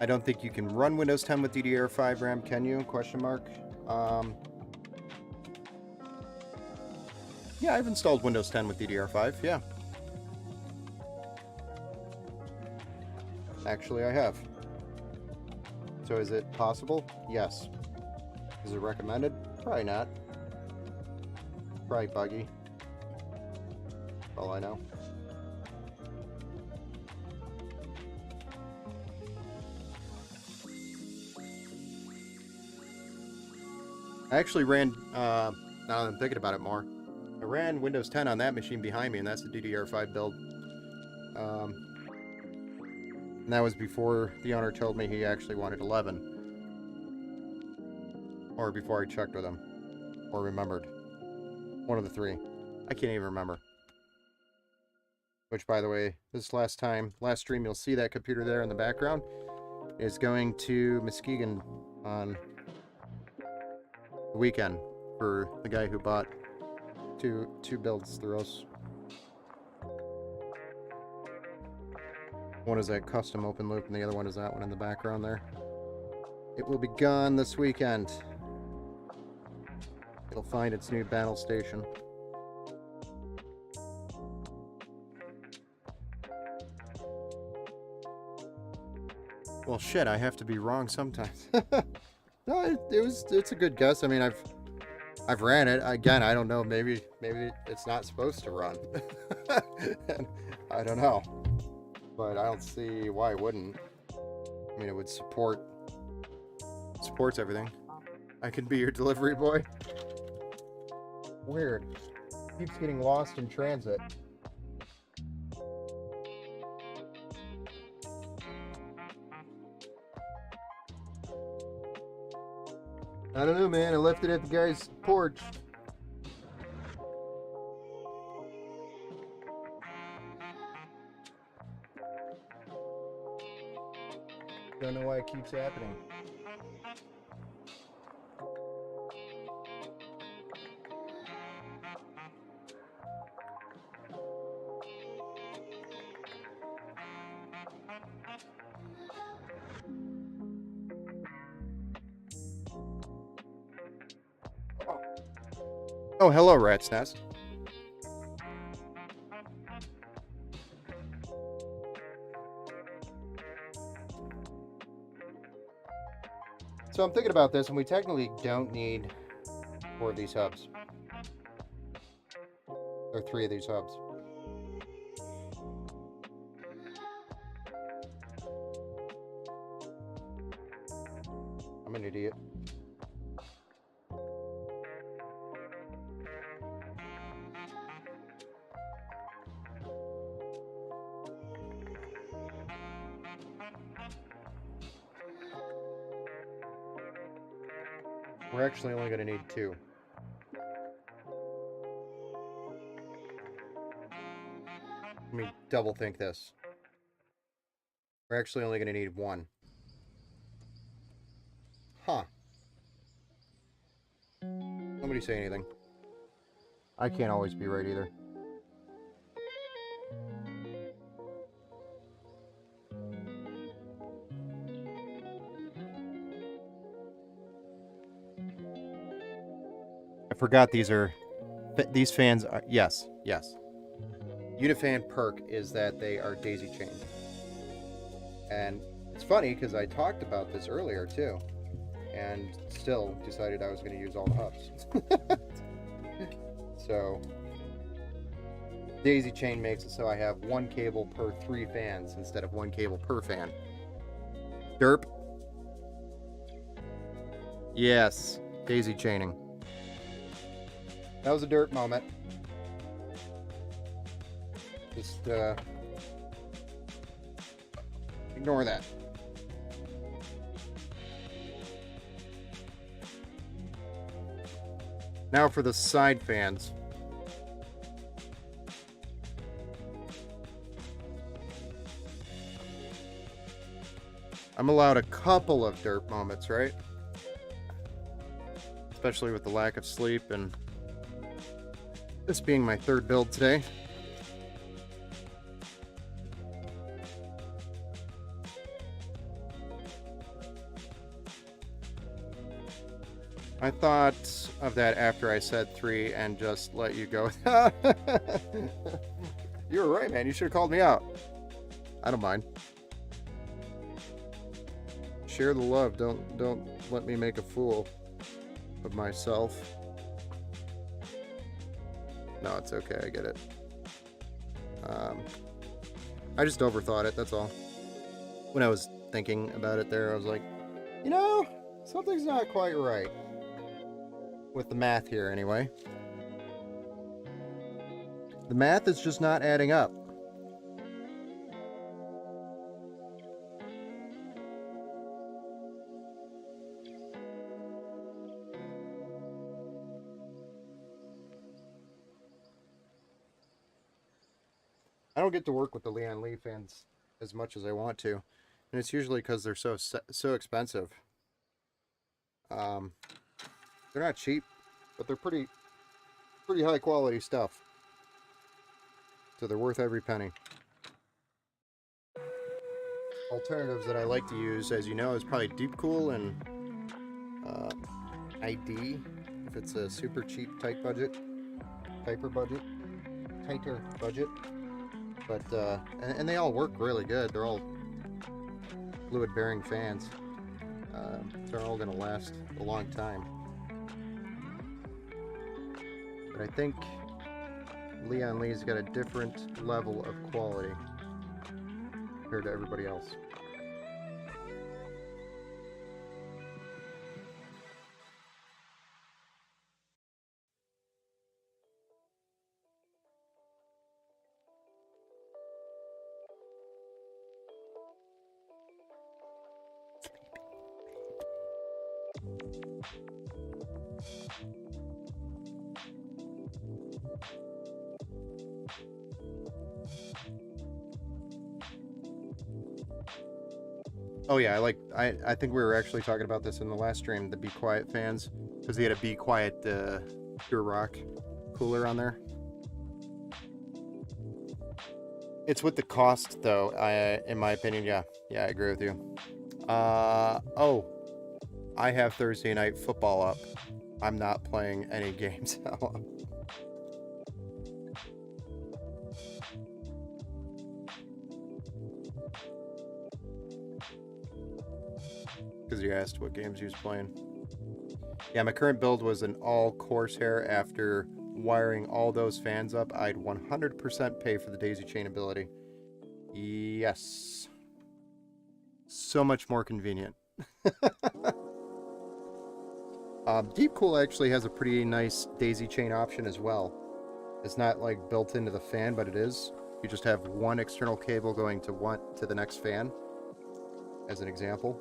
Speaker 1: I don't think you can run Windows 10 with DDR5 RAM, can you? Question mark. Yeah, I've installed Windows 10 with DDR5, yeah. Actually, I have. So is it possible? Yes. Is it recommended? Probably not. Probably buggy. All I know. I actually ran, now that I'm thinking about it more, I ran Windows 10 on that machine behind me, and that's the DDR5 build. And that was before the owner told me he actually wanted 11. Or before I checked with him. Or remembered. One of the three. I can't even remember. Which, by the way, this last stream, you'll see that computer there in the background is going to Muskegon on the weekend for the guy who bought two builds through us. One is that custom open loop, and the other one is that one in the background there. It will be gone this weekend. It'll find its new battle station. Well, shit, I have to be wrong sometimes. No, it's a good guess. I mean, I've ran it. Again, I don't know, maybe it's not supposed to run. I don't know. But I don't see why it wouldn't. I mean, it would supports everything. I can be your delivery boy. Weird. Keeps getting lost in transit. I don't know, man. I left it at the guy's porch. Don't know why it keeps happening. Oh, hello, Rat's Nest. So I'm thinking about this, and we technically don't need 4 of these hubs. Or 3 of these hubs. I'm an idiot. We're actually only going to need 2. Let me double think this. We're actually only going to need 1. Huh. Nobody say anything. I can't always be right either. I forgot these fans are, yes. Unifan perk is that they are daisy chained. And it's funny because I talked about this earlier too, and still decided I was going to use all the hubs. So daisy chain makes it so I have 1 cable per 3 fans instead of 1 cable per fan. Derp. Yes, daisy chaining. That was a derp moment. Just ignore that. Now for the side fans. I'm allowed a couple of derp moments, right? Especially with the lack of sleep and this being my 3rd build today. I thought of that after I said 3 and just let you go. You were right, man. You should have called me out. I don't mind. Share the love. Don't let me make a fool of myself. No, it's okay. I get it. I just overthought it. That's all. When I was thinking about it there, I was like, you know, something's not quite right. With the math here, anyway. The math is just not adding up. I don't get to work with the Leon Lee fans as much as I want to, and it's usually because they're so expensive. They're not cheap, but they're pretty high quality stuff. So they're worth every penny. Alternatives that I like to use, as you know, is probably Deep Cool and ID, if it's a super cheap tighter budget. But and they all work really good. They're all fluid bearing fans. They're all going to last a long time. But I think Leon Lee's got a different level of quality compared to everybody else. Oh yeah, I think we were actually talking about this in the last stream, the Be Quiet fans, because they had a Be Quiet Pure Rock cooler on there. It's with the cost though, in my opinion, yeah, I agree with you. Oh, I have Thursday Night Football up. I'm not playing any games. Because you asked what games he was playing. Yeah, my current build was an all Corsair. After wiring all those fans up, I'd 100% pay for the daisy chain ability. Yes. So much more convenient. Deep Cool actually has a pretty nice daisy chain option as well. It's not like built into the fan, but it is. You just have one external cable going to the next fan, as an example.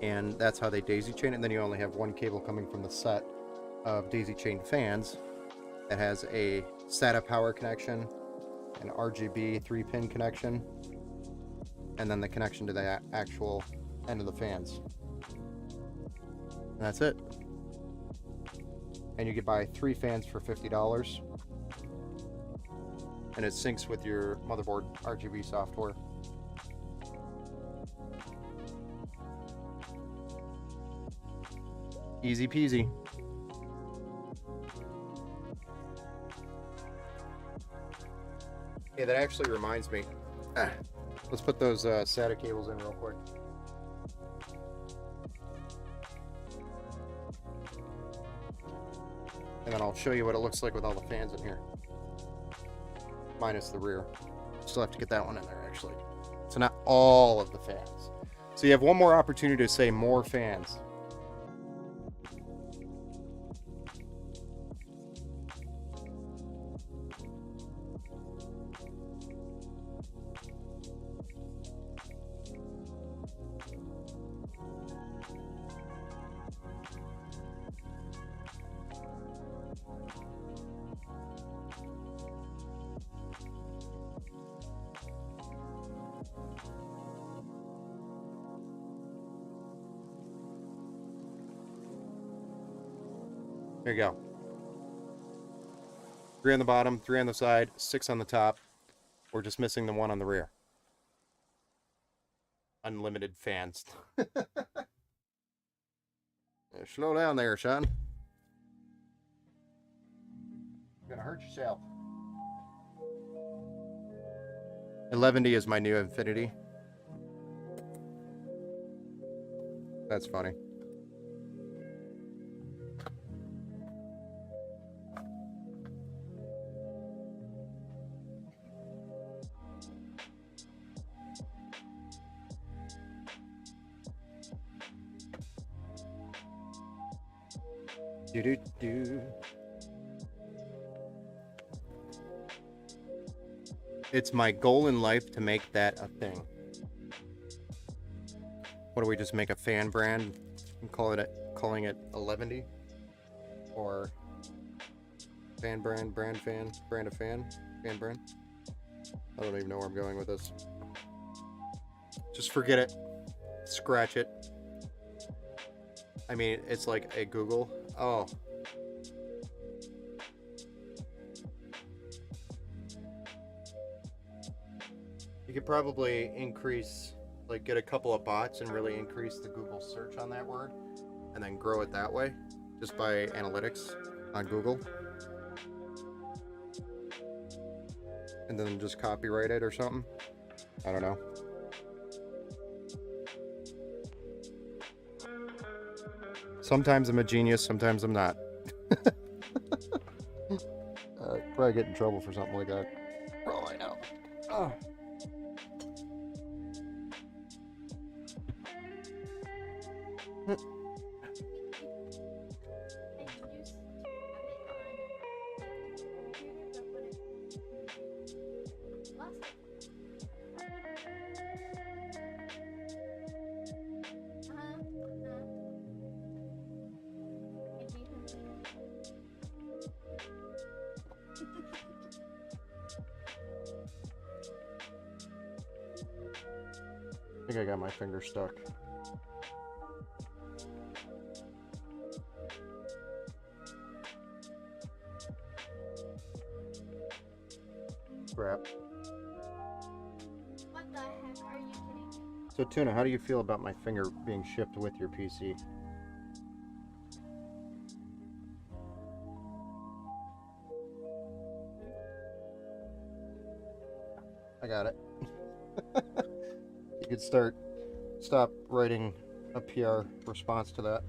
Speaker 1: And that's how they daisy chain it. And then you only have one cable coming from the set of daisy chain fans that has a SATA power connection, an RGB 3-pin connection, and then the connection to the actual end of the fans. And that's it. And you could buy 3 fans for $50. And it syncs with your motherboard RGB software. Easy peasy. Hey, that actually reminds me. Let's put those SATA cables in real quick. And then I'll show you what it looks like with all the fans in here. Minus the rear. Still have to get that one in there, actually. So not all of the fans. So you have one more opportunity to say more fans. There you go. 3 on the bottom, 3 on the side, 6 on the top. We're just missing the one on the rear. Unlimited fans. Slow down there, son. You're gonna hurt yourself. 11D is my new Infinity. That's funny. Do. It's my goal in life to make that a thing. What do we just make a fan brand and calling it 11D? Or fan brand, brand fan, brand of fan, fan brand? I don't even know where I'm going with this. Just forget it. Scratch it. I mean, it's like a Google. Oh. You could probably increase, like get a couple of bots and really increase the Google search on that word and then grow it that way just by analytics on Google. And then just copyright it or something. I don't know. Sometimes I'm a genius, sometimes I'm not. Probably get in trouble for something like that. Oh, I know. Oh. I think I got my finger stuck. Crap.
Speaker 2: What the heck are you kidding me?
Speaker 1: So Toona, how do you feel about my finger being shipped with your PC? I got it. You could stop writing a PR response to that.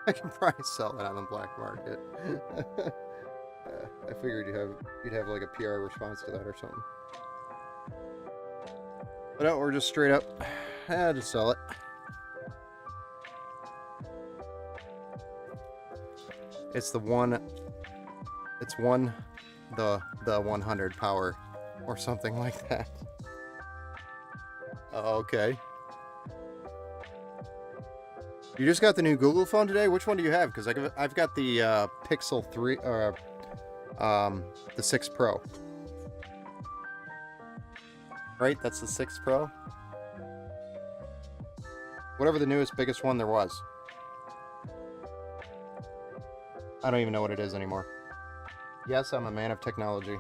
Speaker 1: I can probably sell it on the black market. I figured you'd have like a PR response to that or something. But no, we're just straight up. Just sell it. It's the 100 power or something like that. Okay. You just got the new Google phone today? Which one do you have? Because I've got the Pixel 3, the 6 Pro. Right? That's the 6 Pro? Whatever the newest, biggest one there was. I don't even know what it is anymore. Yes, I'm a man of technology.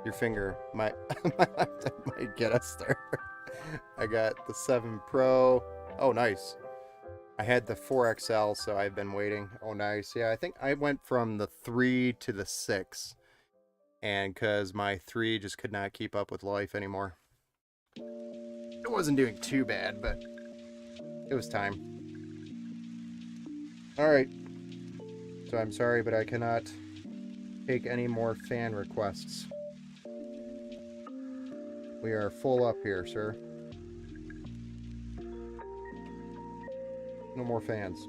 Speaker 1: Your finger might get us there. I got the 7 Pro. Oh, nice. I had the 4XL, so I've been waiting. Oh, nice. Yeah, I think I went from the 3 to the 6. And because my 3 just could not keep up with life anymore. It wasn't doing too bad, but it was time. Alright. So I'm sorry, but I cannot take any more fan requests. We are full up here, sir. No more fans.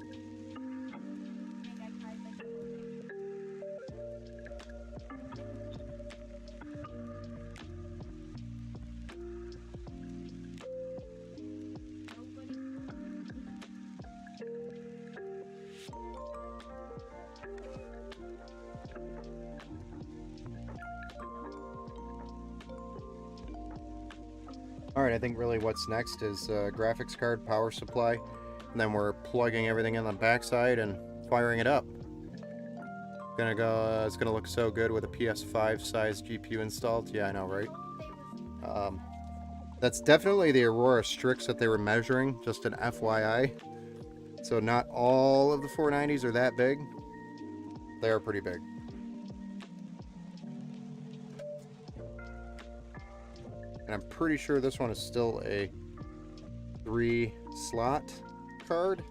Speaker 1: Alright, I think really what's next is graphics card, power supply, and then we're plugging everything in on the backside and firing it up. It's gonna look so good with a PS5 size GPU installed. Yeah, I know, right? That's definitely the Aurora Strix that they were measuring, just an FYI. So not all of the 490s are that big. They are pretty big. And I'm pretty sure this one is still a 3-slot card.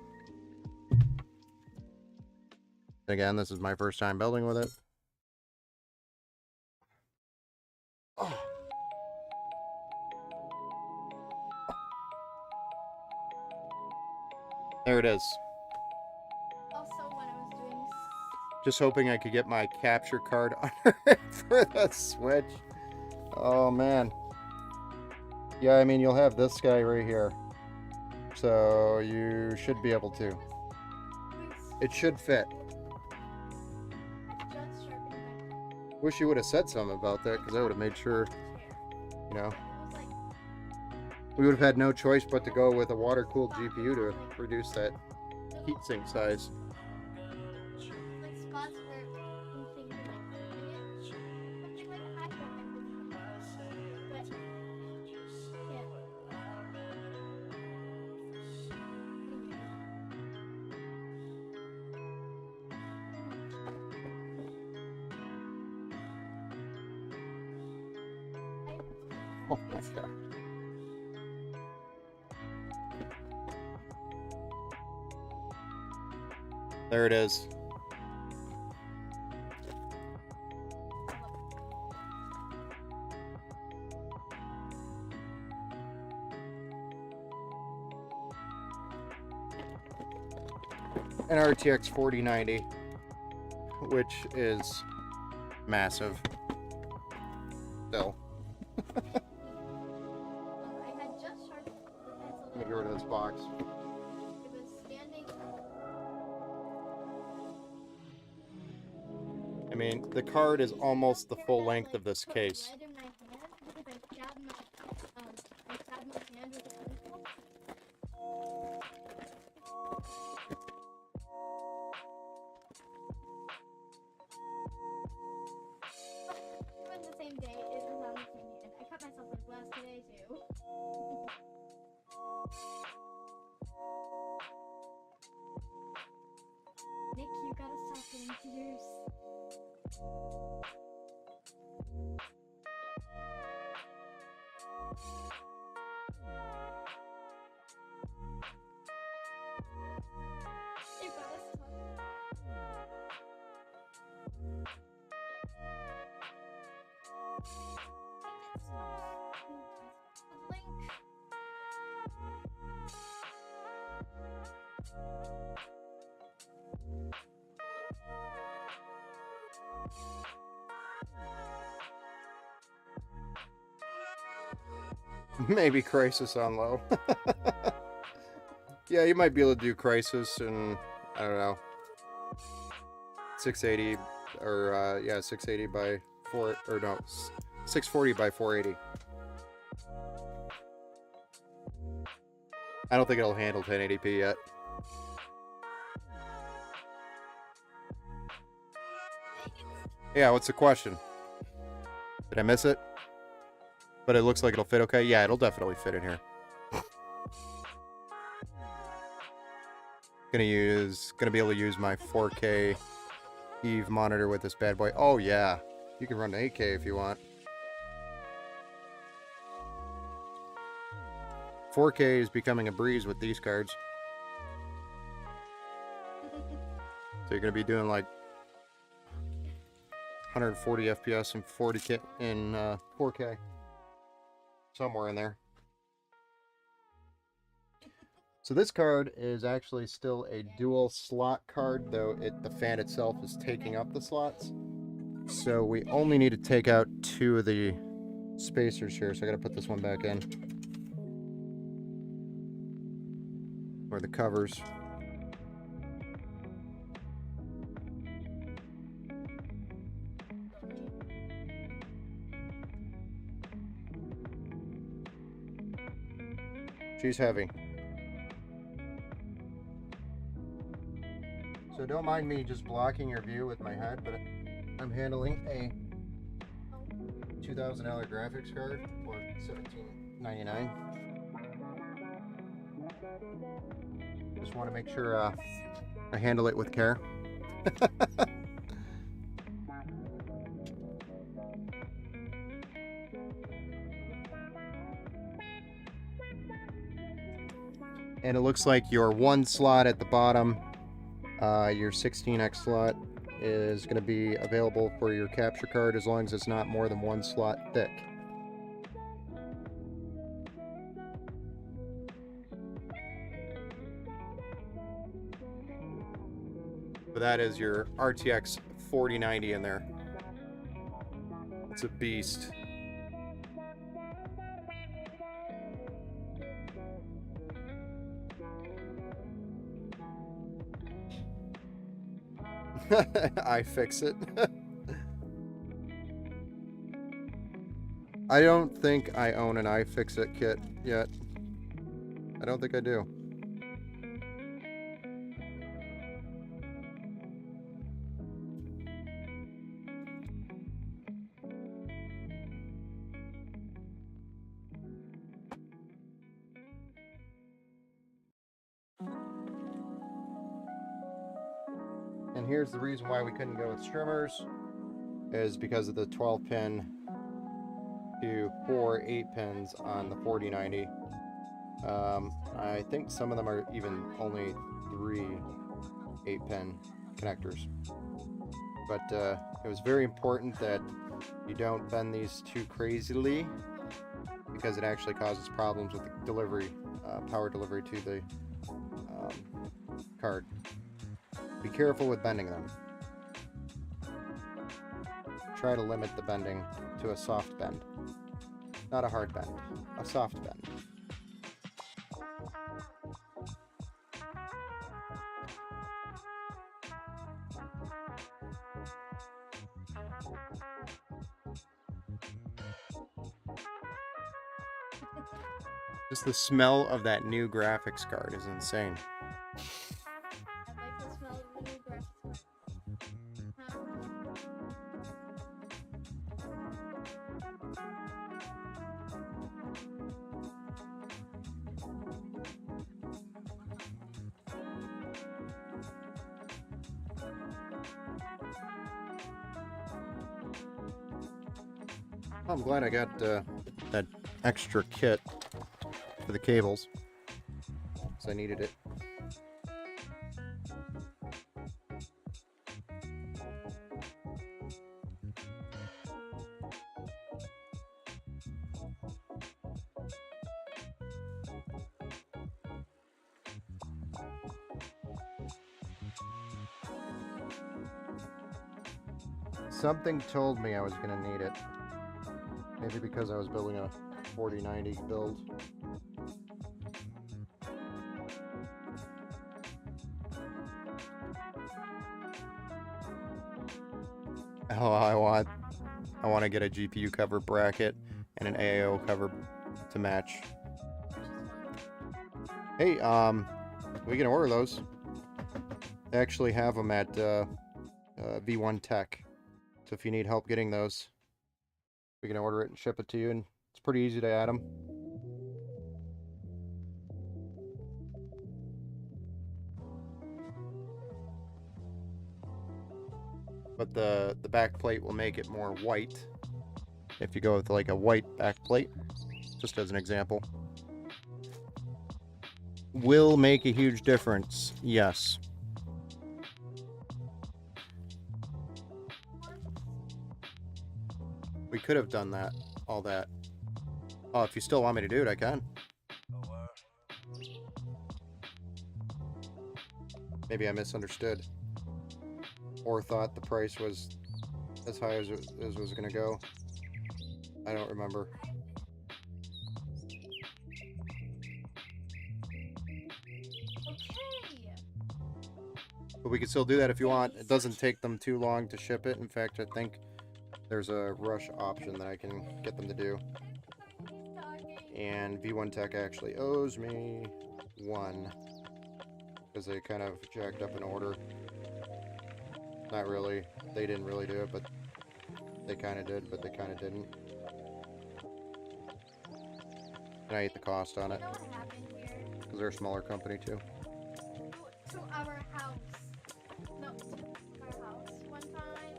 Speaker 1: Again, this is my first time building with it. Oh. There it is.
Speaker 2: Also, when I was doing...
Speaker 1: Just hoping I could get my capture card under it for the Switch. Oh, man. Yeah, I mean, you'll have this guy right here. So you should be able to. It should fit. Wish you would have said something about that, because I would have made sure, you know. We would have had no choice but to go with a water-cooled GPU to reduce that heatsink size. Oh my god. There it is. an RTX 4090, which is massive. Still.
Speaker 2: I had just sharpened the pencil.
Speaker 1: Let me get rid of this box.
Speaker 2: It was standing.
Speaker 1: I mean, the card is almost the full length of this case.
Speaker 2: Lead in my hand because I stabbed my hand with a pencil. It was the same day. It was on the same hand. I cut myself with glass today too. Nick, you gotta stop getting tears. You gotta stop. Link.
Speaker 1: Maybe Crisis on low. Yeah, you might be able to do Crisis and, I don't know, 680 or, yeah, 680 by 4, or no, 640 by 480. I don't think it'll handle 1080p yet. Yeah, what's the question? Did I miss it? But it looks like it'll fit okay. Yeah, it'll definitely fit in here. Gonna be able to use my 4K Eve monitor with this bad boy. Oh yeah, you can run to 8K if you want. 4K is becoming a breeze with these cards. So you're gonna be doing like 140 FPS and 40K in 4K. Somewhere in there. So this card is actually still a dual slot card, though the fan itself is taking up the slots. So we only need to take out 2 of the spacers here. So I gotta put this one back in. Or the covers. She's heavy. So don't mind me just blocking your view with my head, but I'm handling a $2,000 graphics card for $17.99. Just want to make sure I handle it with care. And it looks like your 1 slot at the bottom, your 16x slot, is going to be available for your capture card as long as it's not more than 1 slot thick. But that is your RTX 4090 in there. It's a beast. I fix it. I don't think I own an iFixit kit yet. I don't think I do. And here's the reason why we couldn't go with strimmers, is because of the 12 pin to 4 8-pins on the 4090. I think some of them are even only 3 8-pin connectors. But it was very important that you don't bend these too crazily, because it actually causes problems with the delivery, power delivery to the card. Be careful with bending them. Try to limit the bending to a soft bend. Not a hard bend, a soft bend. Just the smell of that new graphics card is insane.
Speaker 2: I like the smell of the new graphics
Speaker 1: I'm glad I got that extra kit for the cables, because I needed it. Something told me I was going to need it. Maybe because I was building a 4090 build. Oh, I want to get a GPU cover bracket and an AIO cover to match. Hey, we can order those. They actually have them at V1 Tech. So if you need help getting those, we can order it and ship it to you, and it's pretty easy to add them. But the back plate will make it more white if you go with like a white back plate, just as an example. Will make a huge difference, yes. We could have done that, all that. Oh, if you still want me to do it, I can. Maybe I misunderstood. Or thought the price was as high as it was going to go. I don't remember.
Speaker 2: Okay.
Speaker 1: But we can still do that if you want. It doesn't take them too long to ship it. In fact, I think there's a rush option that I can get them to do. And V1 Tech actually owes me one, because they kind of jacked up an order. Not really. They didn't really do it, but they kind of did, but they kind of didn't. And I ate the cost on it.
Speaker 2: You know what happened here?
Speaker 1: Because they're a smaller company too.
Speaker 2: To our house. No, to our house one time.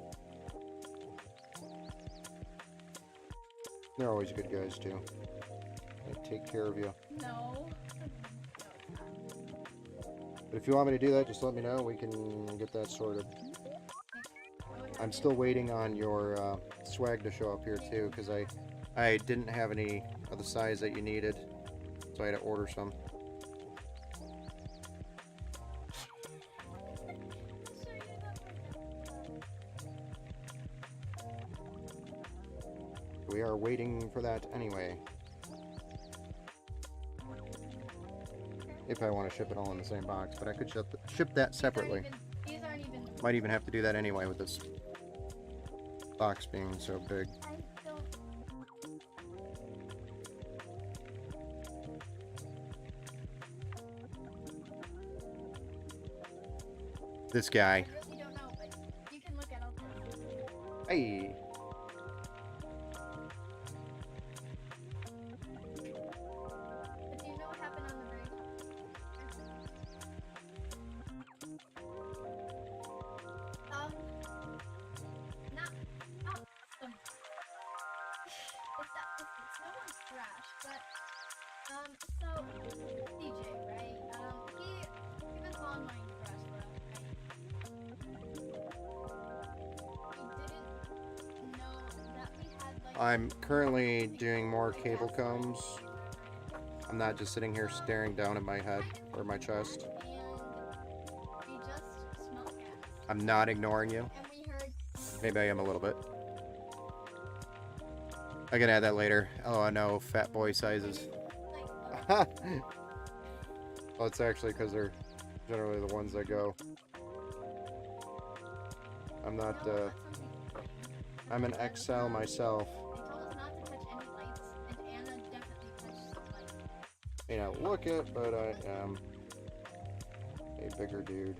Speaker 1: They're always good guys too. They take care of you.
Speaker 2: No.
Speaker 1: But if you want me to do that, just let me know. We can get that sorted. I'm still waiting on your swag to show up here too, because I didn't have any of the size that you needed, so I had to order some. We are waiting for that anyway. If I want to ship it all in the same box, but I could ship that separately.
Speaker 2: These aren't even.
Speaker 1: Might even have to do that anyway with this box being so big.
Speaker 2: I don't.
Speaker 1: This guy.
Speaker 2: I really don't know, but you can look at all this.
Speaker 1: Hey.
Speaker 2: But do you know what happened on the very top? Not custom. It's no one's trash, but so DJ, right? He was on my trash lab, right? He didn't know that we had like.
Speaker 1: I'm currently doing more cable combs. I'm not just sitting here staring down at my head or my chest.
Speaker 2: And we just smelled
Speaker 1: I'm not ignoring you.
Speaker 2: And we heard.
Speaker 1: Maybe I am a little bit. I can add that later. Oh no, fat boy sizes.
Speaker 2: Like,
Speaker 1: Well, it's actually because they're generally the ones that go. I'm not,
Speaker 2: no, that's something.
Speaker 1: I'm an XL myself.
Speaker 2: They told us not to touch any lights, and Anna definitely touched the light.
Speaker 1: May not look it, but I am a bigger dude.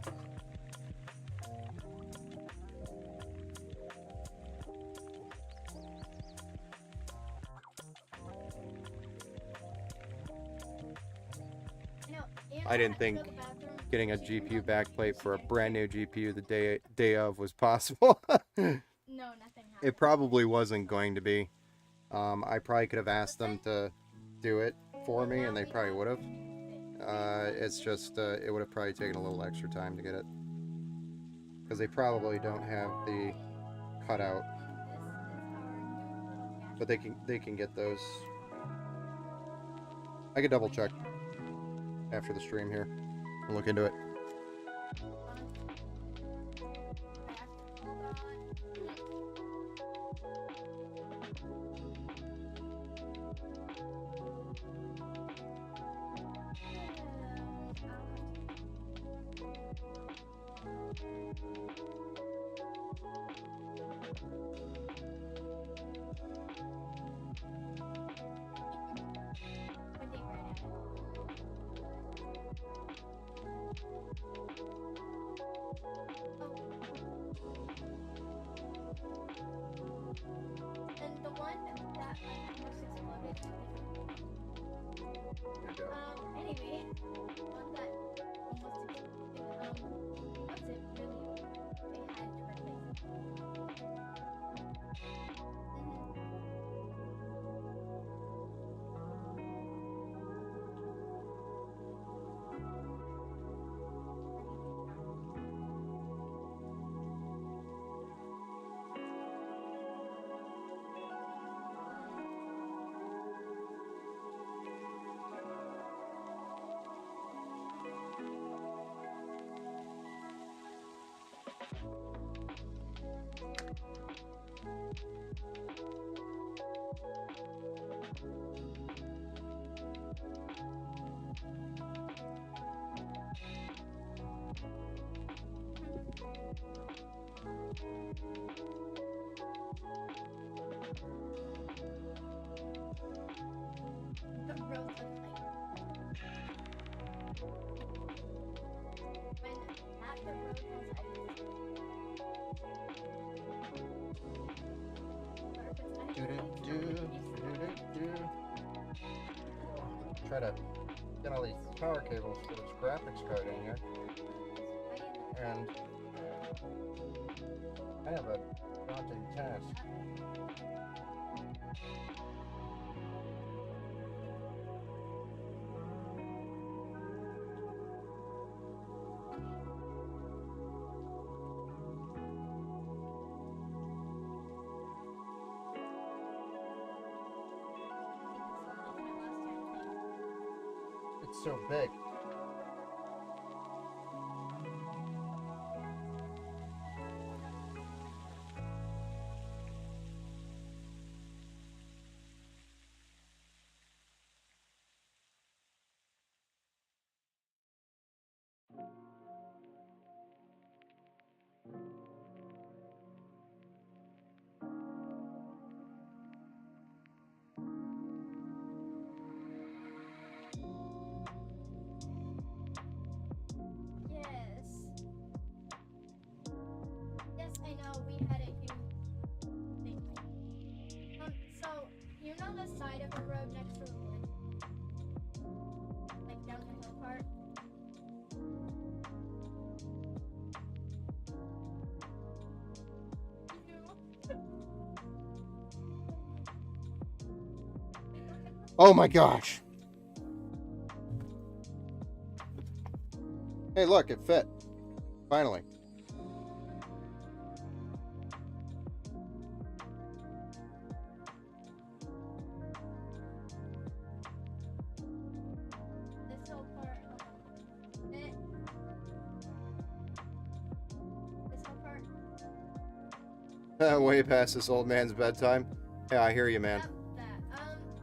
Speaker 2: You know, Anna
Speaker 1: I didn't
Speaker 2: had to
Speaker 1: think
Speaker 2: go to the bathroom.
Speaker 1: getting a
Speaker 2: She
Speaker 1: GPU
Speaker 2: realized that
Speaker 1: backplate
Speaker 2: she
Speaker 1: for a
Speaker 2: can't
Speaker 1: brand
Speaker 2: do
Speaker 1: new
Speaker 2: it.
Speaker 1: GPU the day of was possible.
Speaker 2: No, nothing happened.
Speaker 1: It probably wasn't going to be. I probably could have asked them to do it for me, and they probably would have. It's just it would have probably taken a little extra time to get it, because they probably don't have the cutout, but they can get those. I could double check after the stream here and look into it.
Speaker 2: And the one that like almost exploded. Anyway, one that almost exploded. What's it really? They had to replace it. The road was like when not the road was
Speaker 1: Try to get all these power cables for this graphics card in here, and I have a daunting task. It's so big.
Speaker 2: Yes. Yes, I know. We had a huge thing. So you know the side of the road next to the wood, like down the hill part.
Speaker 1: Oh my gosh. Hey, look, it fit. Finally.
Speaker 2: This whole part. This
Speaker 1: Way past this old man's bedtime. Yeah, I hear you, man.
Speaker 2: That.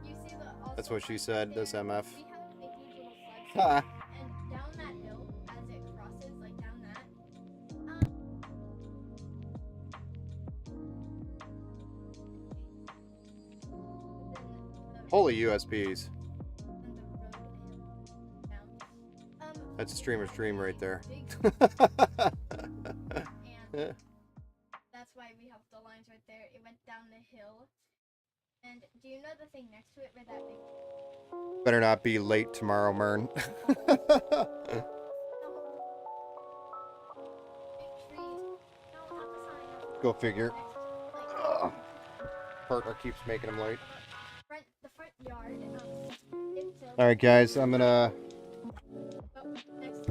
Speaker 2: You see the also
Speaker 1: That's what she
Speaker 2: right
Speaker 1: said, this
Speaker 2: there,
Speaker 1: MF.
Speaker 2: we have like these little flags,
Speaker 1: Ha!
Speaker 2: and down that hill as it crosses, like down that.
Speaker 1: Holy USBs.
Speaker 2: And the road and down.
Speaker 1: That's a streamer's dream right there.
Speaker 2: And that's why we have the lines right there. It went down the hill. And do you know the thing next to it where that big
Speaker 1: Better not be late tomorrow, Mern.
Speaker 2: big trees? No, not the sign.
Speaker 1: Go figure.
Speaker 2: Next,
Speaker 1: Ugh. Partner keeps making him late.
Speaker 2: the front yard.
Speaker 1: Alright, guys, I'm gonna.
Speaker 2: Next.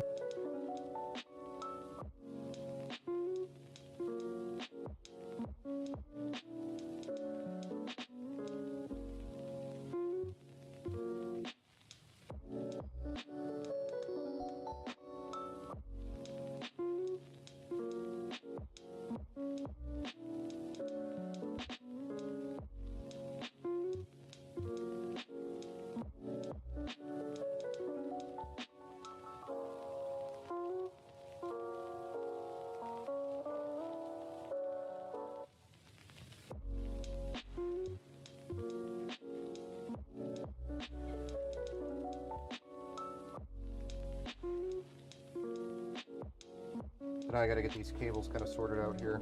Speaker 1: Now I gotta get these cables kind of sorted out here.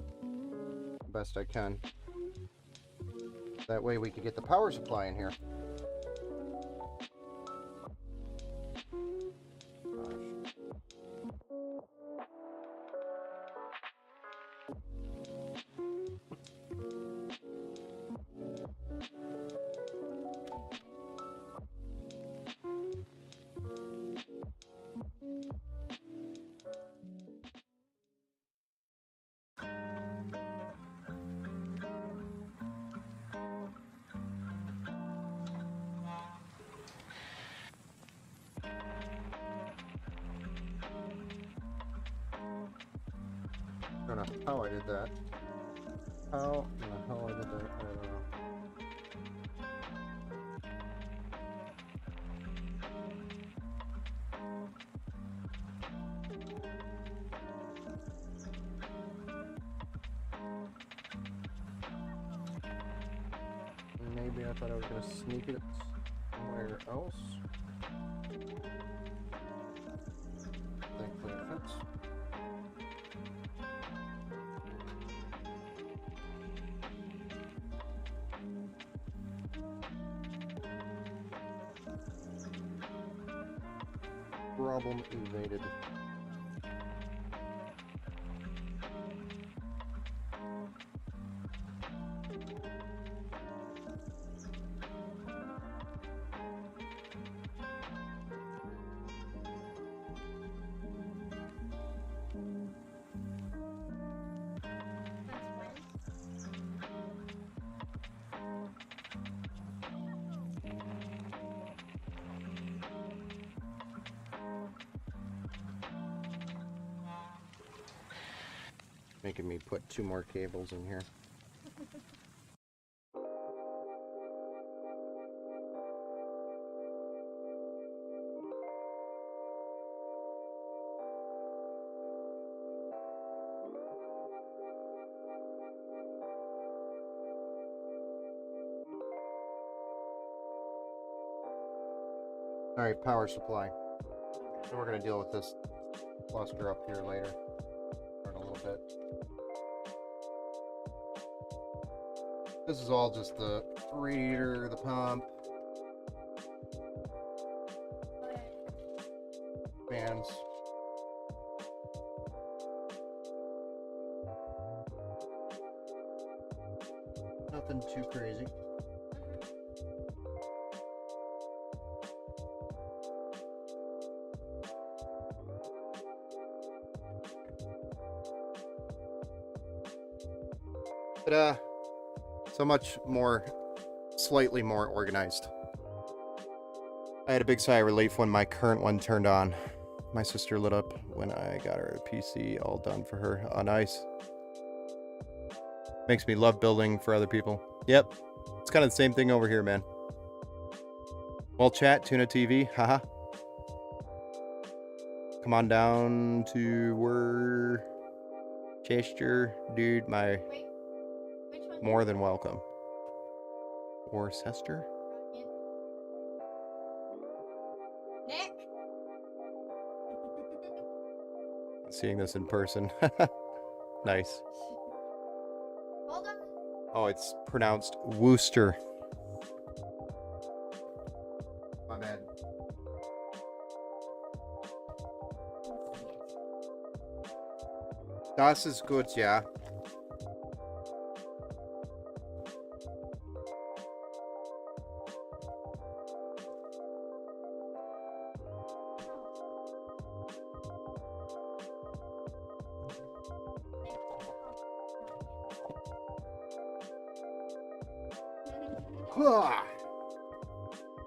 Speaker 1: Best I can. That way we can get the power supply in here. I don't know how I did that. How in the hell I did that, I don't know. Maybe I thought I was gonna sneak it somewhere else. Thankfully it fits. Problem evaded. Making me put 2 more cables in here. Alright, power supply. So we're going to deal with this cluster up here later. In a little bit. This is all just the radiator, the pump, fans. Nothing too crazy. But so much more, slightly more organized. I had a big sigh of relief when my current one turned on. My sister lit up when I got her a PC all done for her on ice. Makes me love building for other people. Yep. It's kind of the same thing over here, man. Well, chat, Toona TV, haha. Come on down to where Chester, dude, my
Speaker 2: Wait, which one?
Speaker 1: more than welcome. Worcester?
Speaker 2: Nick.
Speaker 1: Seeing this in person. Nice.
Speaker 2: Hold on.
Speaker 1: Oh, it's pronounced Worcester. My bad. Das ist gut, ja.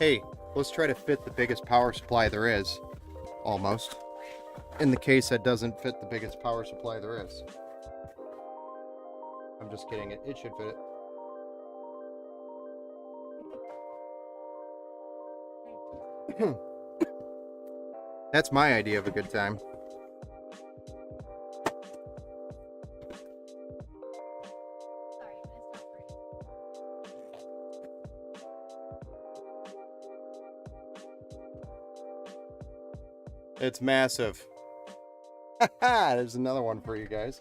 Speaker 1: Hey, let's try to fit the biggest power supply there is. Almost. In the case that doesn't fit the biggest power supply there is. I'm just kidding. It should fit it. That's my idea of a good time.
Speaker 2: Sorry, but it's not free.
Speaker 1: It's massive. Haha, there's another one for you guys.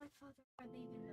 Speaker 2: My father are leaving though.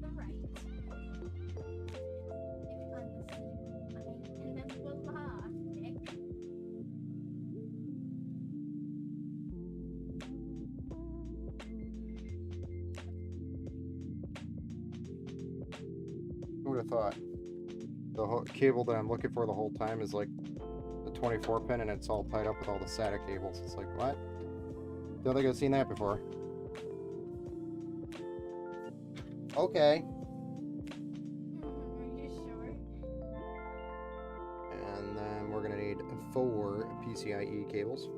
Speaker 2: The right. If unseen, and then voila, Nick.
Speaker 1: Who would have thought? The whole cable that I'm looking for the whole time is like the 24 pin, and it's all tied up with all the SATA cables. It's like, what? Don't think I've seen that before. Okay.
Speaker 2: Are you sure?
Speaker 1: And then we're gonna need 4 PCIe cables.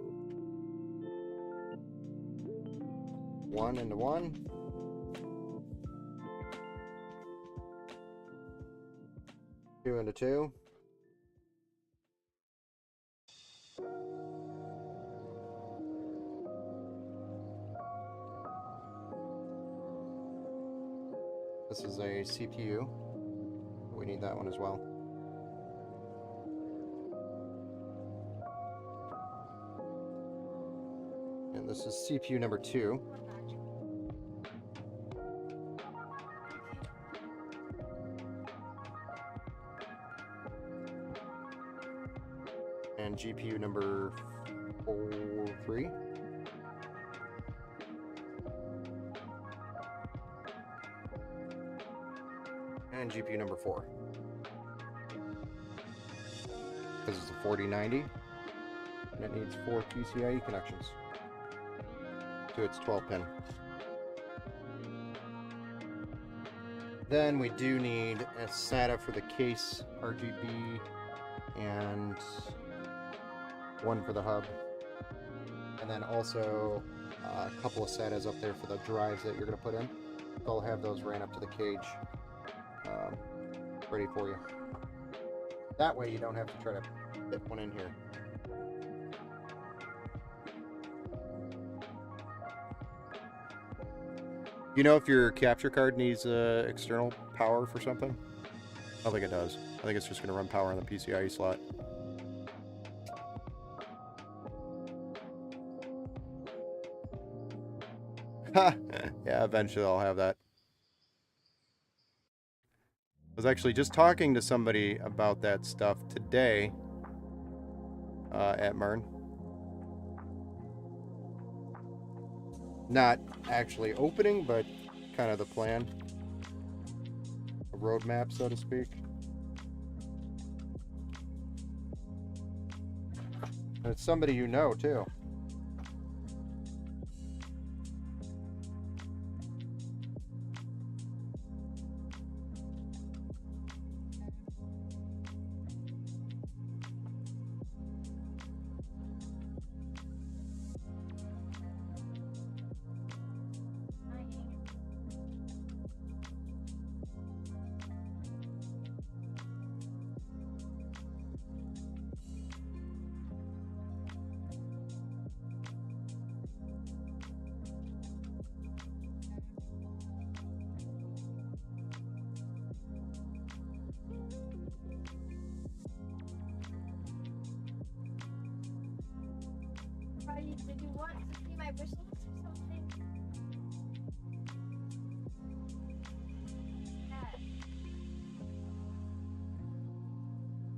Speaker 1: 1 into 1. 2 into 2. This is a CPU. We need that one as well. And this is CPU number 2. And GPU number 3. And GPU number 4. Because it's a 4090. And it needs 4 PCIe connections to its 12 pin. Then we do need a SATA for the case RGB and one for the hub. And then also a couple of SATAs up there for the drives that you're going to put in. I'll have those ran up to the cage ready for you. That way you don't have to try to fit one in here. You know if your capture card needs external power for something? I don't think it does. I think it's just going to run power on the PCIe slot. Yeah, eventually I'll have that. I was actually just talking to somebody about that stuff today at Mern. Not actually opening, but kind of the plan. A roadmap, so to speak. And it's somebody you know, too.
Speaker 2: Did you want to see my wish list or something?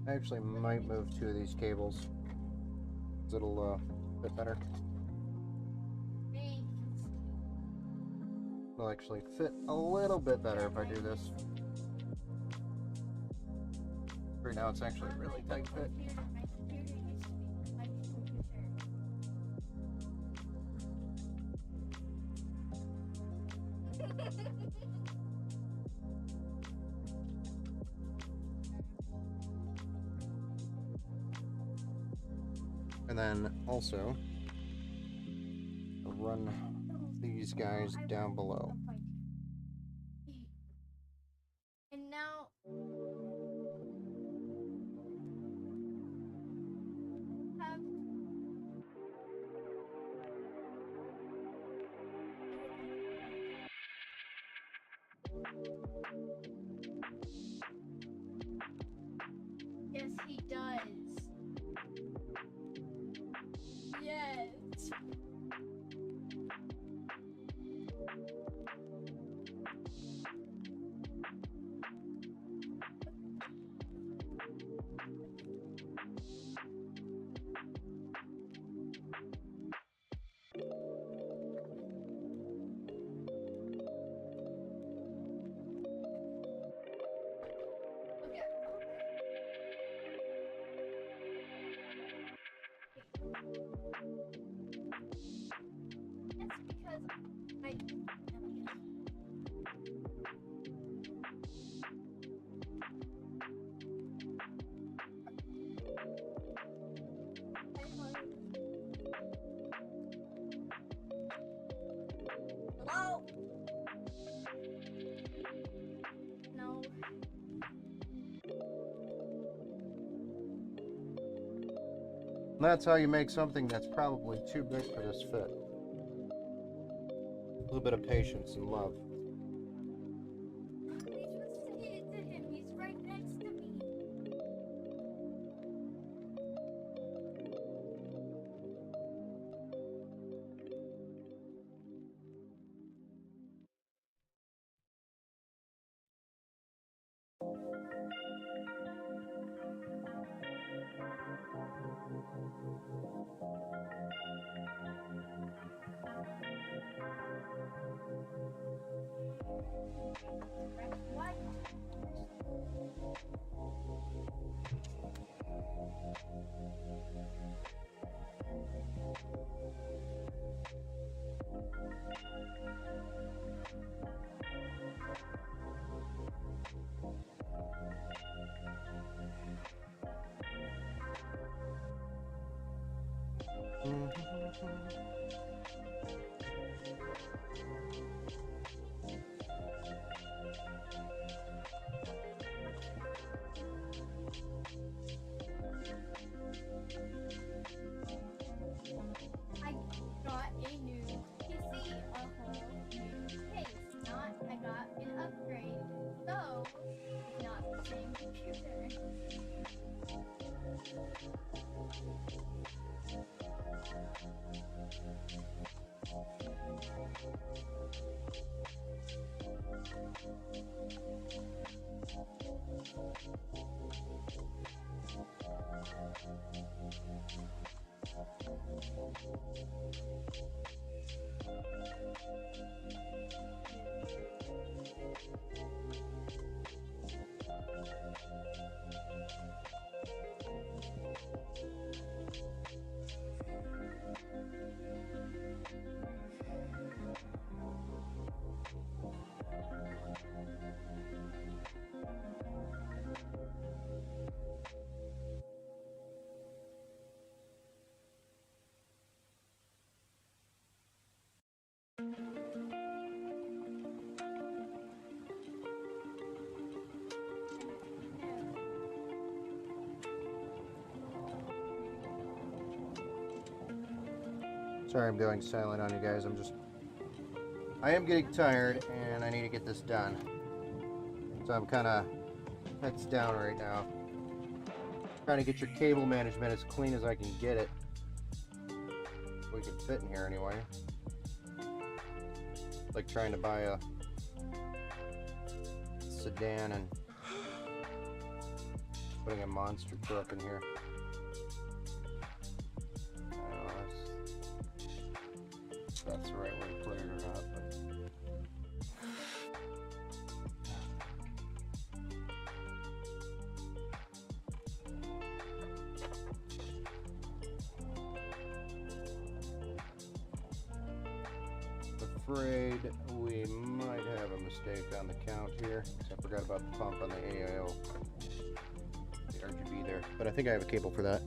Speaker 1: I actually might move 2 of these cables. It'll fit better.
Speaker 2: Thanks.
Speaker 1: It'll actually fit a little bit better if I do this. Right now it's actually a really tight fit.
Speaker 2: My computer used to be my computer.
Speaker 1: And then also I'll run these guys down below.
Speaker 2: And now have yes, he does. Yes. Okay. That's because I. Hello? No.
Speaker 1: And that's how you make something that's probably too big for this fit. A little bit of patience and love.
Speaker 2: Please just say it to him. He's right next to me. What?
Speaker 1: Sorry I'm going silent on you guys. I am getting tired and I need to get this done. So I'm kind of heads down right now. Trying to get your cable management as clean as I can get it. We can fit in here anyway. Like trying to buy a sedan and putting a monster truck in here. I don't know if that's the right way to put it or not, but afraid we might have a mistake on the count here. I forgot about the pump on the AIO. The RGB there. But I think I have a cable for that.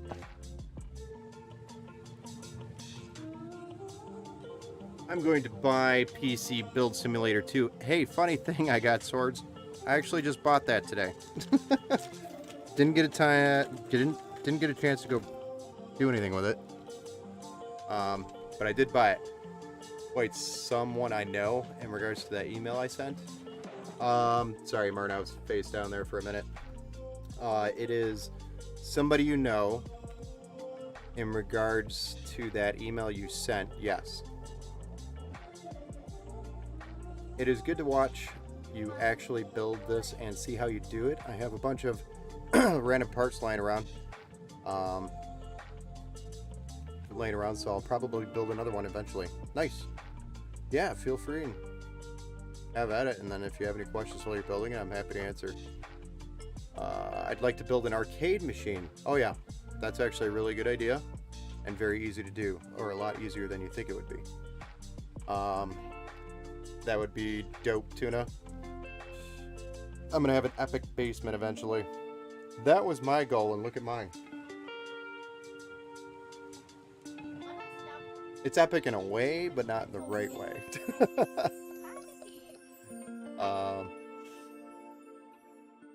Speaker 1: I'm going to buy PC Build Simulator 2. Hey, funny thing, I got Swords. I actually just bought that today. Didn't get a chance to go do anything with it. But I did buy it. Wait, someone I know in regards to that email I sent. Sorry, Martin, I was face down there for a minute. It is somebody you know in regards to that email you sent, yes. It is good to watch you actually build this and see how you do it. I have a bunch of random parts lying around. So I'll probably build another one eventually. Nice. Yeah, feel free and have at it. And then if you have any questions while you're building it, I'm happy to answer. I'd like to build an arcade machine. Oh yeah, that's actually a really good idea and very easy to do, or a lot easier than you think it would be. That would be dope, Toona. I'm gonna have an epic basement eventually. That was my goal, and look at mine. It's epic in a way, but not in the right way.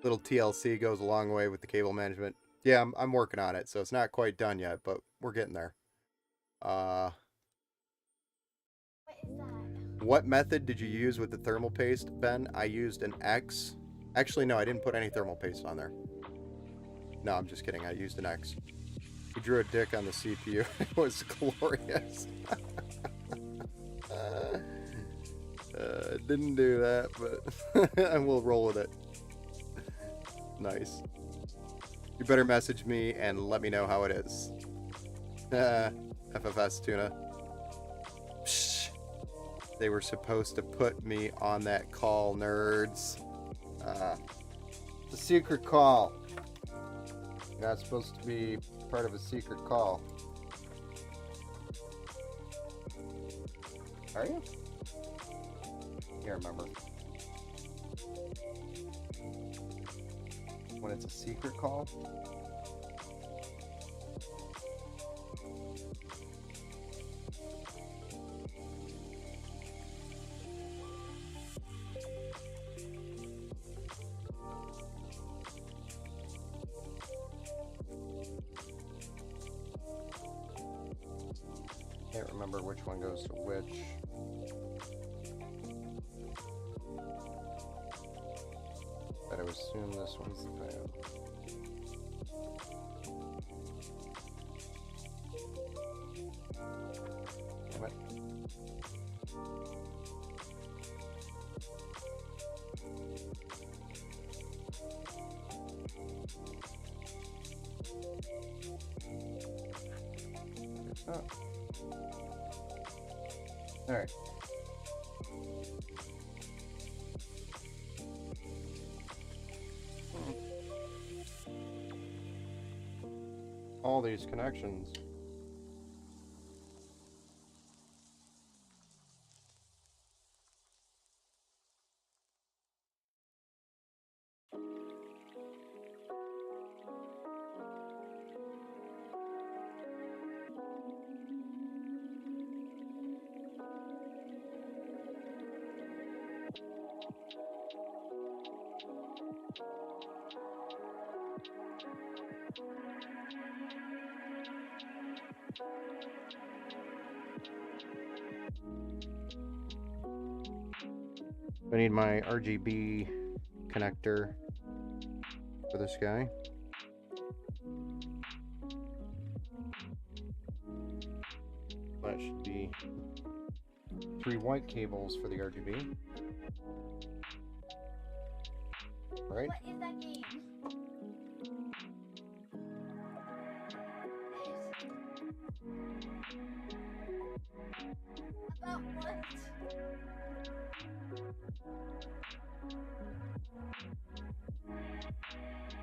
Speaker 1: Little TLC goes a long way with the cable management. Yeah, I'm working on it, so it's not quite done yet, but we're getting there.
Speaker 2: What is that?
Speaker 1: What method did you use with the thermal paste, Ben? I used an X. Actually, no, I didn't put any thermal paste on there. No, I'm just kidding. I used an X. He drew a dick on the CPU. It was glorious. Didn't do that, but and we'll roll with it. Nice. You better message me and let me know how it is. FFS Toona. Psh, they were supposed to put me on that call, nerds. The secret call. You're not supposed to be part of a secret call. Are you? Can't remember. When it's a secret call? Can't remember which one goes to which. But I would assume this one's the fan. Damn it. It's not. All right. All these connections. I need my RGB connector for this guy. That should be 3 white cables for the RGB. Right?
Speaker 2: What is that game? About what?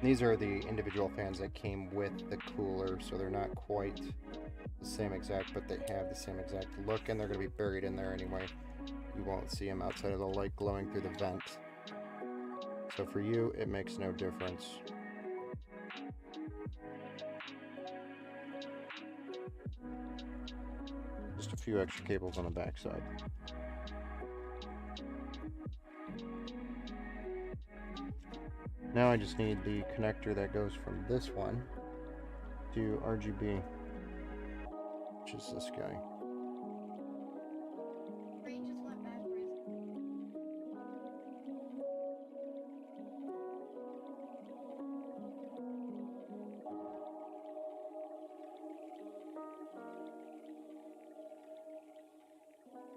Speaker 1: These are the individual fans that came with the cooler, so they're not quite the same exact, but they have the same exact look, and they're going to be buried in there anyway. You won't see them outside of the light glowing through the vent. So for you, it makes no difference. Just a few extra cables on the back side. Now I just need the connector that goes from this one to RGB, which is this guy.
Speaker 2: Brain just went backwards.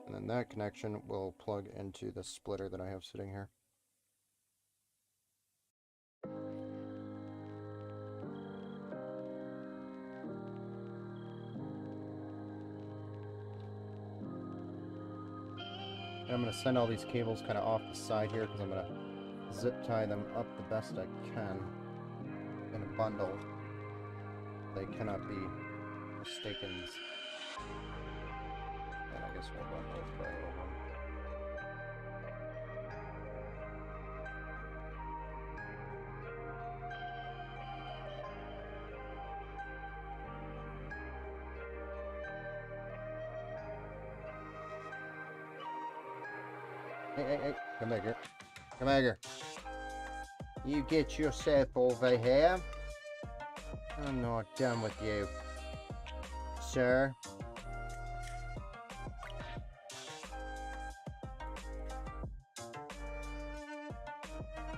Speaker 1: And then that connection will plug into the splitter that I have sitting here. And I'm going to send all these cables kind of off the side here because I'm going to zip tie them up the best I can in a bundle. They cannot be mistaken. And I guess we'll run those probably over. Hey, come back here. Come back here. You get yourself over here. I'm not done with you, sir.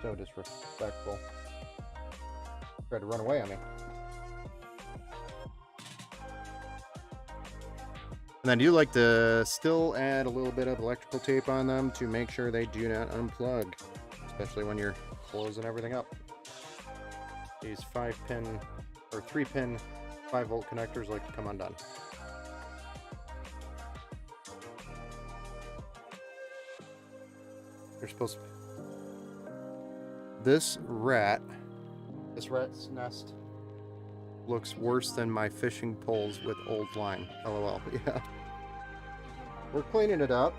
Speaker 1: So disrespectful. Tried to run away on me. And I do like to still add a little bit of electrical tape on them to make sure they do not unplug, especially when you're closing everything up. These 5-pin or 3-pin 5-volt connectors like to come undone. You're supposed to... This rat's nest looks worse than my fishing poles with old line. LOL. Yeah. We're cleaning it up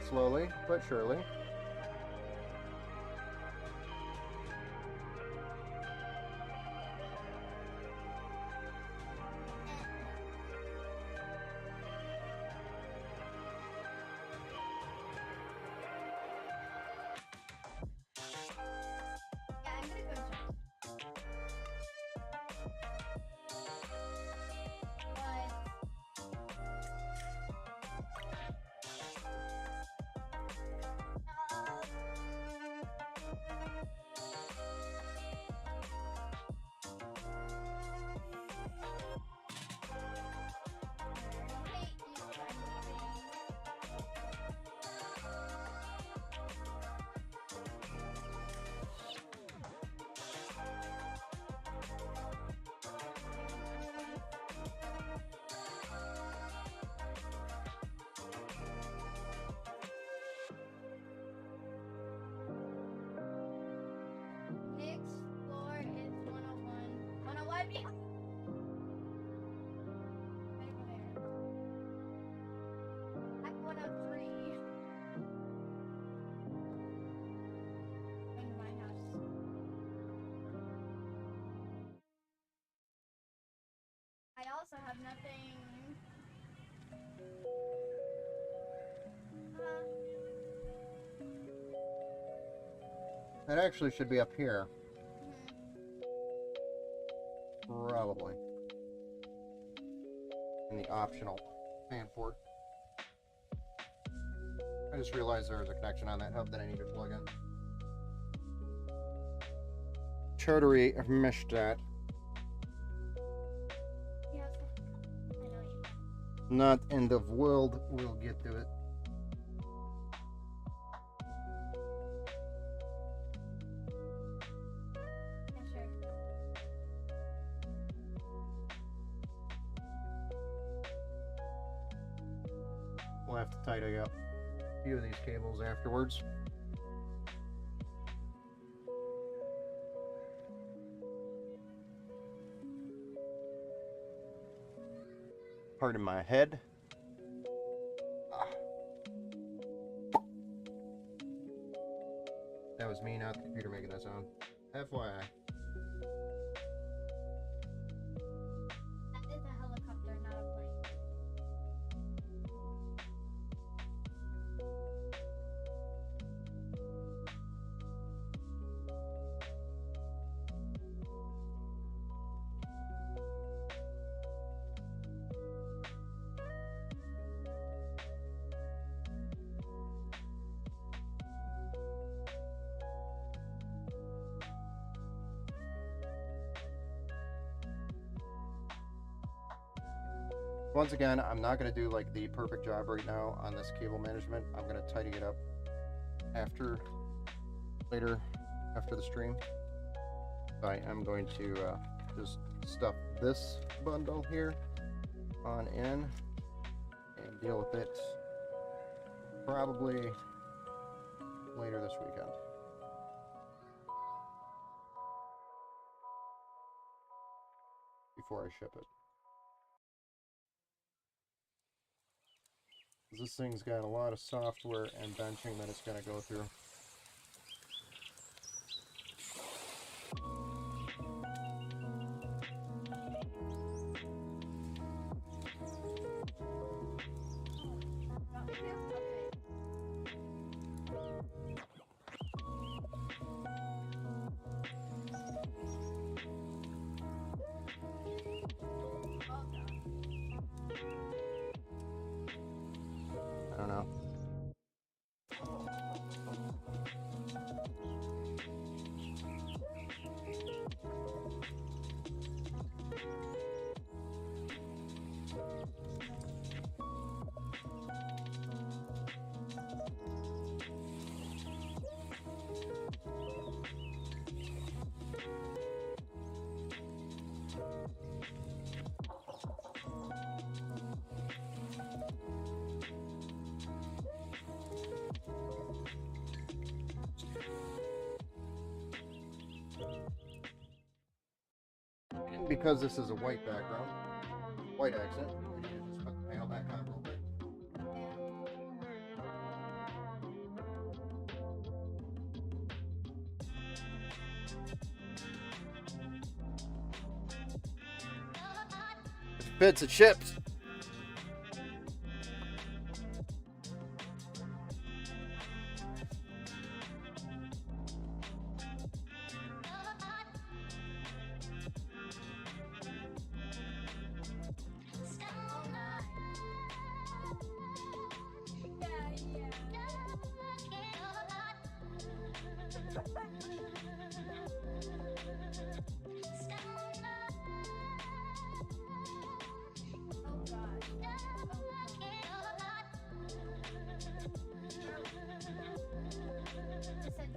Speaker 1: slowly but surely.
Speaker 2: Yeah, I'm gonna go jump. Next floor is 101. 101 behind. Right there. I'm 103. Into my house. I also have nothing.
Speaker 1: That actually should be up here. Probably. In the optional fan port. I just realized there was a connection on that hub that I need to plug in. Totally missed that.
Speaker 2: Yeah, I know you.
Speaker 1: Not end of world. We'll get to it.
Speaker 2: Yeah, sure.
Speaker 1: We'll have to tidy up a few of these cables afterwards. Pardon my head. That was me, not the computer making that sound. FYI.
Speaker 2: That is a helicopter, not a plane.
Speaker 1: Once again, I'm not going to do like the perfect job right now on this cable management. I'm going to tidy it up later after the stream. I am going to just stuff this bundle here on in and deal with it probably later this weekend. Before I ship it. This thing's got a lot of software and benching that it's going to go through. I don't know. Because this is a white background, white accent, we need to just put the panel back on real quick. If it fits, it ships.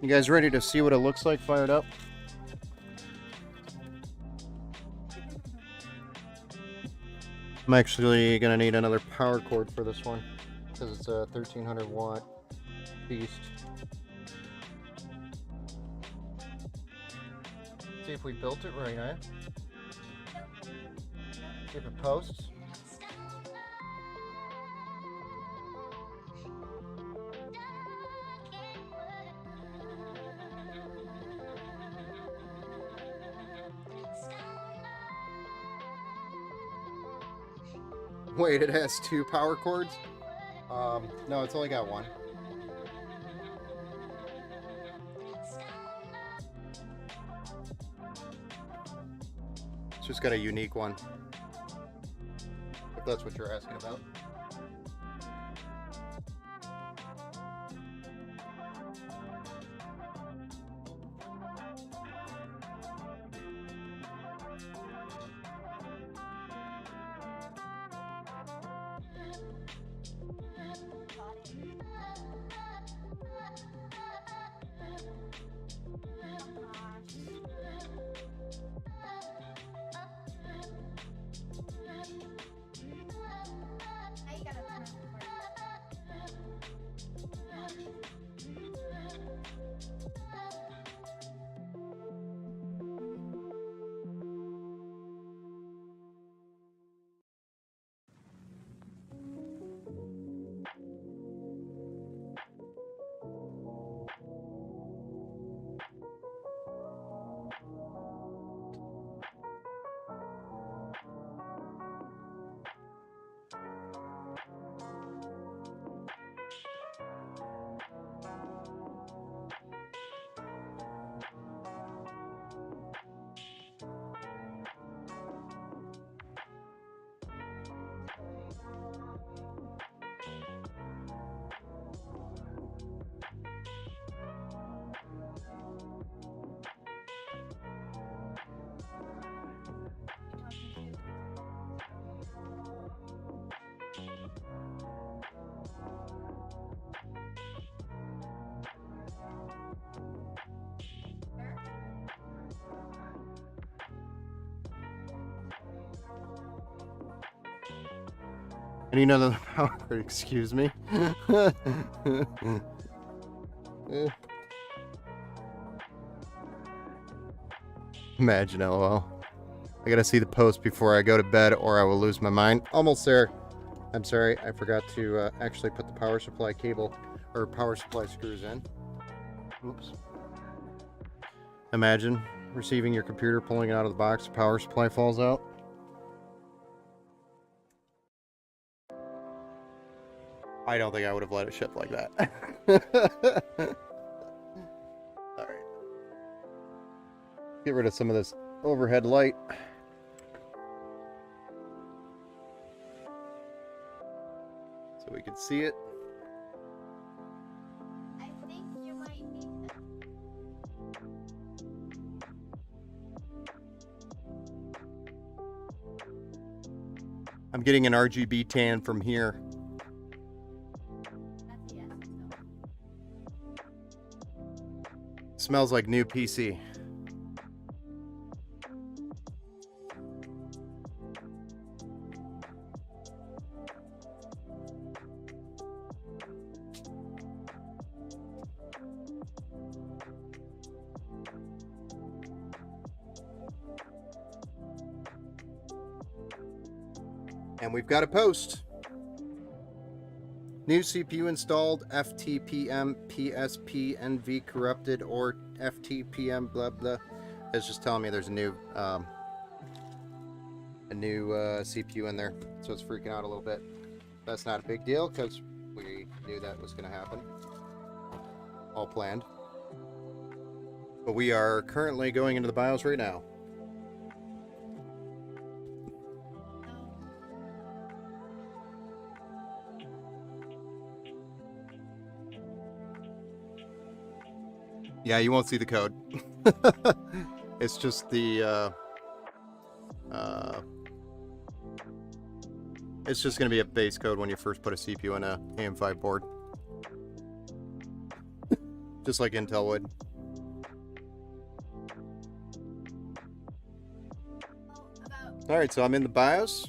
Speaker 1: You guys ready to see what it looks like fired up? I'm actually gonna need another power cord for this one because it's a 1300 watt beast. See if we built it right, eh? See if it posts. Wait, it has two power cords? No, it's only got one. It's just got a unique one, if that's what you're asking about. And you know the power. Excuse me. Imagine, lol. I gotta see the post before I go to bed or I will lose my mind. Almost there. I'm sorry, I forgot to actually put the power supply cable or power supply screws in. Oops. Imagine receiving your computer, pulling it out of the box, the power supply falls out. I don't think I would have let it ship like that. Alright. Get rid of some of this overhead light. So we can see it.
Speaker 2: I think you might need that.
Speaker 1: I'm getting an RGB tan from here.
Speaker 2: That's a yes.
Speaker 1: Smells like new PC. And we've got a post. New CPU installed, FTPM, PSP, NV corrupted, or FTPM, blah blah. It's just telling me there's a new CPU in there, so it's freaking out a little bit. That's not a big deal because we knew that was going to happen. All planned. But we are currently going into the BIOS right now. Yeah, you won't see the code. It's just the it's just going to be a base code when you first put a CPU in a AM5 board. Just like Intel would. Alright, so I'm in the BIOS.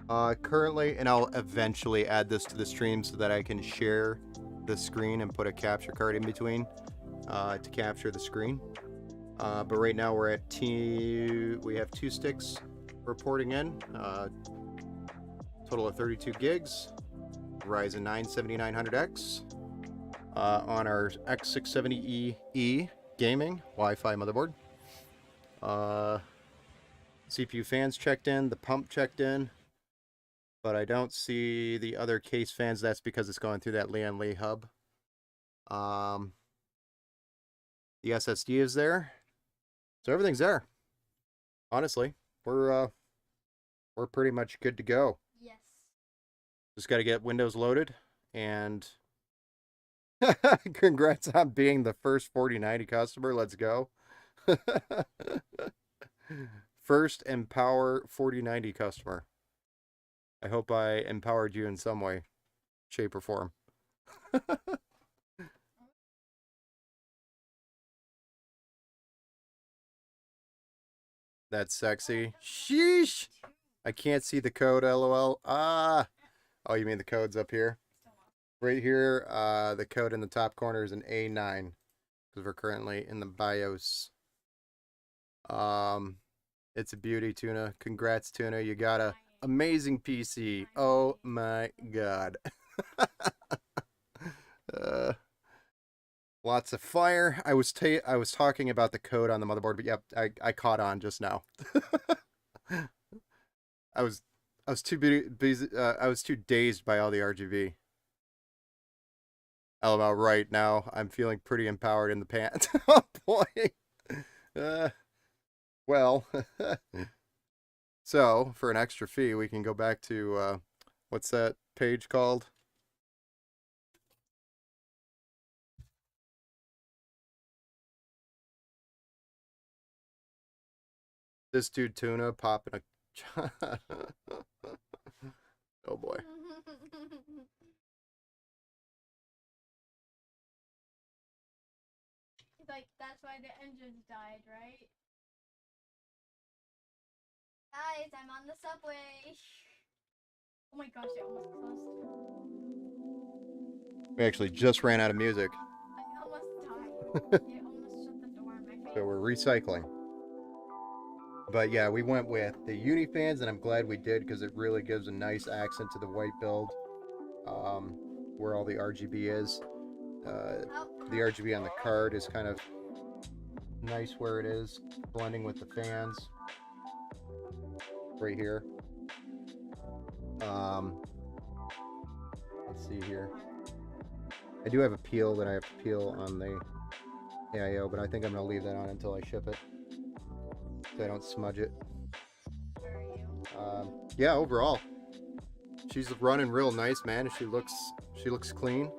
Speaker 1: Currently, and I'll eventually add this to the stream so that I can share the screen and put a capture card in between to capture the screen. But right now we're at we have 2 sticks reporting in. Total of 32 gigs. Ryzen 9 7900X. On our X670E gaming Wi-Fi motherboard. CPU fans checked in, the pump checked in, but I don't see the other case fans. That's because it's going through that Lian Li hub. The SSD is there, so everything's there. Honestly, we're pretty much good to go.
Speaker 2: Yes.
Speaker 1: Just got to get Windows loaded, and congrats on being the first 4090 customer. Let's go. First Empower 4090 customer. I hope I empowered you in some way, shape, or form. That's sexy. Sheesh! I can't see the code, lol. Ah! Oh, you mean the code's up here? Right here, the code in the top corner is an A9. Because we're currently in the BIOS. It's a beauty, Toona. Congrats, Toona. You got a amazing PC. Oh my god. Lots of fire. I was talking about the code on the motherboard, but yep, I caught on just now. I was too busy. I was too dazed by all the RGB. LOL. Right now, I'm feeling pretty empowered in the pants. Oh boy. Well, so for an extra fee, we can go back to what's that page called? This dude Toona popping a. Oh boy.
Speaker 2: Like, that's why the engines died, right? Guys, I'm on the subway. Oh my gosh, I almost closed.
Speaker 1: We actually just ran out of music.
Speaker 2: I almost died. I almost shut the door in my face.
Speaker 1: So we're recycling. But yeah, we went with the uni fans, and I'm glad we did because it really gives a nice accent to the white build, where all the RGB is. The RGB on the card is kind of nice where it is, blending with the fans right here. Let's see here. I do have a peel that I have to peel on the AIO, but I think I'm going to leave that on until I ship it, so I don't smudge it. Yeah, overall, she's running real nice, man. She looks clean.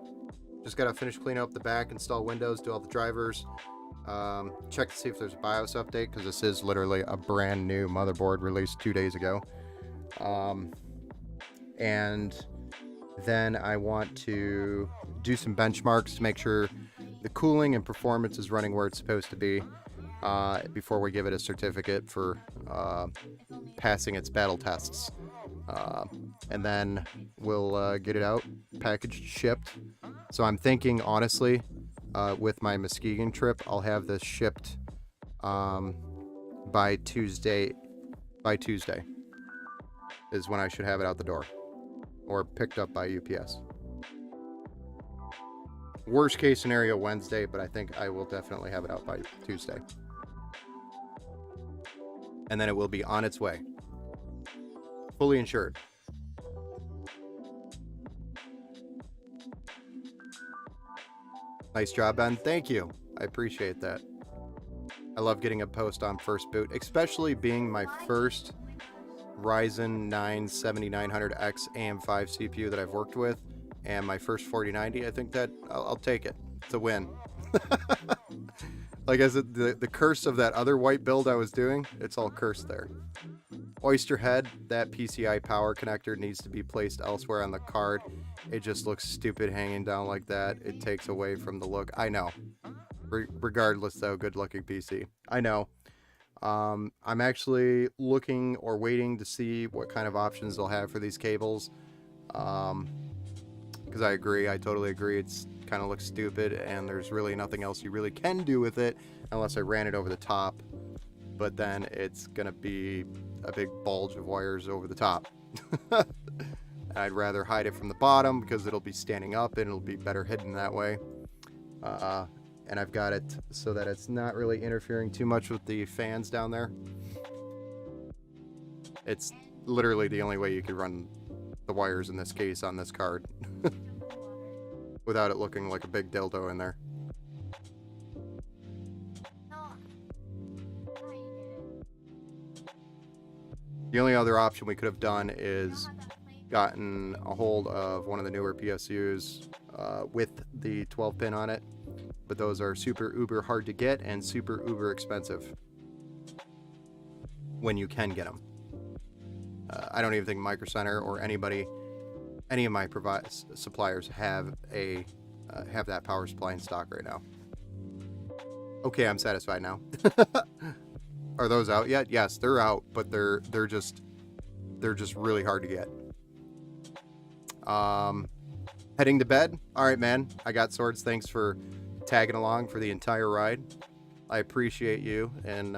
Speaker 1: Just got to finish cleaning up the back, install Windows, do all the drivers, check to see if there's a BIOS update, because this is literally a brand new motherboard released 2 days ago. And then I want to do some benchmarks to make sure the cooling and performance is running where it's supposed to be, before we give it a certificate for passing its battle tests. And then we'll get it out, packaged, shipped. So I'm thinking, honestly, with my Muskegon trip, I'll have this shipped by Tuesday. By Tuesday is when I should have it out the door, or picked up by UPS. Worst case scenario, Wednesday, but I think I will definitely have it out by Tuesday. And then it will be on its way. Fully insured. Nice job, Ben. Thank you. I appreciate that. I love getting a post on first boot, especially being my first Ryzen 9 7900X AM5 CPU that I've worked with, and my first 4090. I think that I'll take it. It's a win. Like I said, the curse of that other white build I was doing, it's all cursed there. Oyster head, that PCI power connector needs to be placed elsewhere on the card. It just looks stupid hanging down like that. It takes away from the look. I know. Regardless, though, good looking PC. I know. I'm actually looking or waiting to see what kind of options they'll have for these cables. Because I agree. I totally agree. It's kind of looks stupid, and there's really nothing else you really can do with it unless I ran it over the top. But then it's going to be a big bulge of wires over the top. I'd rather hide it from the bottom because it'll be standing up and it'll be better hidden that way. And I've got it so that it's not really interfering too much with the fans down there. It's literally the only way you could run the wires in this case on this card without it looking like a big dildo in there. The only other option we could have done is gotten a hold of one of the newer PSUs with the 12 pin on it, but those are super uber hard to get and super uber expensive when you can get them. I don't even think Micro Center or any of my suppliers have that power supply in stock right now. Okay, I'm satisfied now. Are those out yet? Yes, they're out, but they're just really hard to get. Heading to bed. All right, man. I got swords. Thanks for tagging along for the entire ride. I appreciate you and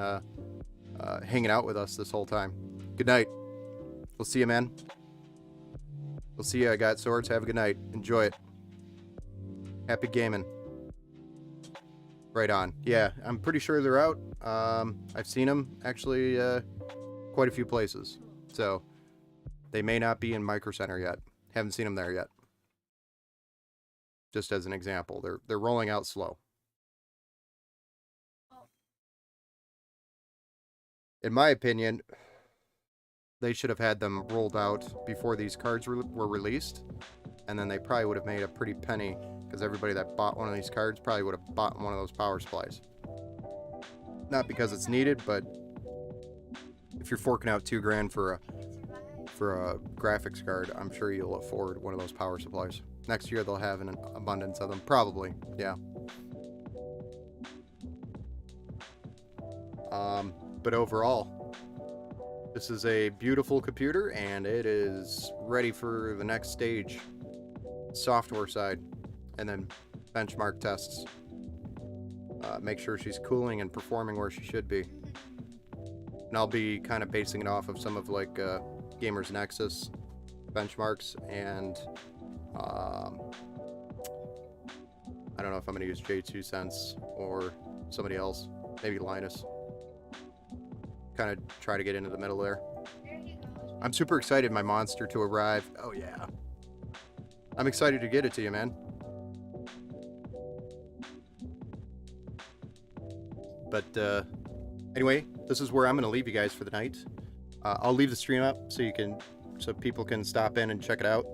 Speaker 1: hanging out with us this whole time. Good night. We'll see you, man. We'll see you. I got swords. Have a good night. Enjoy it. Happy gaming. Right on. Yeah, I'm pretty sure they're out. I've seen them actually quite a few places. So they may not be in Micro Center yet. Haven't seen them there yet. Just as an example, they're rolling out slow. In my opinion, they should have had them rolled out before these cards were released, and then they probably would have made a pretty penny, because everybody that bought one of these cards probably would have bought one of those power supplies. Not because it's needed, but if you're forking out $2,000 for a graphics card, I'm sure you'll afford one of those power supplies. Next year they'll have an abundance of them, probably. Yeah. But overall, This is a beautiful computer, and it is ready for the next stage, software side, and then benchmark tests. Make sure she's cooling and performing where she should be. And I'll be kind of basing it off of some of like Gamers Nexus benchmarks, and I don't know if I'm going to use J2 Sense or somebody else, maybe Linus. Kind of try to get into the middle there. I'm super excited my monster to arrive. Oh yeah. I'm excited to get it to you, man. But anyway, this is where I'm going to leave you guys for the night. I'll leave the stream up so people can stop in and check it out.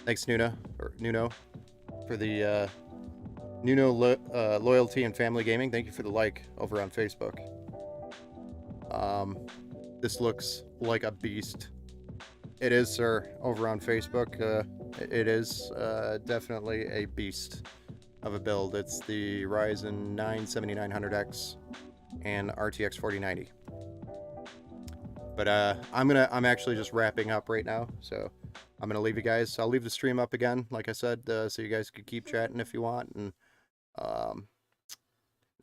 Speaker 1: Thanks, Nuno, for the Nuno loyalty and family gaming. Thank you for the like over on Facebook. This looks like a beast. It is, sir, over on Facebook. It is definitely a beast of a build. It's the Ryzen 9 7900X and RTX 4090. But I'm actually just wrapping up right now, so I'm gonna leave you guys. I'll leave the stream up again, like I said, so you guys could keep chatting if you want, and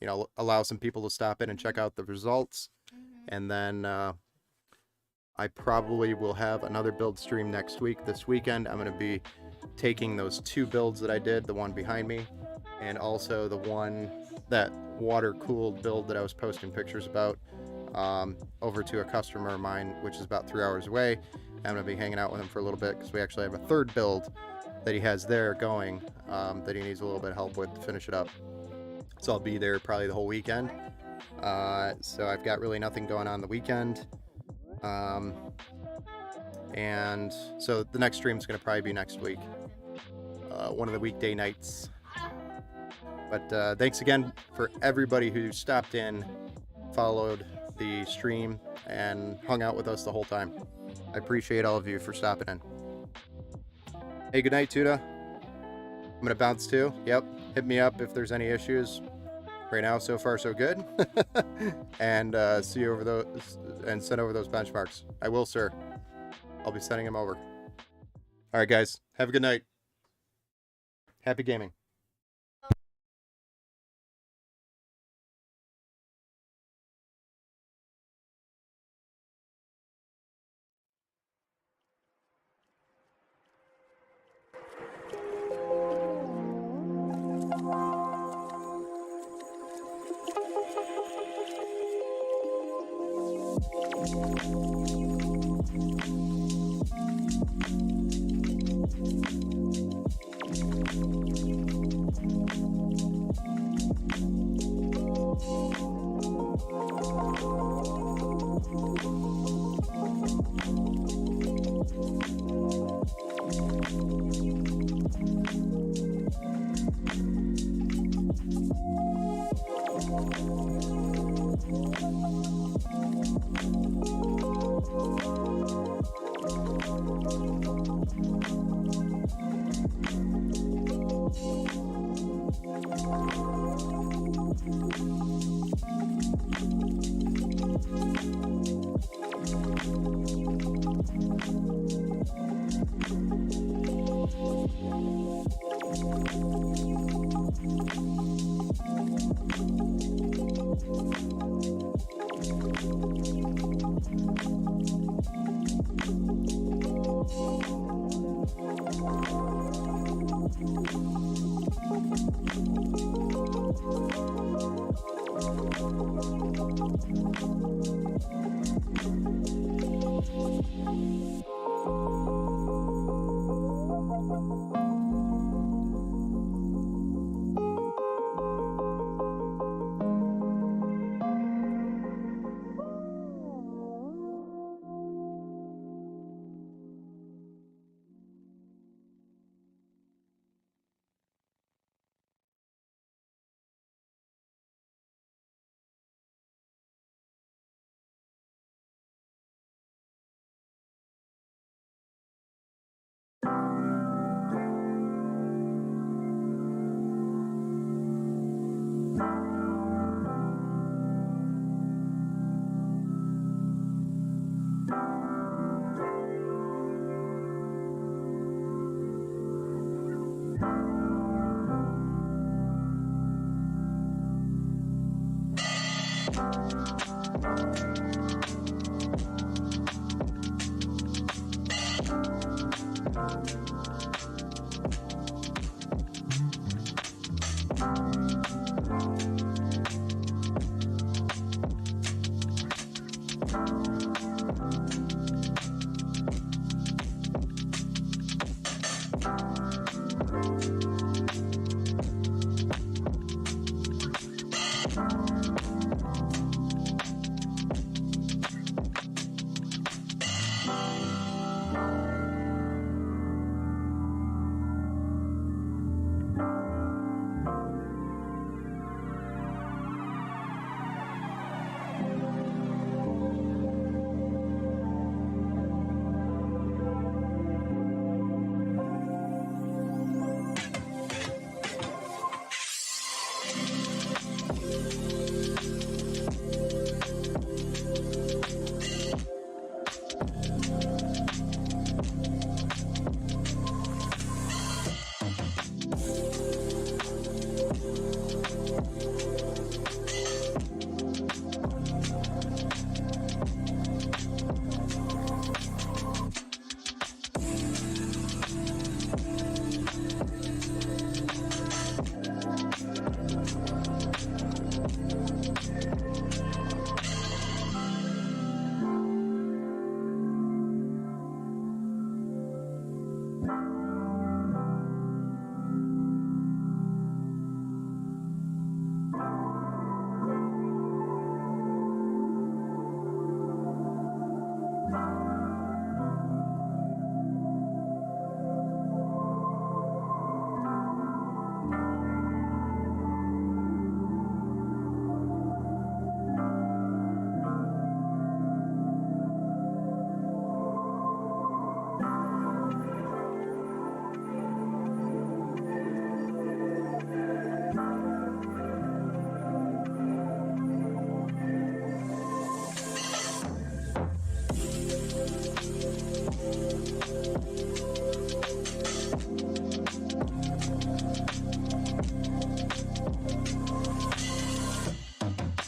Speaker 1: you know, allow some people to stop in and check out the results. And then I probably will have another build stream next week. This weekend, I'm going to be taking those 2 builds that I did, the one behind me, and also the one, that water-cooled build that I was posting pictures about, over to a customer of mine, which is about 3 hours away. I'm going to be hanging out with him for a little bit because we actually have a 3rd build that he has there going, that he needs a little bit of help with to finish it up. So I'll be there probably the whole weekend. So I've got really nothing going on the weekend. And so the next stream is going to probably be next week, one of the weekday nights. But thanks again for everybody who stopped in, followed the stream, and hung out with us the whole time. I appreciate all of you for stopping in. Hey, good night, Toona. I'm going to bounce too. Yep. Hit me up if there's any issues. Right now, so far, so good. And see you over those, and send over those benchmarks. I will, sir. I'll be sending them over. All right, guys. Have a good night. Happy gaming.